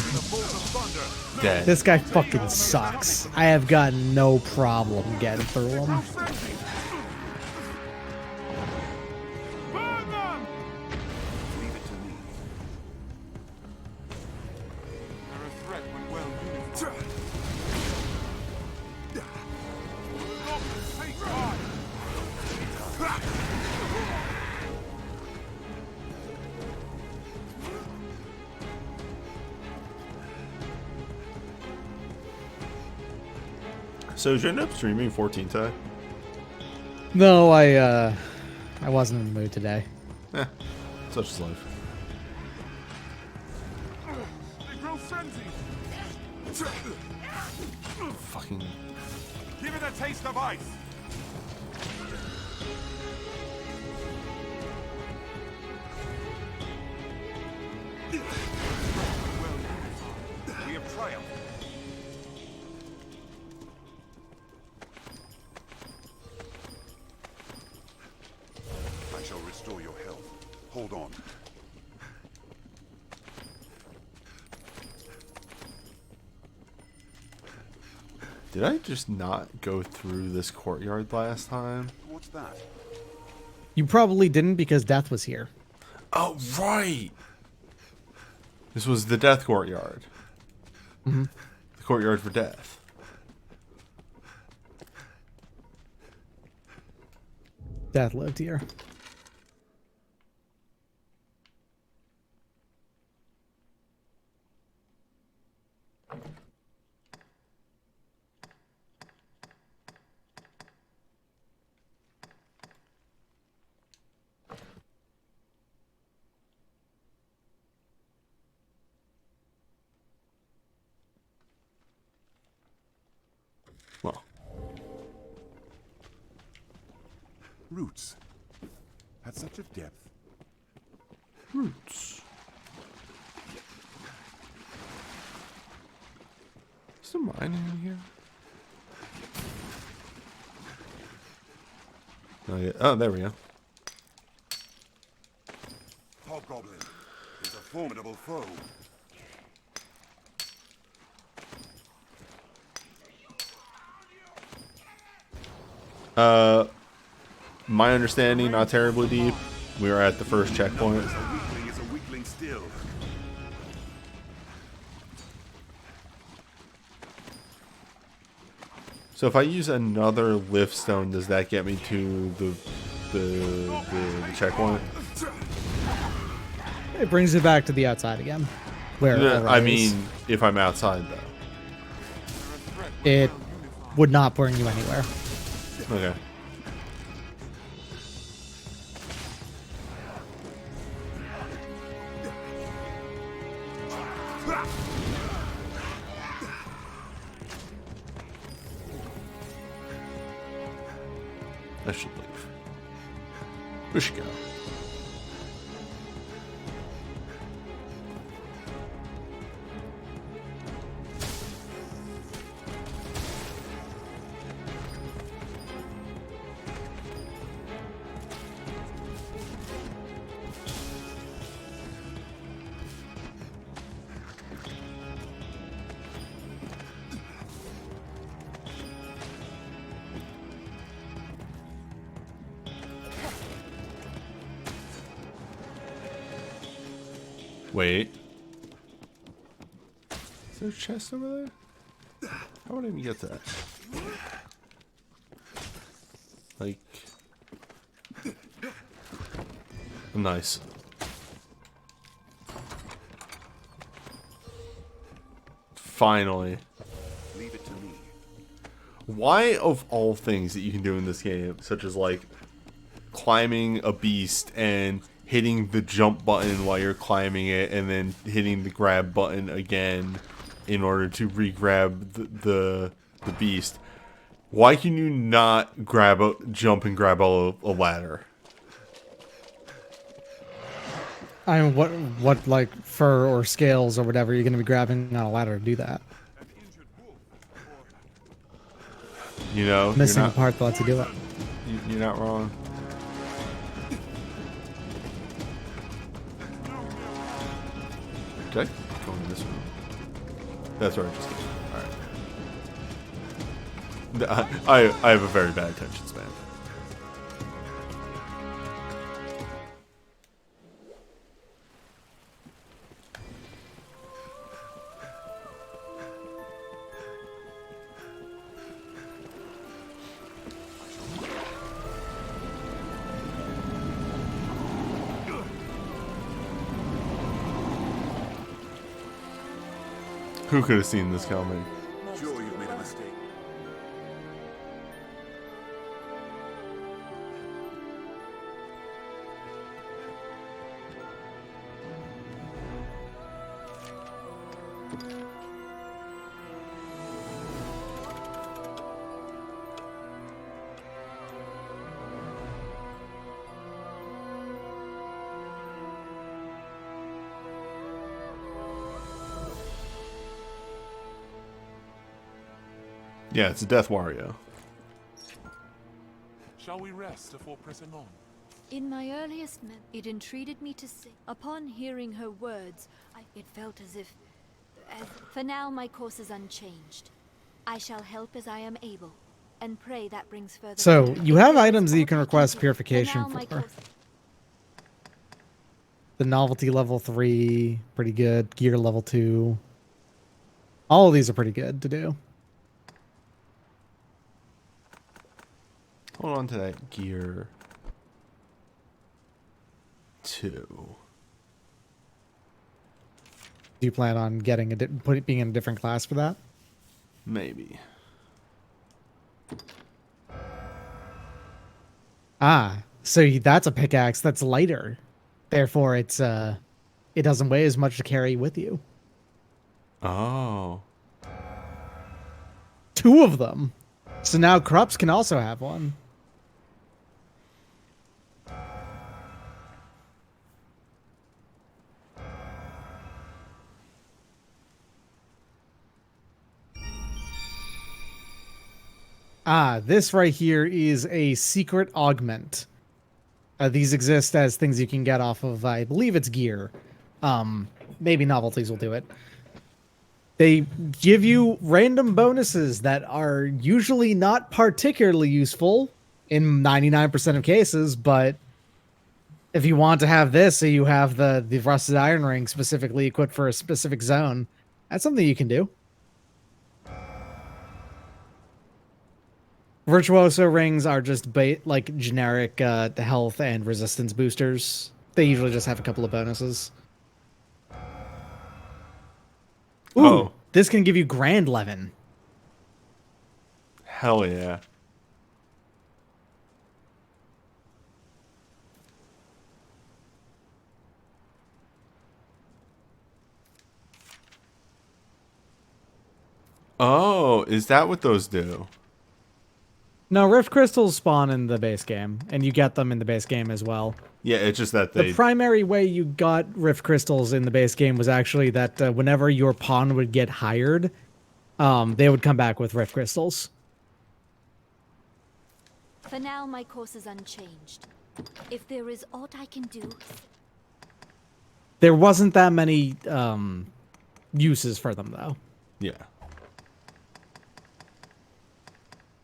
dead. This guy fucking sucks. I have got no problem getting through him. Burn them. Leave it to me. They're a threat when well uniformed. Take fire. So did you end up streaming 14 today? No, I wasn't in the mood today. Eh, such is life. They grow frenzied. Fucking. Give it a taste of ice. We have triumphed. I shall restore your health. Hold on. Did I just not go through this courtyard last time? What's that? You probably didn't because Death was here. Oh, right! This was the death courtyard. Mm-hmm. The courtyard for death. Death lived here. Well, Roots. At such a depth. roots. Is there mining in here? Oh, yeah. Oh, there we go. Hobgoblin is a formidable foe. My understanding, not terribly deep. We are at the first checkpoint. A weakling is a weakling still. So if I use another lift stone, does that get me to the checkpoint? It brings it back to the outside again. Where No, I Ulrich is. mean, if I'm outside though. It would not bring you anywhere. Okay. I should leave. We should go. Wait. Is there a chest over there? How would I even get that? Like... Nice. Finally. Leave it to me. Why, of all things that you can do in this game, such as like climbing a beast and hitting the jump button while you're climbing it and then hitting the grab button again in order to re-grab the beast, why can you not jump and grab a ladder? I mean, what like fur or scales or whatever you're going to be grabbing on a ladder to do that? You know, Missing the part that lets you do it. You're not wrong. Okay, going in this room. That's where I just came. Alright. I have a very bad attention span. Who could have seen this coming? Sure, you've made a mistake. Yeah, it's a Death Wario. Shall we rest before pressing on? In my earliest it entreated me to sing. Upon hearing her words, it felt as if... for now, my course is unchanged. I shall help as I am able, and pray that brings further... So, you have items that you can request purification For now, for. The novelty level 3, pretty good. Gear level 2. All of these are pretty good to do. Hold on to that gear 2. Do you plan on getting being in a different class for that? Maybe. Ah, so that's a pickaxe that's lighter. Therefore, it doesn't weigh as much to carry with you. Oh. 2 of them. So now Krups can also have one. Ah, this right here is a secret augment. These exist as things you can get off of, I believe it's gear. Maybe novelties will do it. They give you random bonuses that are usually not particularly useful in 99% of cases, but If you want to have this, so you have the rusted iron ring specifically equipped for a specific zone, that's something you can do. Virtuoso rings are just like generic health and resistance boosters. They usually just have a couple of bonuses. Ooh, Oh. this can give you Grand Levin. Hell yeah. Oh, is that what those do? No, Rift Crystals spawn in the base game, and you get them in the base game as well. Yeah, it's just that they... The primary way you got Rift Crystals in the base game was actually that whenever your pawn would get hired, they would come back with Rift Crystals. For now, my course is unchanged. If there is aught I can do... There wasn't that many uses for them, though. Yeah.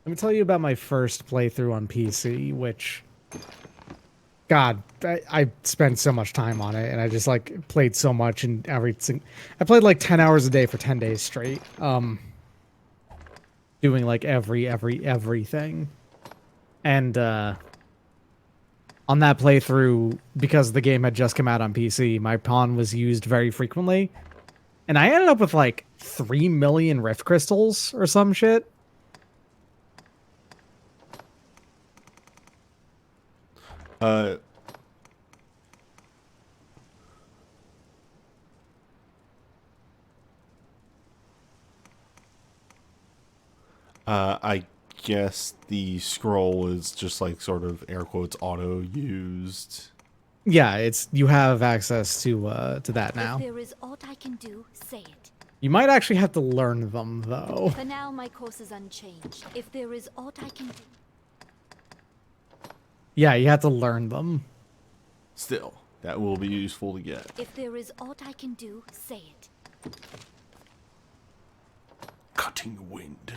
Let me tell you about my first playthrough on PC, which... God, I spent so much time on it, and I just, like, played so much and everything. I played, like, 10 hours a day for 10 days straight. Doing, like, everything. And, on that playthrough, because the game had just come out on PC, my pawn was used very frequently. And I ended up with, like, 3 million Rift Crystals or some shit. I guess the scroll is just like sort of air quotes auto used. Yeah, you have access to that now. If there is aught I can do, say it. You might actually have to learn them though. For now, my course is unchanged. If there is aught I can do... Yeah, you have to learn them. Still, that will be useful to get. If there is aught I can do, say it. Cutting wind.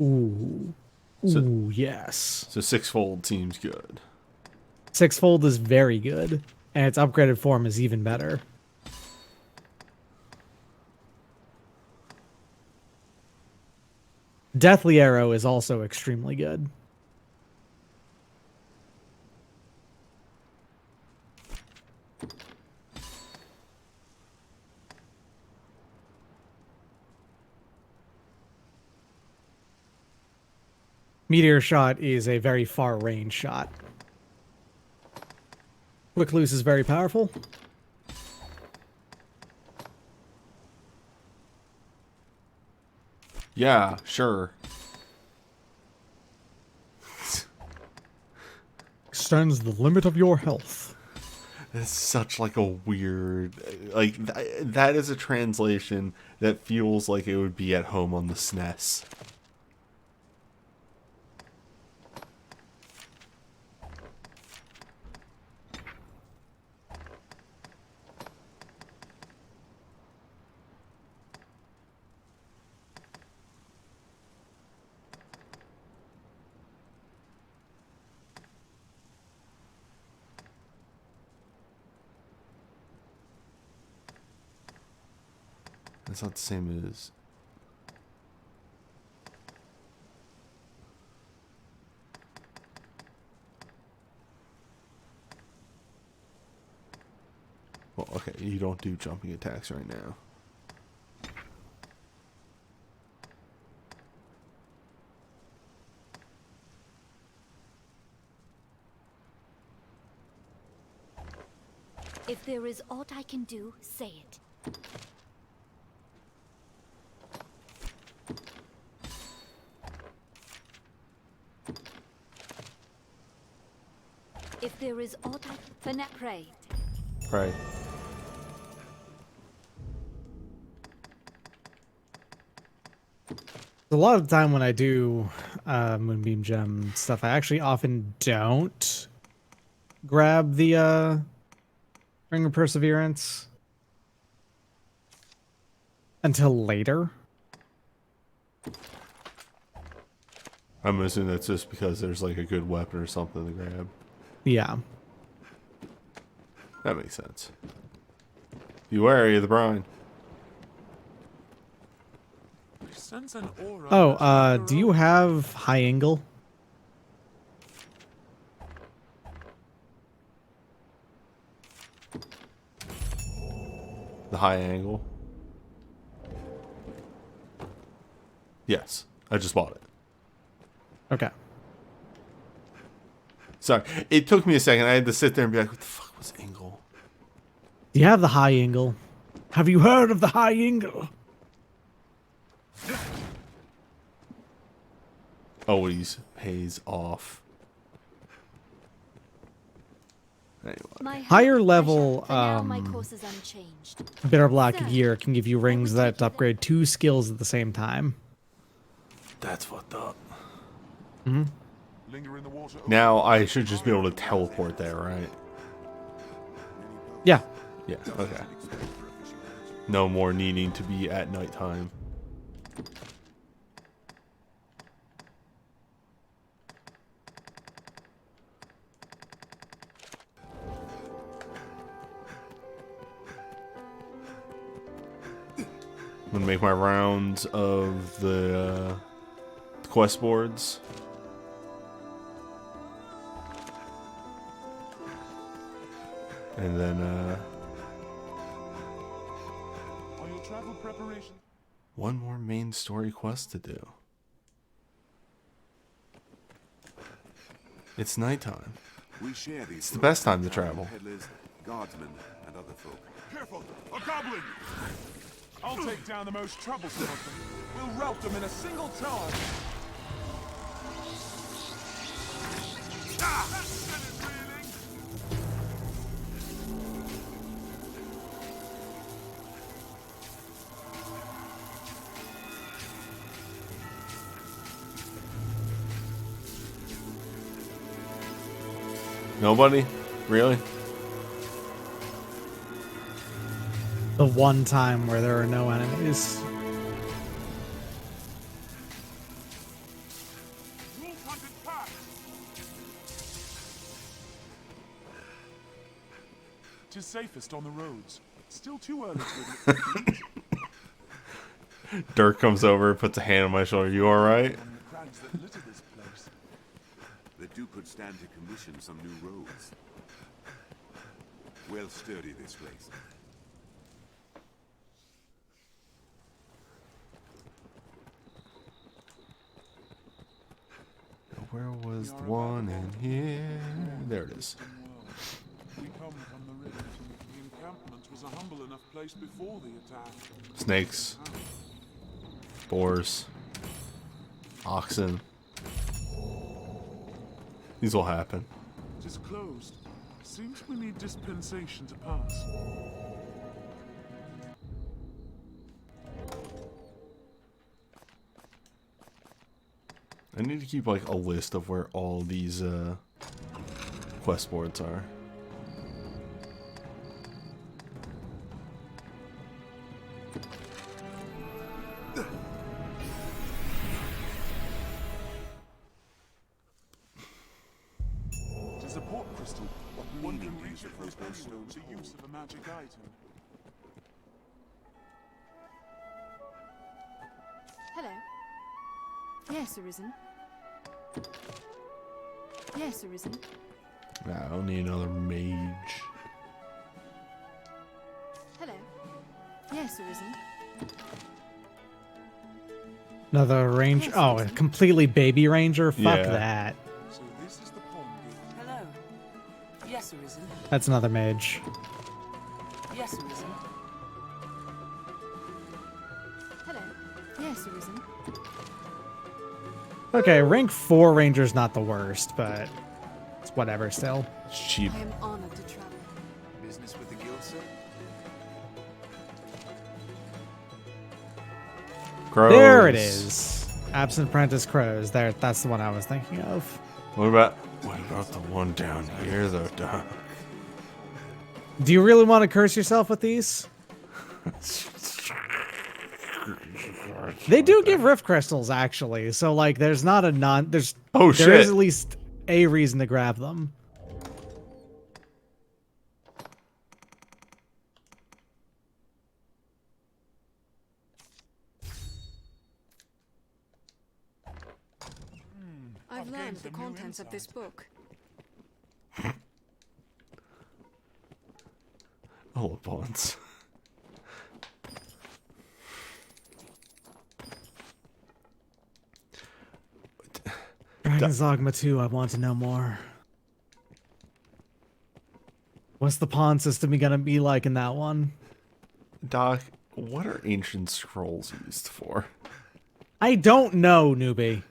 Ooh. Ooh, yes. So sixfold seems good. Sixfold is very good, and its upgraded form is even better. Deathly Arrow is also extremely good. Meteor Shot is a very far range shot. Quick Loose is very powerful. Yeah, sure. Extends the limit of your health. It's such like a weird... Like, that is a translation that feels like it would be at home on the SNES. That's not the same as... Well, okay, you don't do jumping attacks right now. If there is aught I can do, say it. If there is aught I can... For pray. Right. A lot of the time when I do Moonbeam Gem stuff, I actually often don't grab the Ring of Perseverance until later. I'm assuming that's just because there's like a good weapon or something to grab. Yeah. That makes sense. Be wary of the brine. Sense an aura Oh, do you have high angle? The high angle. Yes, I just bought it. Okay. Sorry, it took me a second. I had to sit there and be like, what the fuck was angle? Do you have the high angle? Have you heard of the high angle? Always pays off. Anyway. My Higher hope, level, for now, my course is unchanged. Bitter Black Sir, Gear can give you rings that upgrade 2 skills at the same time. That's fucked up. Mm-hmm. Linger in the water. Now I should just be able to teleport there, right? Yeah. Yeah, okay. No more needing to be at nighttime. I'm gonna make my rounds of the quest boards. And then, Are your travel preparations? one more main story quest to do. It's nighttime. We share these. It's the best time to travel. Peddlers, guardsmen, and other folk. Careful! A goblin! I'll take down the most troublesome of them. We'll rout them in a single charge. Ah! That sent it reeling! Nobody? Really? The one time where there are no enemies. Wolf-hunted pack! Tis safest on the roads. Still too early to admit Dirk comes over, puts a hand on my shoulder. You alright? the crags that litter this place. The Duke could stand to commission some new roads. Well sturdy, this place. Where was the one in here? There it is. We come from the ridge. The encampment was a humble enough place before the attack. Snakes. Boars. Oxen. These will happen. It is closed. Seems we need dispensation to pass. I need to keep like a list of where all these quest boards are. It is a port crystal. One meaning can reach these it from crystal anywhere with stones the use of a magic item. Hello. Yes, Arisen. Yes, Arisen. Nah, I don't need another mage. Hello. Yes, Arisen. Another range. Oh, a completely baby ranger? Fuck Yeah. that. So this is the pond gate. Hello. Yes, Arisen. That's another mage. Yes, Arisen. Hello. Yes, Arisen. Okay, rank 4 ranger's not the worst, but it's whatever still. It's cheap. I am honored to travel. Business with the guild, sir? Crows. There it is. Absent Apprentice Crows. There, that's the one I was thinking of. What about about the one down here, though, Doc? Do you really want to curse yourself with these? They do give rift crystals, actually. So, like, there's not a there's oh there shit. is at least a reason to grab them. I've learned the contents of this book. Olapons. Dragon's Dogma 2, I want to know more. What's the pawn system gonna be like in that one? Doc, what are ancient scrolls used for? I don't know, newbie.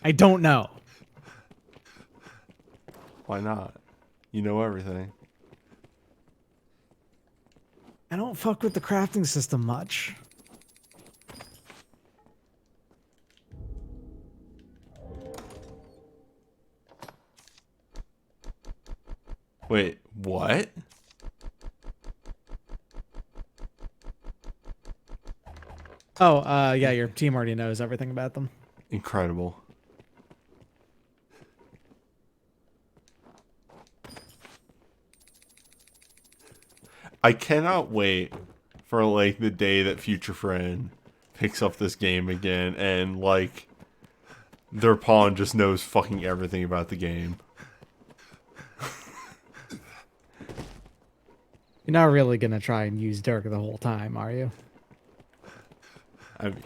I don't know. Why not? You know everything. I don't fuck with the crafting system much. Wait, what? Oh, yeah, your team already knows everything about them. Incredible. I cannot wait for, like, the day that Future Friend picks up this game again and, like, their pawn just knows fucking everything about the game. You're not really gonna try and use Dirk the whole time, are you? I mean...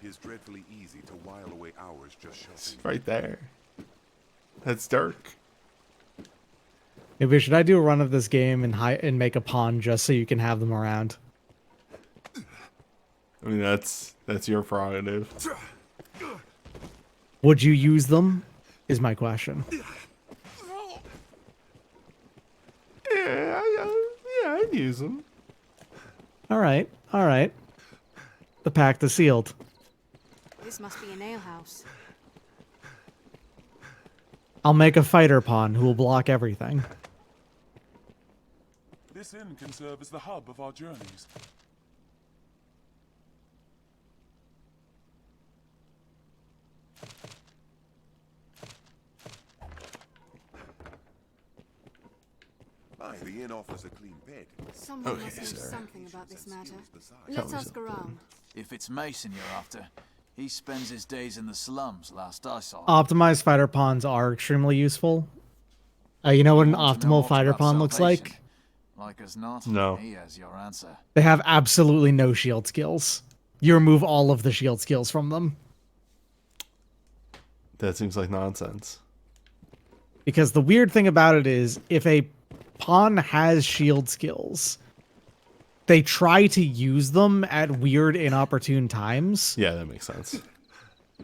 It's dreadfully easy to while away hours just shopping. It's right there. That's Dirk. Maybe should I do a run of this game and make a pawn just so you can have them around? I mean, that's your prerogative. Would you use them? Is my question. Yeah, I'd use them. All right, all right. The pact is sealed. This must be an alehouse. I'll make a fighter pawn who will block everything. This inn can serve as the hub of our journeys. Aye, the inn offers a clean bed. Someone Okay, must know sir. something about this matter. Tell Let's me ask something. around. If it's Mason you're after, he spends his days in the slums, last I saw. Optimized fighter pawns are extremely useful. You know what an Want to know optimal much fighter about pawn looks salvation? like? Like as not, No. he has your answer. They have absolutely no shield skills. You remove all of the shield skills from them. That seems like nonsense. Because the weird thing about it is, if a pawn has shield skills, they try to use them at weird, inopportune times. Yeah, that makes sense.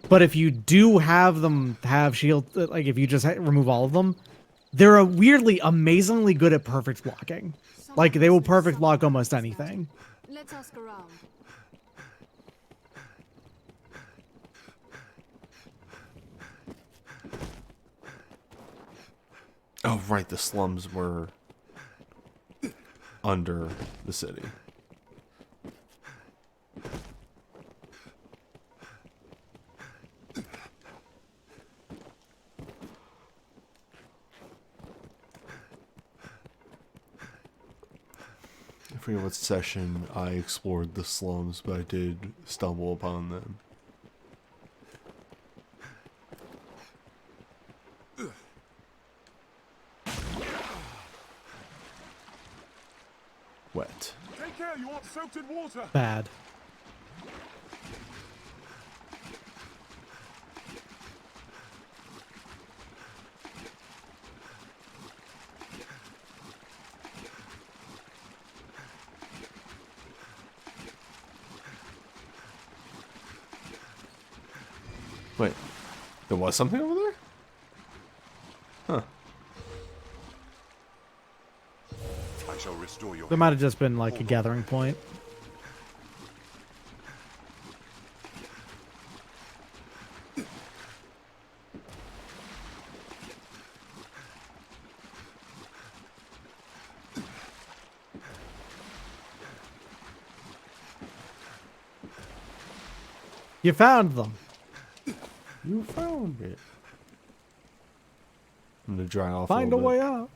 But if you do have them have shield, like if you just remove all of them, they're a weirdly, amazingly good at perfect blocking. Like they will perfect block almost anything. Let's ask around. Oh, right, the slums were under the city. I forget what session I explored the slums, but I did stumble upon them. Wet. Take care, you aren't soaked in water. Bad. Wait, there was something over there? Huh. I shall restore your There might have just been like a gathering point. You found them. You found it. I'm gonna dry off. Find a little bit. way out.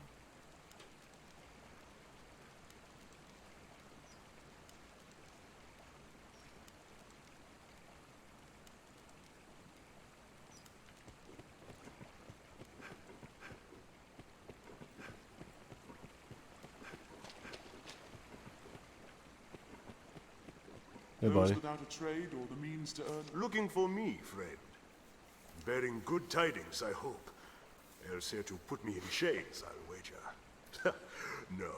Hey, Those buddy. without a trade or the means to earn. Looking for me, friend. Bearing good tidings, I hope. Else here to put me in chains, I'll wager. No,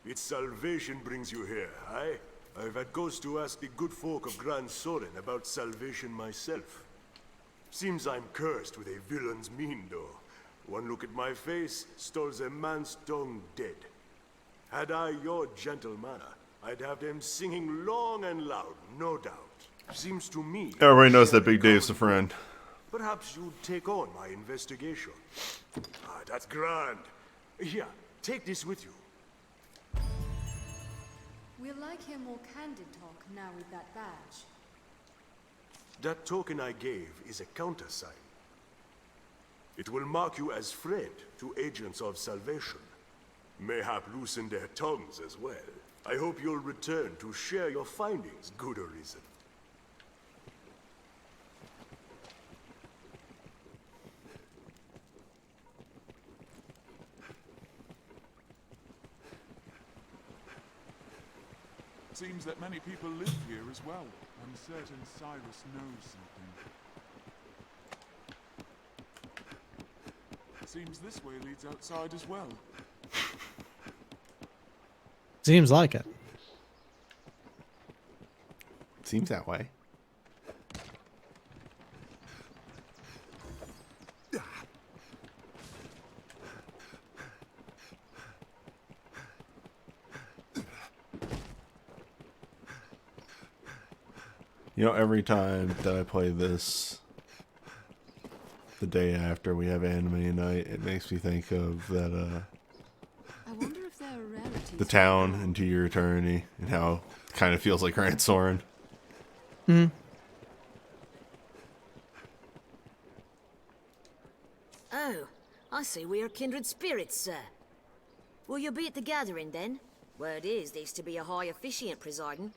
it's salvation brings you here, aye? I've had ghost to ask the good folk of Grand Soren about salvation myself. Seems I'm cursed with a villain's mien, though. One look at my face, stalls a man's tongue dead. Had I your gentle manner, I'd have them singing long and loud, no doubt. Seems to me... Everybody knows that Big Dave's a friend. Perhaps you'd take on my investigation. Ah, that's grand. Here, take this with you. We'll like hear more candid talk now with that badge. That token I gave is a countersign. It will mark you as friend to agents of salvation. Mayhap loosen their tongues as well. I hope you'll return to share your findings, good Arisen. Seems that many people live here as well. I'm certain Cyrus knows something. Seems this way leads outside as well. Seems like it. Seems that way. You know, every time that I play this, the day after we have anime night, it makes me think of that, I wonder if there are rarities. the town into your eternity, and how it kind of feels like Grand Soren. Hmm. Oh, I see we are kindred spirits, sir. Will you be at the gathering then? Word is there's to be a high officiant presiding.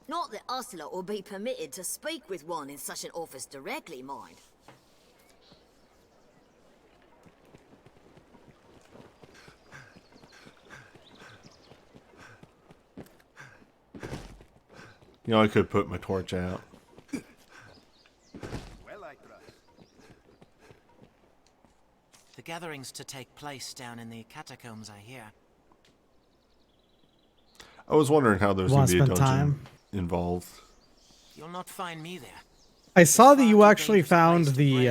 Not that us lot will be permitted to speak with one in such an office directly, mind. You know, I could put my torch out. Well, I trust. The gathering's to take place down in the catacombs, I hear. I was wondering how there's going to be a Wanna dungeon spend time? involved. You'll not find me there. I saw that you actually found the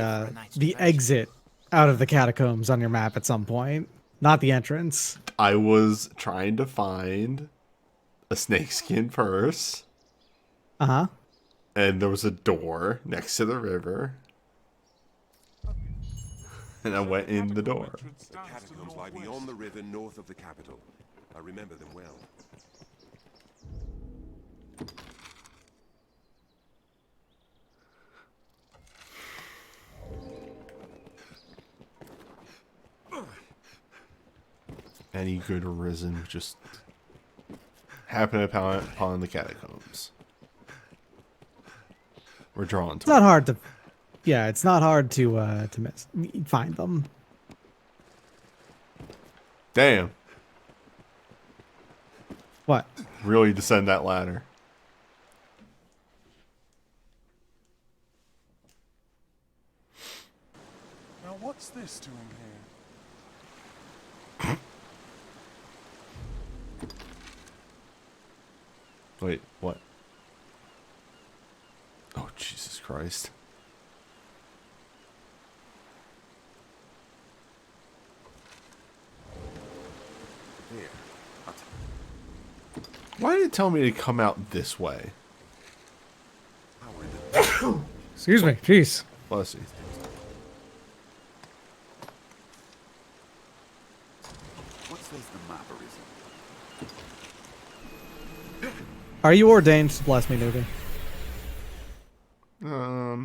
exit out of the catacombs on your map at some point, not the entrance. I was trying to find a snakeskin purse. Uh-huh. And there was a door next to the river. And I went in the door. The catacombs lie beyond the river north of the capital. I remember them well. Any good Arisen would just happen upon the catacombs. We're drawn to It's not hard to, yeah, it's not hard to find them. Damn. What? Really descend that ladder. Now what's this doing here? Wait, what? Oh, Jesus Christ. Here. Why did it tell me to come out this way? Excuse me, jeez. Bless you. What says the map, Arisen? Are you ordained to bless me, newbie?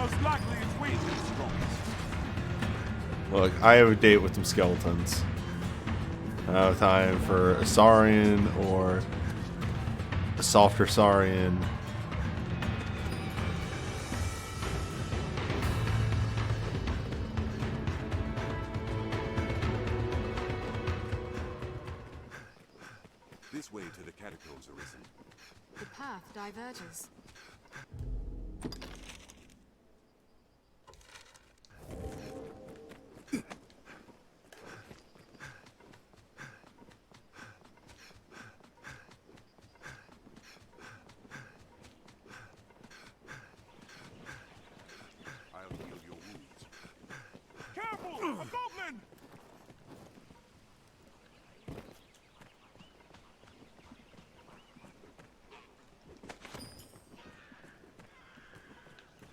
Most likely it's weak and strongest. Look, I have a date with some skeletons. I don't have time for a Saurian or a softer Saurian. This way to the catacombs, Arisen. The path diverges. I'll heal your wounds. Careful! A goblin!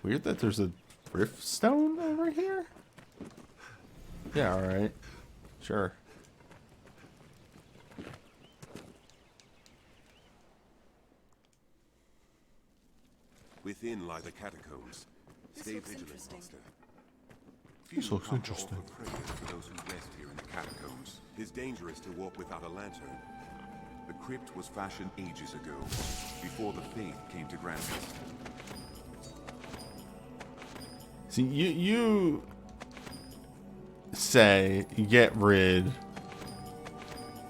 Weird that there's a rift stone over here. Yeah, alright. Sure. Within lie the catacombs. Stay vigilant, Master. This looks interesting. Prayers for those who rest here in the catacombs. It is dangerous to walk without a lantern. The crypt was fashioned ages ago, before the faith came to grant it. See, you say get rid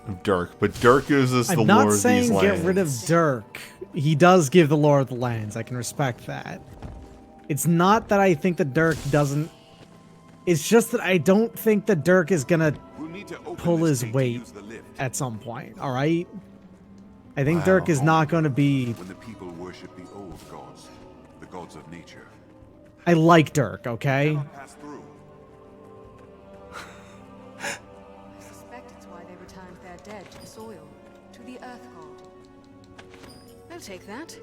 of Dirk, but Dirk gives us the lore of these lands. I'm not saying get rid of Dirk. He does give the lore of the lands. I can respect that. It's not that I think that Dirk doesn't. It's just that I don't think that Dirk is gonna pull his weight at some point. All right. I think Dirk is not going to be. When the people worship the old gods, the gods of nature. I like Dirk, okay? I suspect it's why they returned their dead to the soil, to the earth god. They'll take that.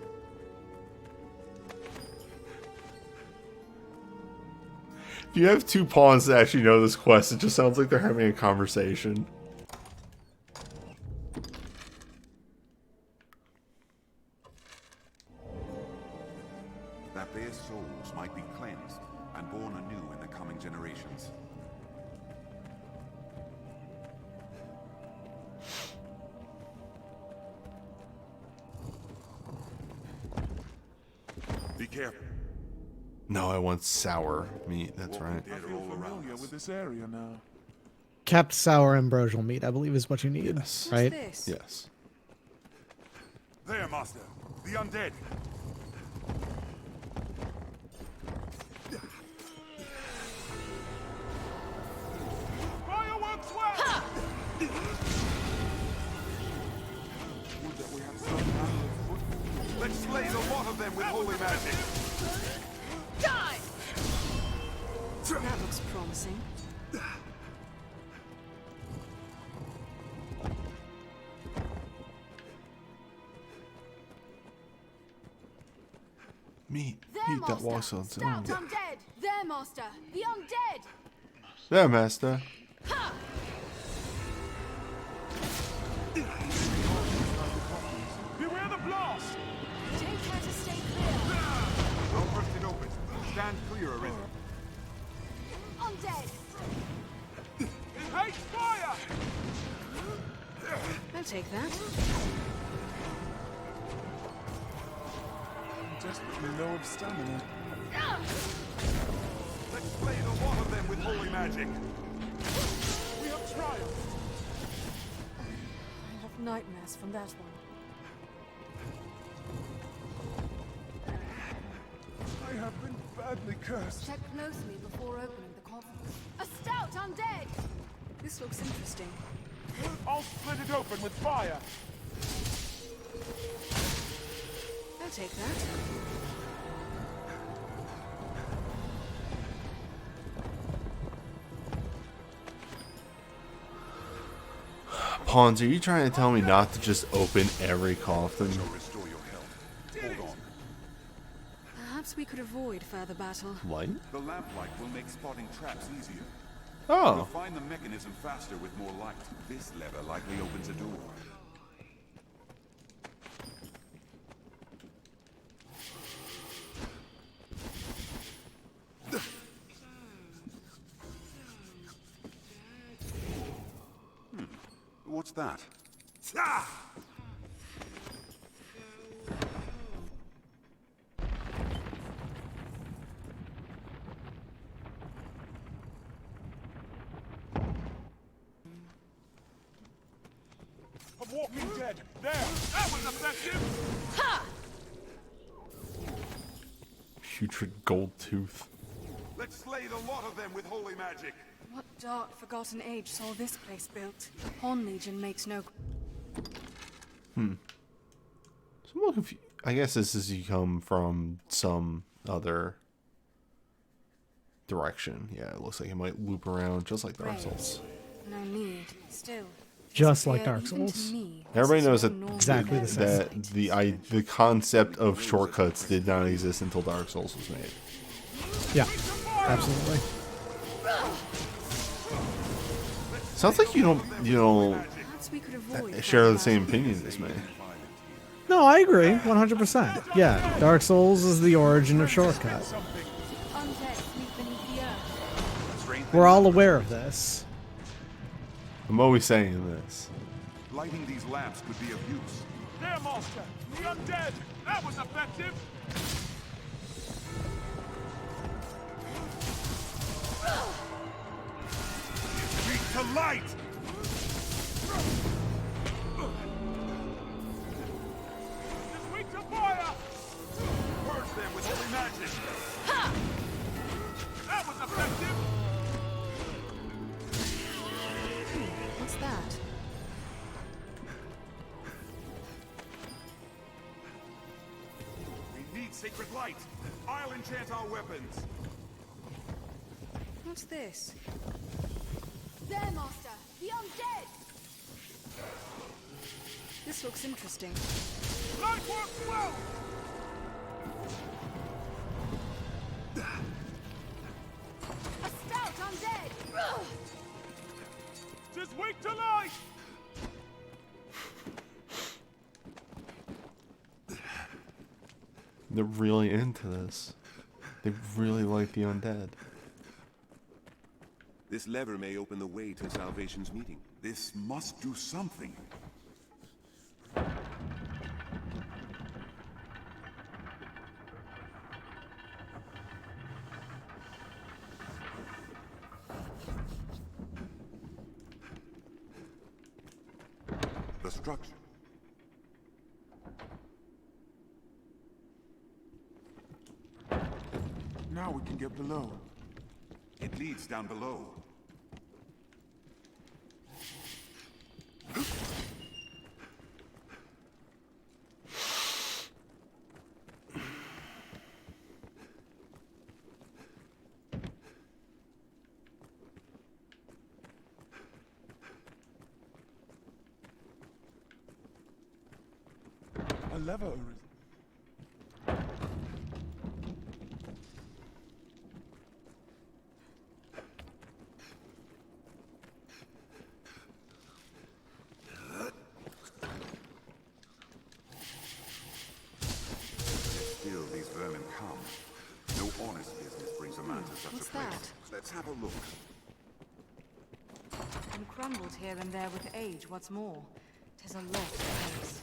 If you have two pawns that actually know this quest, it just sounds like they're having a conversation. That their souls might be cleansed and born anew in the coming generations. Be careful. No, I want sour meat. That's right. I feel familiar with this area now. Kept sour ambrosial meat, I believe, is what you need. Yes. Right? What's this? Yes. There, Master. The undead. Fireworks well! Would that we had some kind of foot. Let's slay the lot of them with holy magic. Die! That looks promising. Meat. There, Meat that walks on its own. Stout undead! There, Master! The undead! There, Master. Ha! Beware the blast! Take care to stay clear! I'll burst it open. Stand clear, Arisen. Undead! It hates fire! I'll take that. Desperately low of stamina. Let's slay the lot of them with holy magic. We have triumphed. I have nightmares from that one. I have been badly cursed. Check closely before opening the coffins. A stout undead! This looks interesting. I'll split it open with fire. I'll take that. Pawns, are you trying to tell me not to just open every coffin? Restore your health. Hold on. Perhaps we could avoid further battle. Light? The lamplight will make spotting traps easier. Oh. You'll find the mechanism faster with more light. This lever likely opens a door. that? A walking dead. There. That was effective. Ha! Putrid gold tooth. Let's slay the lot of them with holy magic. What dark, forgotten age saw this place built? Horn Legion makes no... So I'm a little confused. I guess this is you come from some other direction. Yeah, it looks like it might loop around just like Dark Souls. No need. Still. Just like Dark Souls. Everybody knows that Exactly the same. that the concept of shortcuts did not exist until Dark Souls was made. Yeah, absolutely. Sounds like you don't share the same opinion as me. No, I agree, 100%. Yeah, Dark Souls is the origin of shortcut. We're all aware of this. I'm always saying this. Lighting these lamps could be of use. There, Master. The undead. That was effective. Speak to light. Just wait to fire. Purge them with holy magic. Ha! That was effective. What's that? We need sacred light. I'll enchant our weapons. What's this? There, Master! The undead! This looks interesting. Light works well! A stout undead! Just wait till I... They're really into this. They really like the undead. This lever may open the way to Salvation's meeting. This must do something. The structure. Now we can get below. It leads down below. A lever, Arisen. Still, these vermin come. No honest business brings a man to such What's a place. that? Let's have a look. And crumbled here and there with age, what's more. 'Tis a lot of place.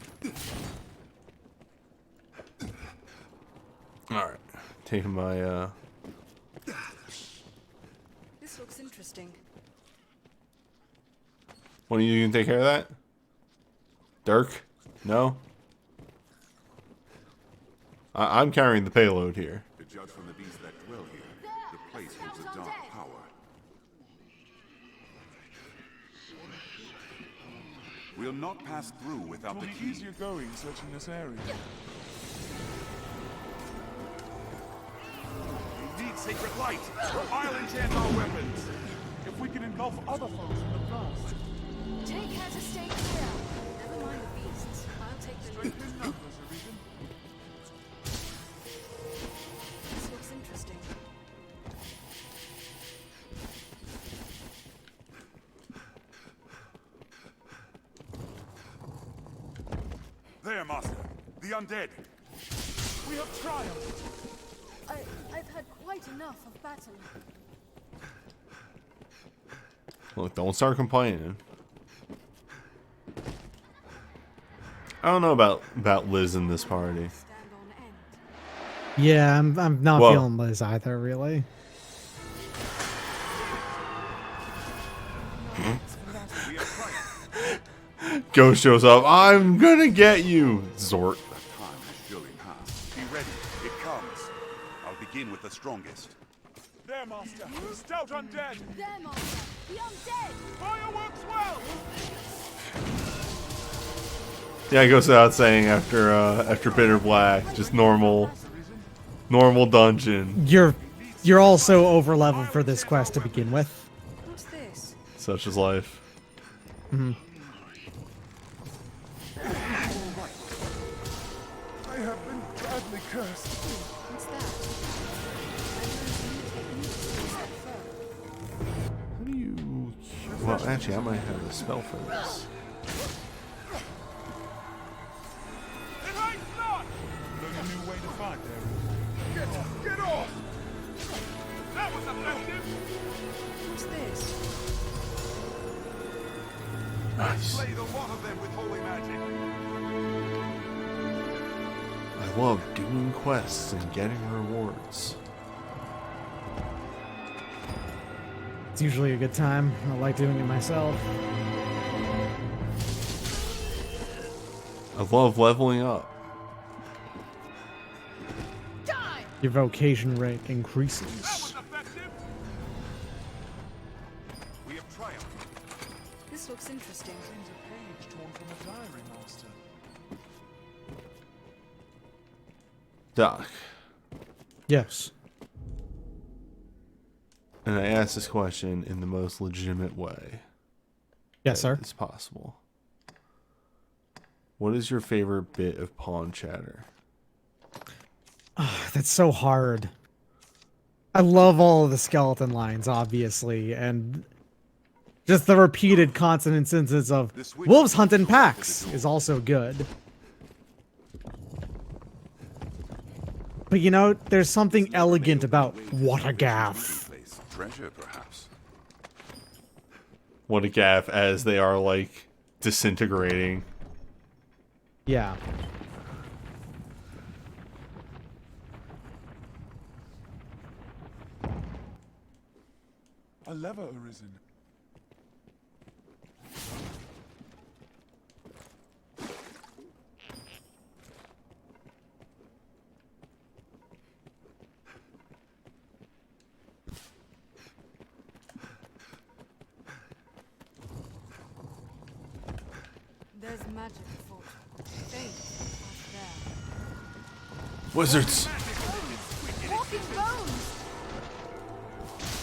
Alright. Taking my This looks interesting. one of you can take care of that? Dirk? No? I'm carrying the payload here. To judge from the beasts that dwell here, the place holds a dark power. We'll not pass through without It'll the be key. easier going searching this area. We need sacred light. I'll enchant our weapons. If we can engulf other foes in the blast. Take care to stay clear. Never mind the beasts. I'll take the Strength in numbers, Arisen. This looks interesting. There, Master. The undead. We have triumphed. I've had quite enough of battle. Look, don't start complaining. I don't know about Liz in this party. Yeah, I'm not Whoa. feeling Liz either, really. Ghost shows up. I'm gonna get you, Zort. Time has surely passed. Be ready. It comes. I'll begin with the strongest. There, Master. Stout undead. There, Master. The undead. Fireworks well. Yeah, it goes without saying after Bitter Black, just normal dungeon. You're also over leveled for this quest to begin with. What's this? Such is life. Mm-hmm. I have been badly cursed. What's that? How do you? Well, actually, I might have a spell for this. It ain't not. Learn a new way to fight there. Get off! That was effective. What's this? Nice. Slay the lot of them with holy magic. I love doing quests and getting rewards. It's usually a good time. I like doing it myself. I love leveling up. Your vocation rate increases. We have triumphed. This looks interesting. Seems a page torn from a diary, Master. Doc. Yes. And I ask this question in the most legitimate way. Yes, sir. It's possible. What is your favorite bit of pawn chatter? That's so hard. I love all of the skeleton lines, obviously, and just the repeated constant instances of wolves hunt in packs is also good. But you know, there's something elegant about what a gaff. Treasure, perhaps. What a gaff as they are like disintegrating. Yeah. A lever arisen. There's magic afoot. Faith past there. Wizards. Walking bones!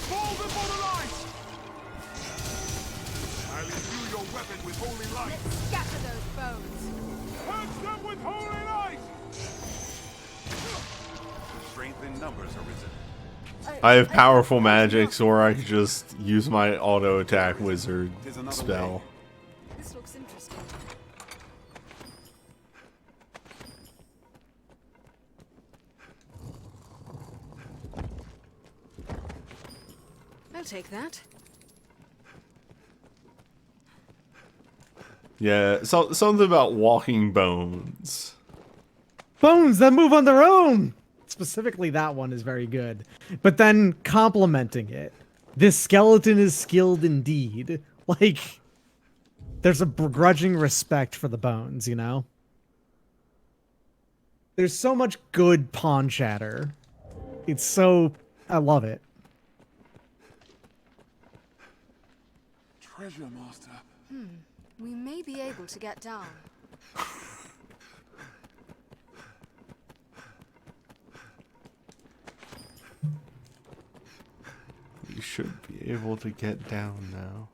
Fall before the light! I'll imbue your weapon with holy light. Let's scatter those bones. Purge them with holy light! Strength in numbers arisen. I have powerful magics, or I could just use my auto attack wizard spell. This looks interesting. I'll take that. Yeah, so something about walking bones. Bones that move on their own! Specifically, that one is very good. But then complementing it. This skeleton is skilled indeed. Like, there's a begrudging respect for the bones, you know? There's so much good pawn chatter. It's so... I love it. Treasure, Master. We may be able to get down. You should be able to get down now.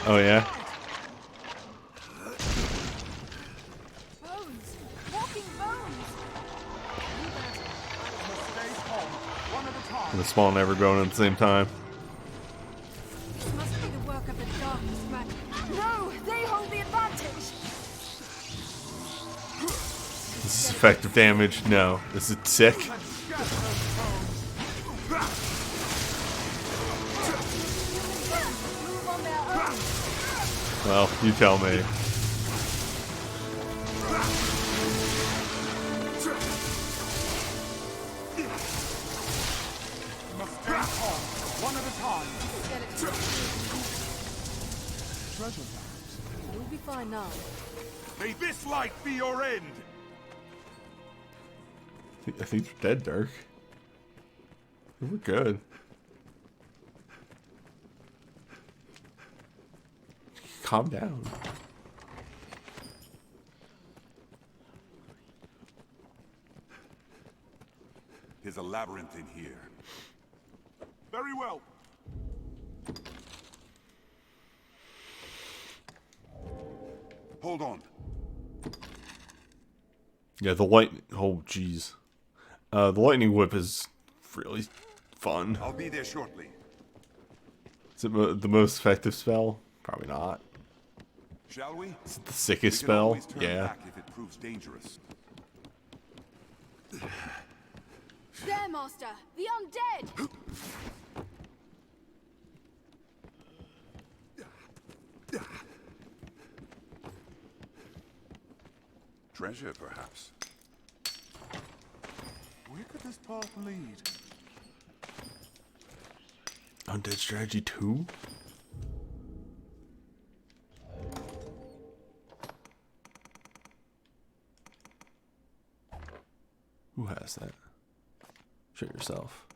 Oh yeah? Bones! Walking bones! I'm gonna spawn every bone at the same time. This must be the work of the darkest magic. No! They hold the advantage! This is effective damage. No. This is sick. Well, you tell me. One at a time. Get it. Treasure maps. You'll be fine now. May this light be your end. I think you're dead, Dirk. We're good. Calm down. There's a labyrinth in here. Very well. Hold on. Yeah, the lightning. Oh, jeez. The lightning whip is really fun. I'll be there shortly. Is it the most effective spell? Probably not. Shall we? Is it the sickest We can spell? always turn Yeah. back if it proves dangerous. There, Master! The undead! Treasure, perhaps. Where could this path lead? Undead Strategy 2? Who has that? Show yourself.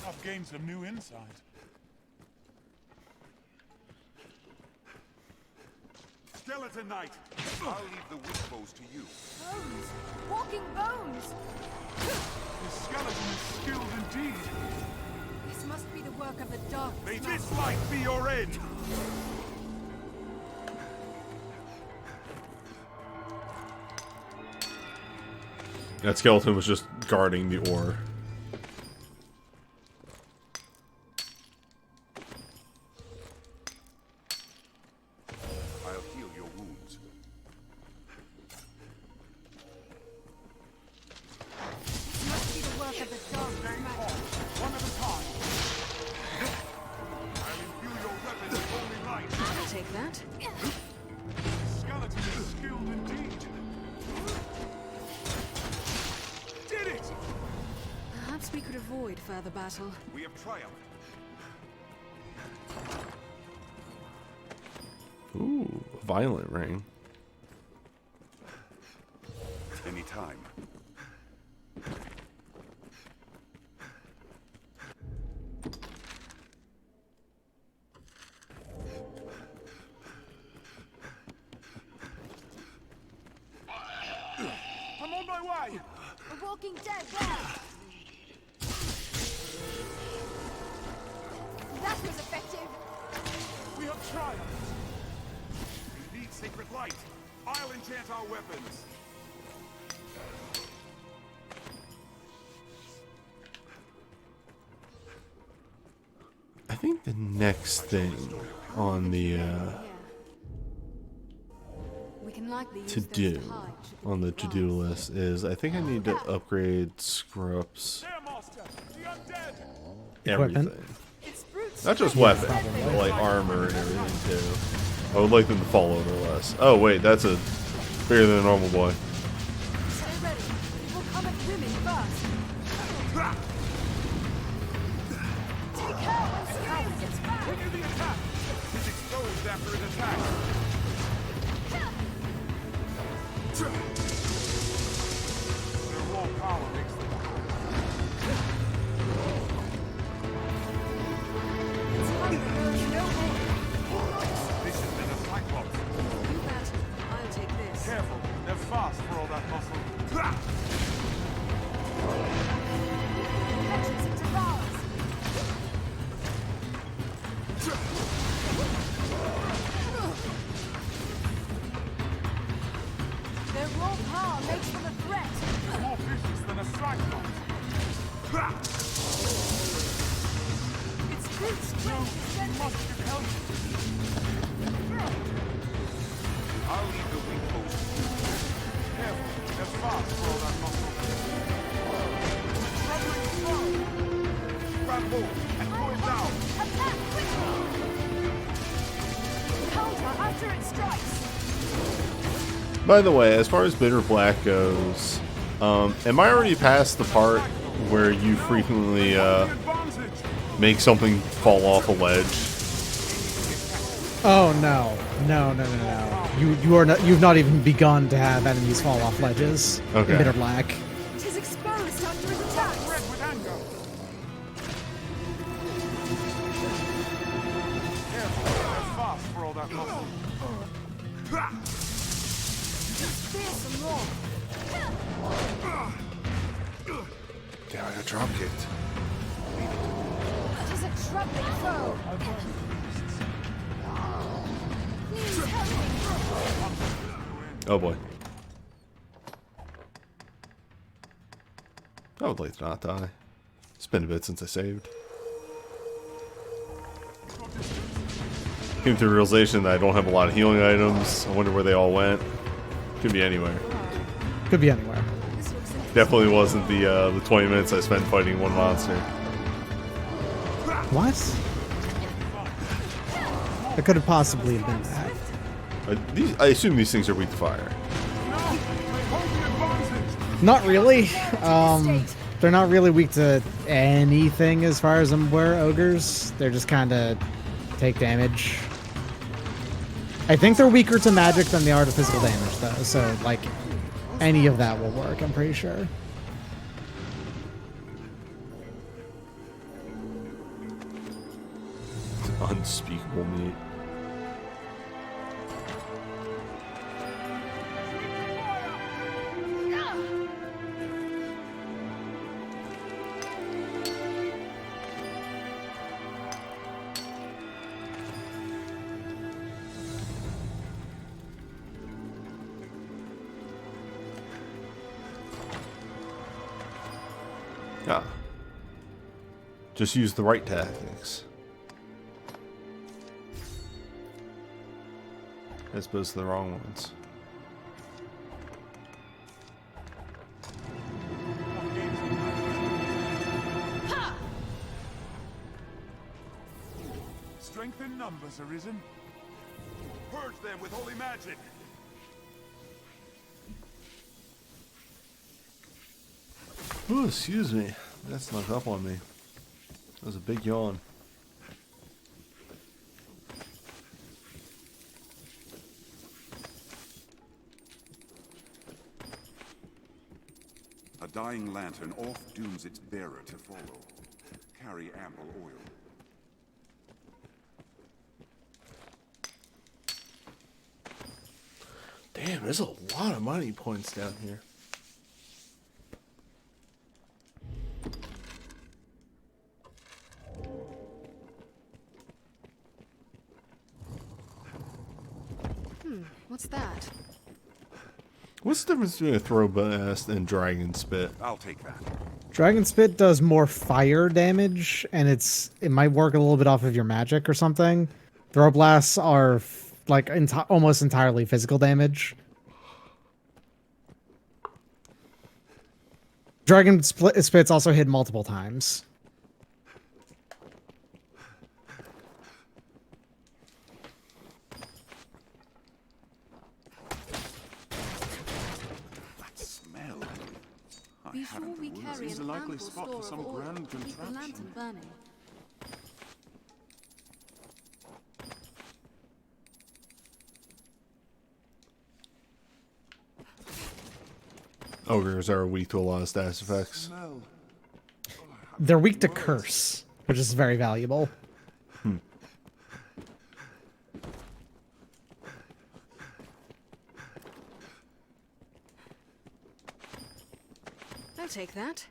I've gained some new insight. Skeleton Knight! I'll leave the weak foes to you. Bones! Walking bones! This skeleton is skilled indeed. This must be the work of the Dark. May this light be your end! That skeleton was just guarding the ore. I'll heal your wounds. This must be the work of the Dark. One at a time. I'll imbue your weapon with holy light. I'll take that. This skeleton is skilled indeed. Did it! Perhaps we could avoid further battle. We have triumphed. Ooh, a violent ring. Anytime. I'm on my way! A walking dead there! That was effective! We have triumphed! We need sacred light. I'll enchant our weapons. I think the next thing on the We can likely use to those do to hide, should the on the need to-do arise. list is I think I need to upgrade Scrup's There, Master! The undead! everything. It's brute Not just strength. weapons, but like armor and everything too. I would like them to fall over less. Oh wait, that's a bigger than a normal boy. Stay ready. We will come at women first. Take care when Sirius gets back. Renew the attack! He's exposed after his attack. Their raw power makes them It's hungry. There is no more. This has been a cyclops. Do that. I'll take this. Careful, they're fast for all that muscle. Vengeance it devours. Their raw power makes them a threat. More vicious than a cyclops. Its brute strength is You must deadly. get help. after it strikes. By the way, as far as bitter black goes, am I already past the part where you frequently make something fall off a ledge? Oh no. You are not. You've not even begun to have enemies fall off ledges. Okay. In bitter black. It is exposed after it attacks. Red with anger. Careful, they're fast for all that muscle. Spear some more. Damn, I got drop kicked. It is a troubling foe. Please help me. Oh boy. I would like to not die. It's been a bit since I saved. Came to the realization that I don't have a lot of healing items. I wonder where they all went. Could be anywhere. Could be anywhere. Definitely wasn't the 20 minutes I spent fighting one monster. What? It could have possibly been that. I assume these things are weak to fire. Not really. They're not really weak to anything as far as I'm aware, ogres. They're just kind of take damage. I think they're weaker to magic than they are to physical damage, though. So, like, any of that will work, I'm pretty sure. Unspeakable meat. Ah. Just use the right tactics. As opposed to the wrong ones. Strength in numbers, Arisen. Purge them with holy magic. Oh, excuse me. That snuck up on me. That was a big yawn. A dying lantern oft dooms its bearer to follow. Carry ample oil. Damn, there's a lot of money points down here. What's that? What's the difference between a throw blast and dragon spit? I'll take that. Dragon Spit does more fire damage, and it might work a little bit off of your magic or something. Throw blasts are like almost entirely physical damage. Dragon Spits also hit multiple times. Before we carry Seems a an likely ample spot store for some of oil, grand keep the contraption. lantern burning. Ogres are weak to a lot of status effects. They're weak to curse, which is very valuable. I'll take that.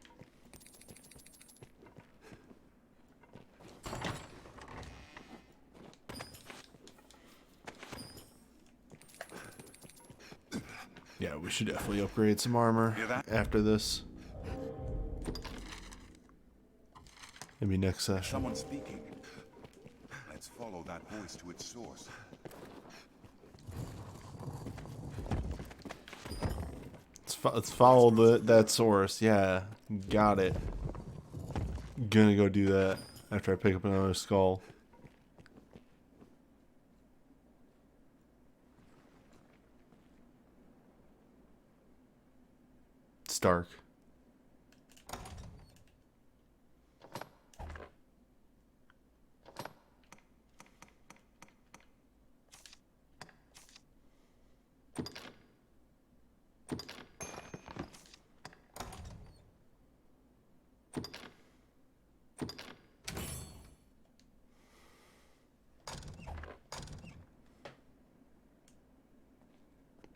Yeah, we should definitely upgrade some armor after this. Maybe next session. Someone speaking. Let's follow that voice to its source. Let's follow that source. Yeah, got it. Gonna go do that after I pick up another skull. dark.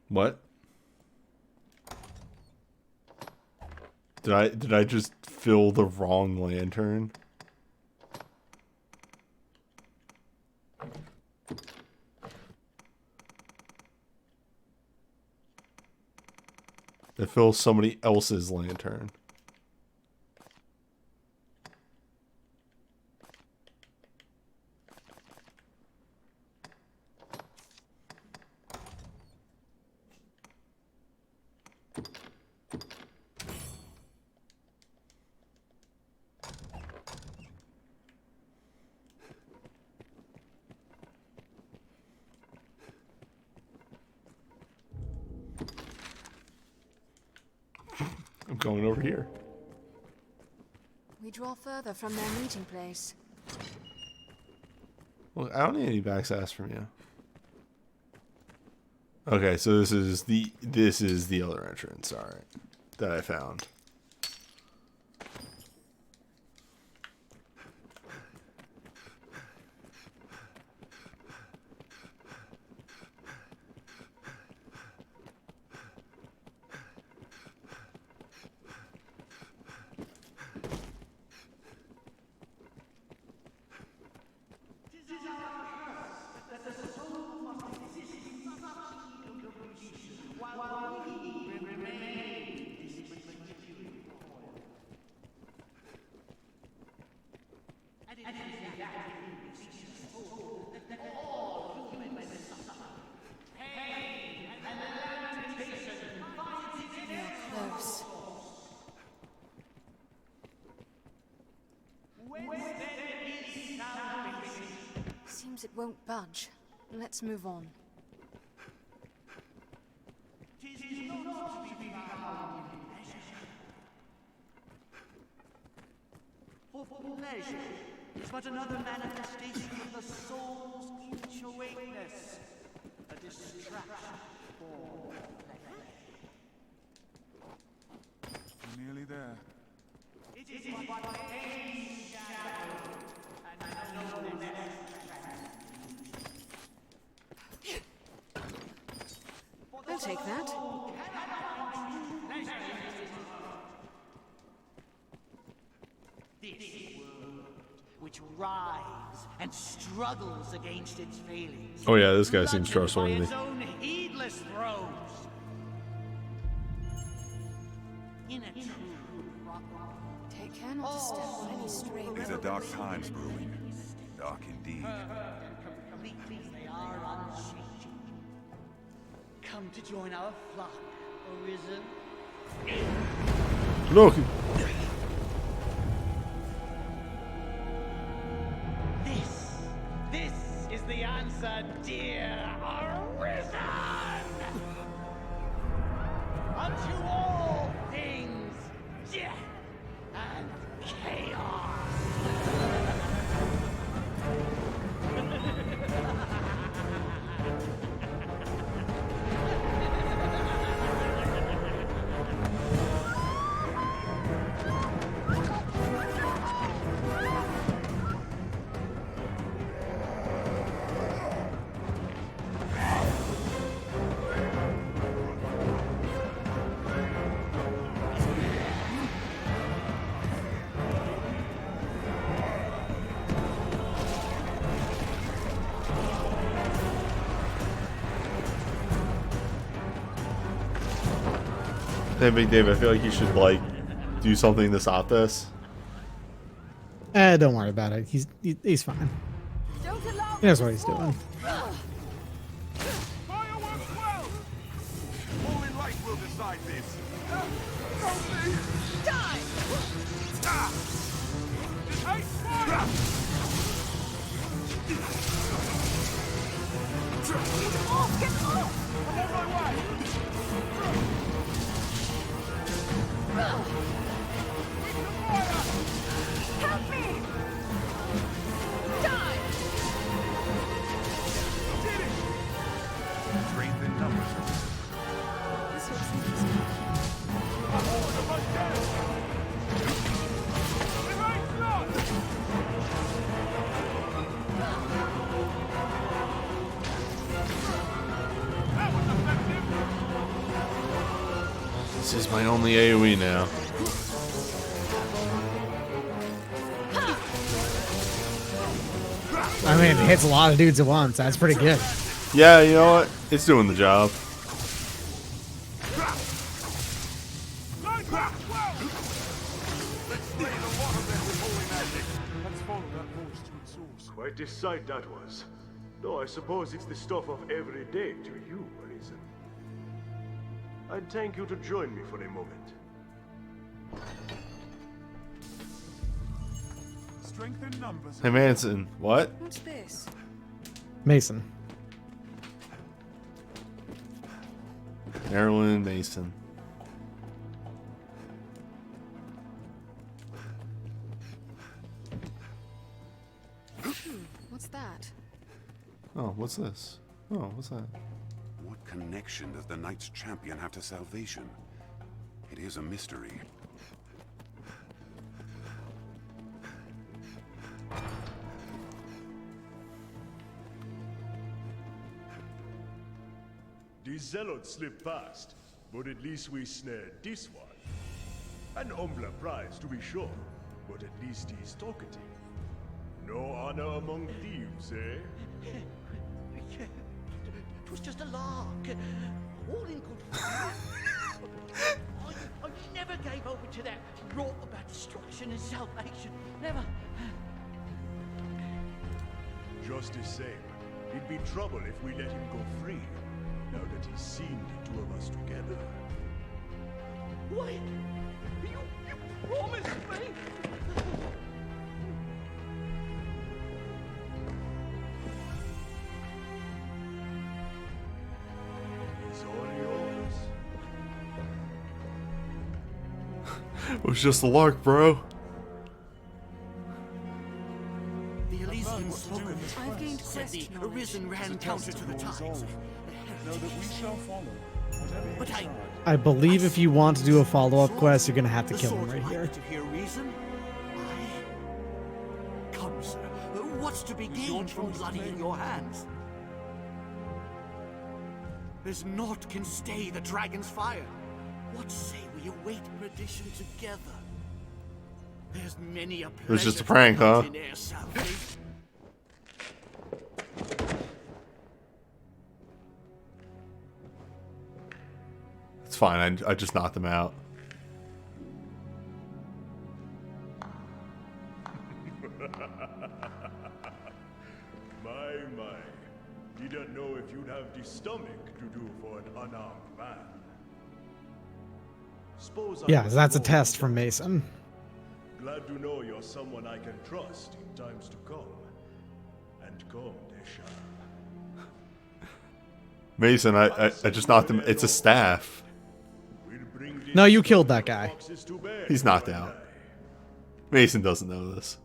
What? Did I just fill the wrong lantern? I fill somebody else's lantern. I'm going over here. We draw further from their meeting place. Well, I don't need any backsass from you. Okay, so this is the other entrance, alright, that I found. Close. Seems it won't budge. Let's move on. For pleasure is but another manifestation of the soul's future weakness. A distraction for pleasure. Nearly there. It is but a shadow, and no less. I'll take that. This world, which writhes and struggles against its failings. Oh yeah, this guy seems bludgeoned by trustworthy. its own heedless throes. In a true Take care not to step on any stray These are dark times brewing. Dark indeed. completely they are unchanging. Come to join our flock, Arisen. Look! This is the answer, dear Arisen! Unto all things, death and chaos! Hey, Big Dave, I feel like you should, like, do something to stop this. Don't worry about it. He's fine. He knows what he's doing. Fireworks well! Only light will decide this. Die! Hey, fire! Get off! Get off! I'm on my way! Help me! Die! Did it! Strength in numbers. This looks easy. This is my only AoE now. I mean, it hits a lot of dudes at once. That's pretty good. Yeah, you know what? It's doing the job. Quite a sight that was. Though I suppose it's the stuff of every day to you, Arisen. I'd thank you to join me for a moment. Strength in numbers. Hey Manson, what? What's this? Mason. Marilyn Mason. What's that? Oh, what's this? Oh, what's that? What connection does the Knight's Champion have to salvation? It is a mystery. The Zealots slipped past, but at least we snared this one. An humbler prize, to be sure, but at least he's talkative. No honor among thieves, eh? It was just a lark. All in good fun. I never gave over to that rot about destruction and salvation. Never. Just the same, it'd be trouble if we let him go free, now that he's seen the two of us together. Wait! You promised me! He's all yours. It was just a lark, bro. The Elysian slogan said the Arisen ran counter to the times. Know that we shall follow. Whatever But I believe if you want to do a follow-up quest, you're gonna have to kill him right here. to hear reason? Come, sir. What's to be gained from bloodying your hands? There's naught can stay the dragon's fire. What say we await perdition together? There's many a It was just a prank, huh? It's fine. I just knocked them out. My. Didn't know if you'd have the stomach to do for an unarmed man. Suppose Yeah, that's a test from Mason. Glad to know you're someone I can trust in times to come. And come they shall. Mason, I just knocked him. It's a staff. No, you killed that guy. He's knocked out. Mason doesn't know this.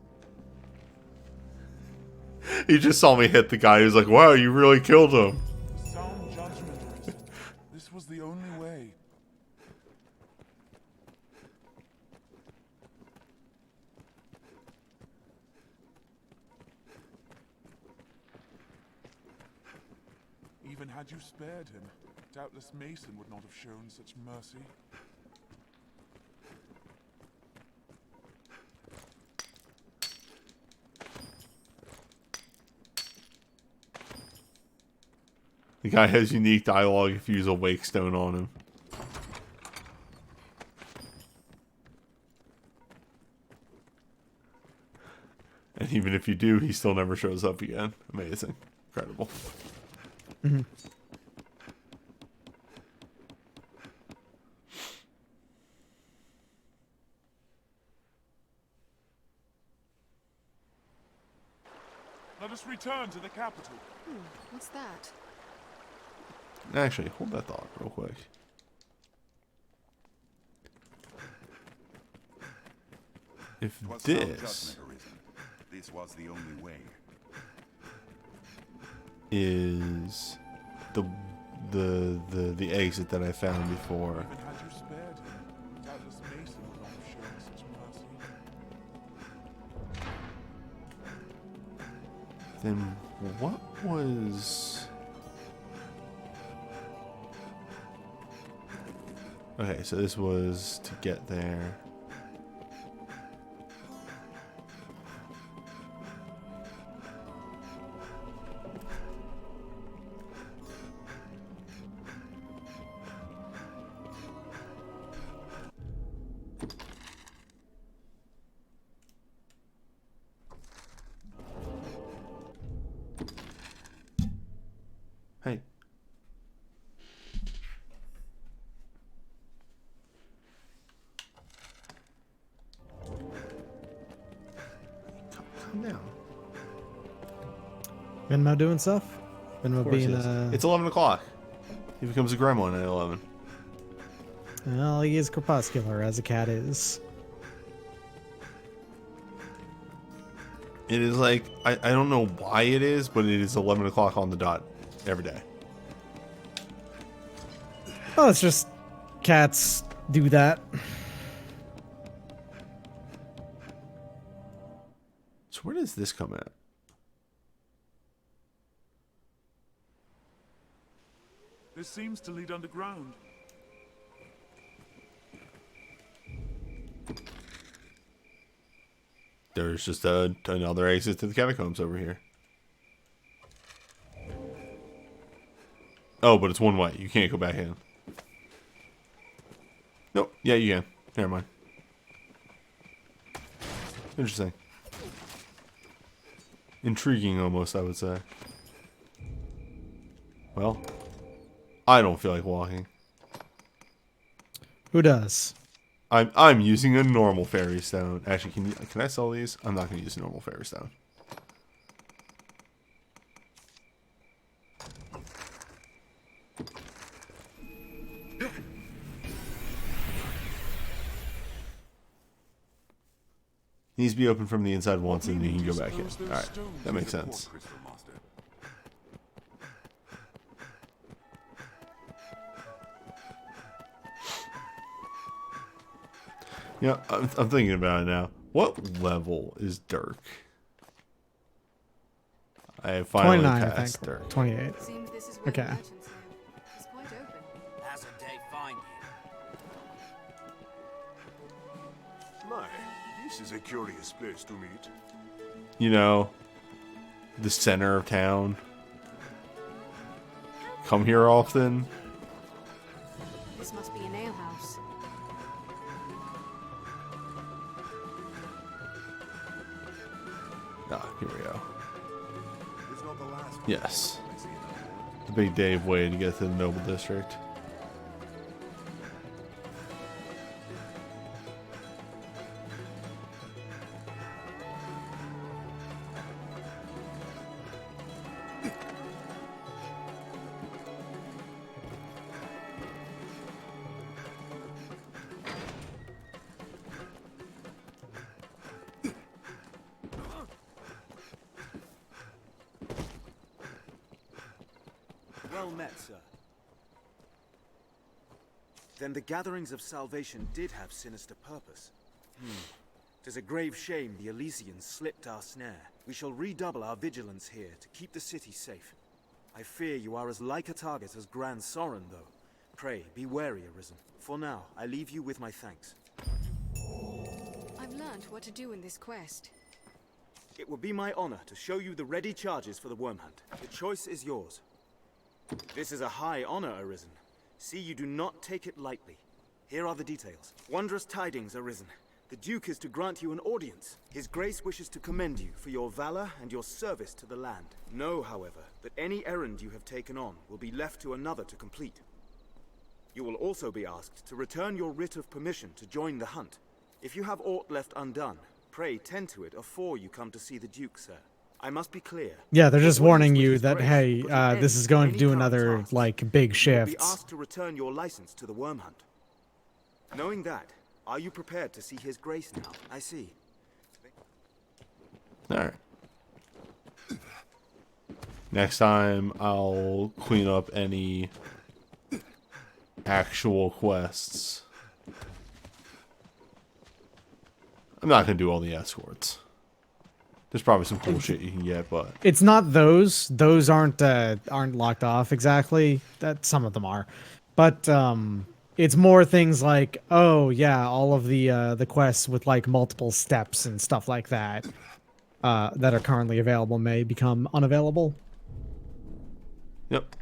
He just saw me hit the guy. He was like, wow, you really killed him. sound judgment. This was the only way. Even had you spared him, doubtless Mason would not have shown such mercy. The guy has unique dialogue if you use a wake stone on him. And even if you do, he still never shows up again. Amazing. Incredible. Mm-hmm. Let us return to the capital. What's that? Actually, hold that thought real quick. if 'Twas sound this judgment, Arisen. This was the only way. is the exit that I found before. Even had you spared him, doubtless Mason would not have shown such mercy. Then what was... Okay, so this was to get there. Hey. Calm down. Venmo doing stuff? Venmo being It's 11 o'clock. He becomes a gremlin at 11. Well, he is crepuscular, as a cat is. It is like, I don't know why it is, but it is 11 o'clock on the dot every day. Oh, it's just cats do that. So where does this come at? This seems to lead underground. There's just another exit to the catacombs over here. Oh, but it's one way. You can't go back in. Nope. Yeah, you can. Never mind. Interesting. Intriguing, almost, I would say. Well, I don't feel like walking. Who does? I'm using a normal fairy stone. Actually, can I sell these? I'm not going to use a normal fairy stone. Needs to be open from the inside once, and then you can go back in. Alright, that makes sense. Yeah, I'm thinking about it now. What level is Dirk? I finally 29, I passed think. Dirk. 28. Seems this is where Okay. the merchants live. It's quite open. Hasn't they find you? My, this is a curious place to meet. You know, the center of town. Come here often. This must be an alehouse. Ah, here we go. It's not the last one. Yes. The Big Dave way to get to the Noble District. Well met, sir. Then the gatherings of salvation did have sinister purpose. Tis a grave shame the Elysians slipped our snare. We shall redouble our vigilance here to keep the city safe. I fear you are as like a target as Grand Sorin, though. Pray, be wary, Arisen. For now, I leave you with my thanks. I've learned what to do in this quest. It would be my honor to show you the ready charges for the worm hunt. The choice is yours. This is a high honor, Arisen. See you do not take it lightly. Here are the details. Wondrous tidings, Arisen. The Duke is to grant you an audience. His Grace wishes to commend you for your valor and your service to the land. Know, however, that any errand you have taken on will be left to another to complete. You will also be asked to return your writ of permission to join the hunt. If you have aught left undone, pray tend to it afore you come to see the Duke, sir. I must be clear. Yeah, they're just warning you that, hey, this is going to do another, like, big You will be shift. asked to return your license to the worm hunt. Knowing that, are you prepared to see His Grace now? I see. Alright. Next time, I'll clean up any actual quests. I'm not going to do all the escorts. There's probably some cool shit you can get, but... It's not those. Those aren't locked off exactly. That some of them are. But it's more things like, oh yeah, all of the quests with like multiple steps and stuff like that that are currently available may become unavailable. Yep.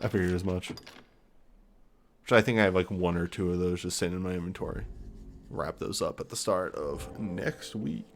I figured as much. Which I think I have like 1 or 2 of those just sitting in my inventory. Wrap those up at the start of next week.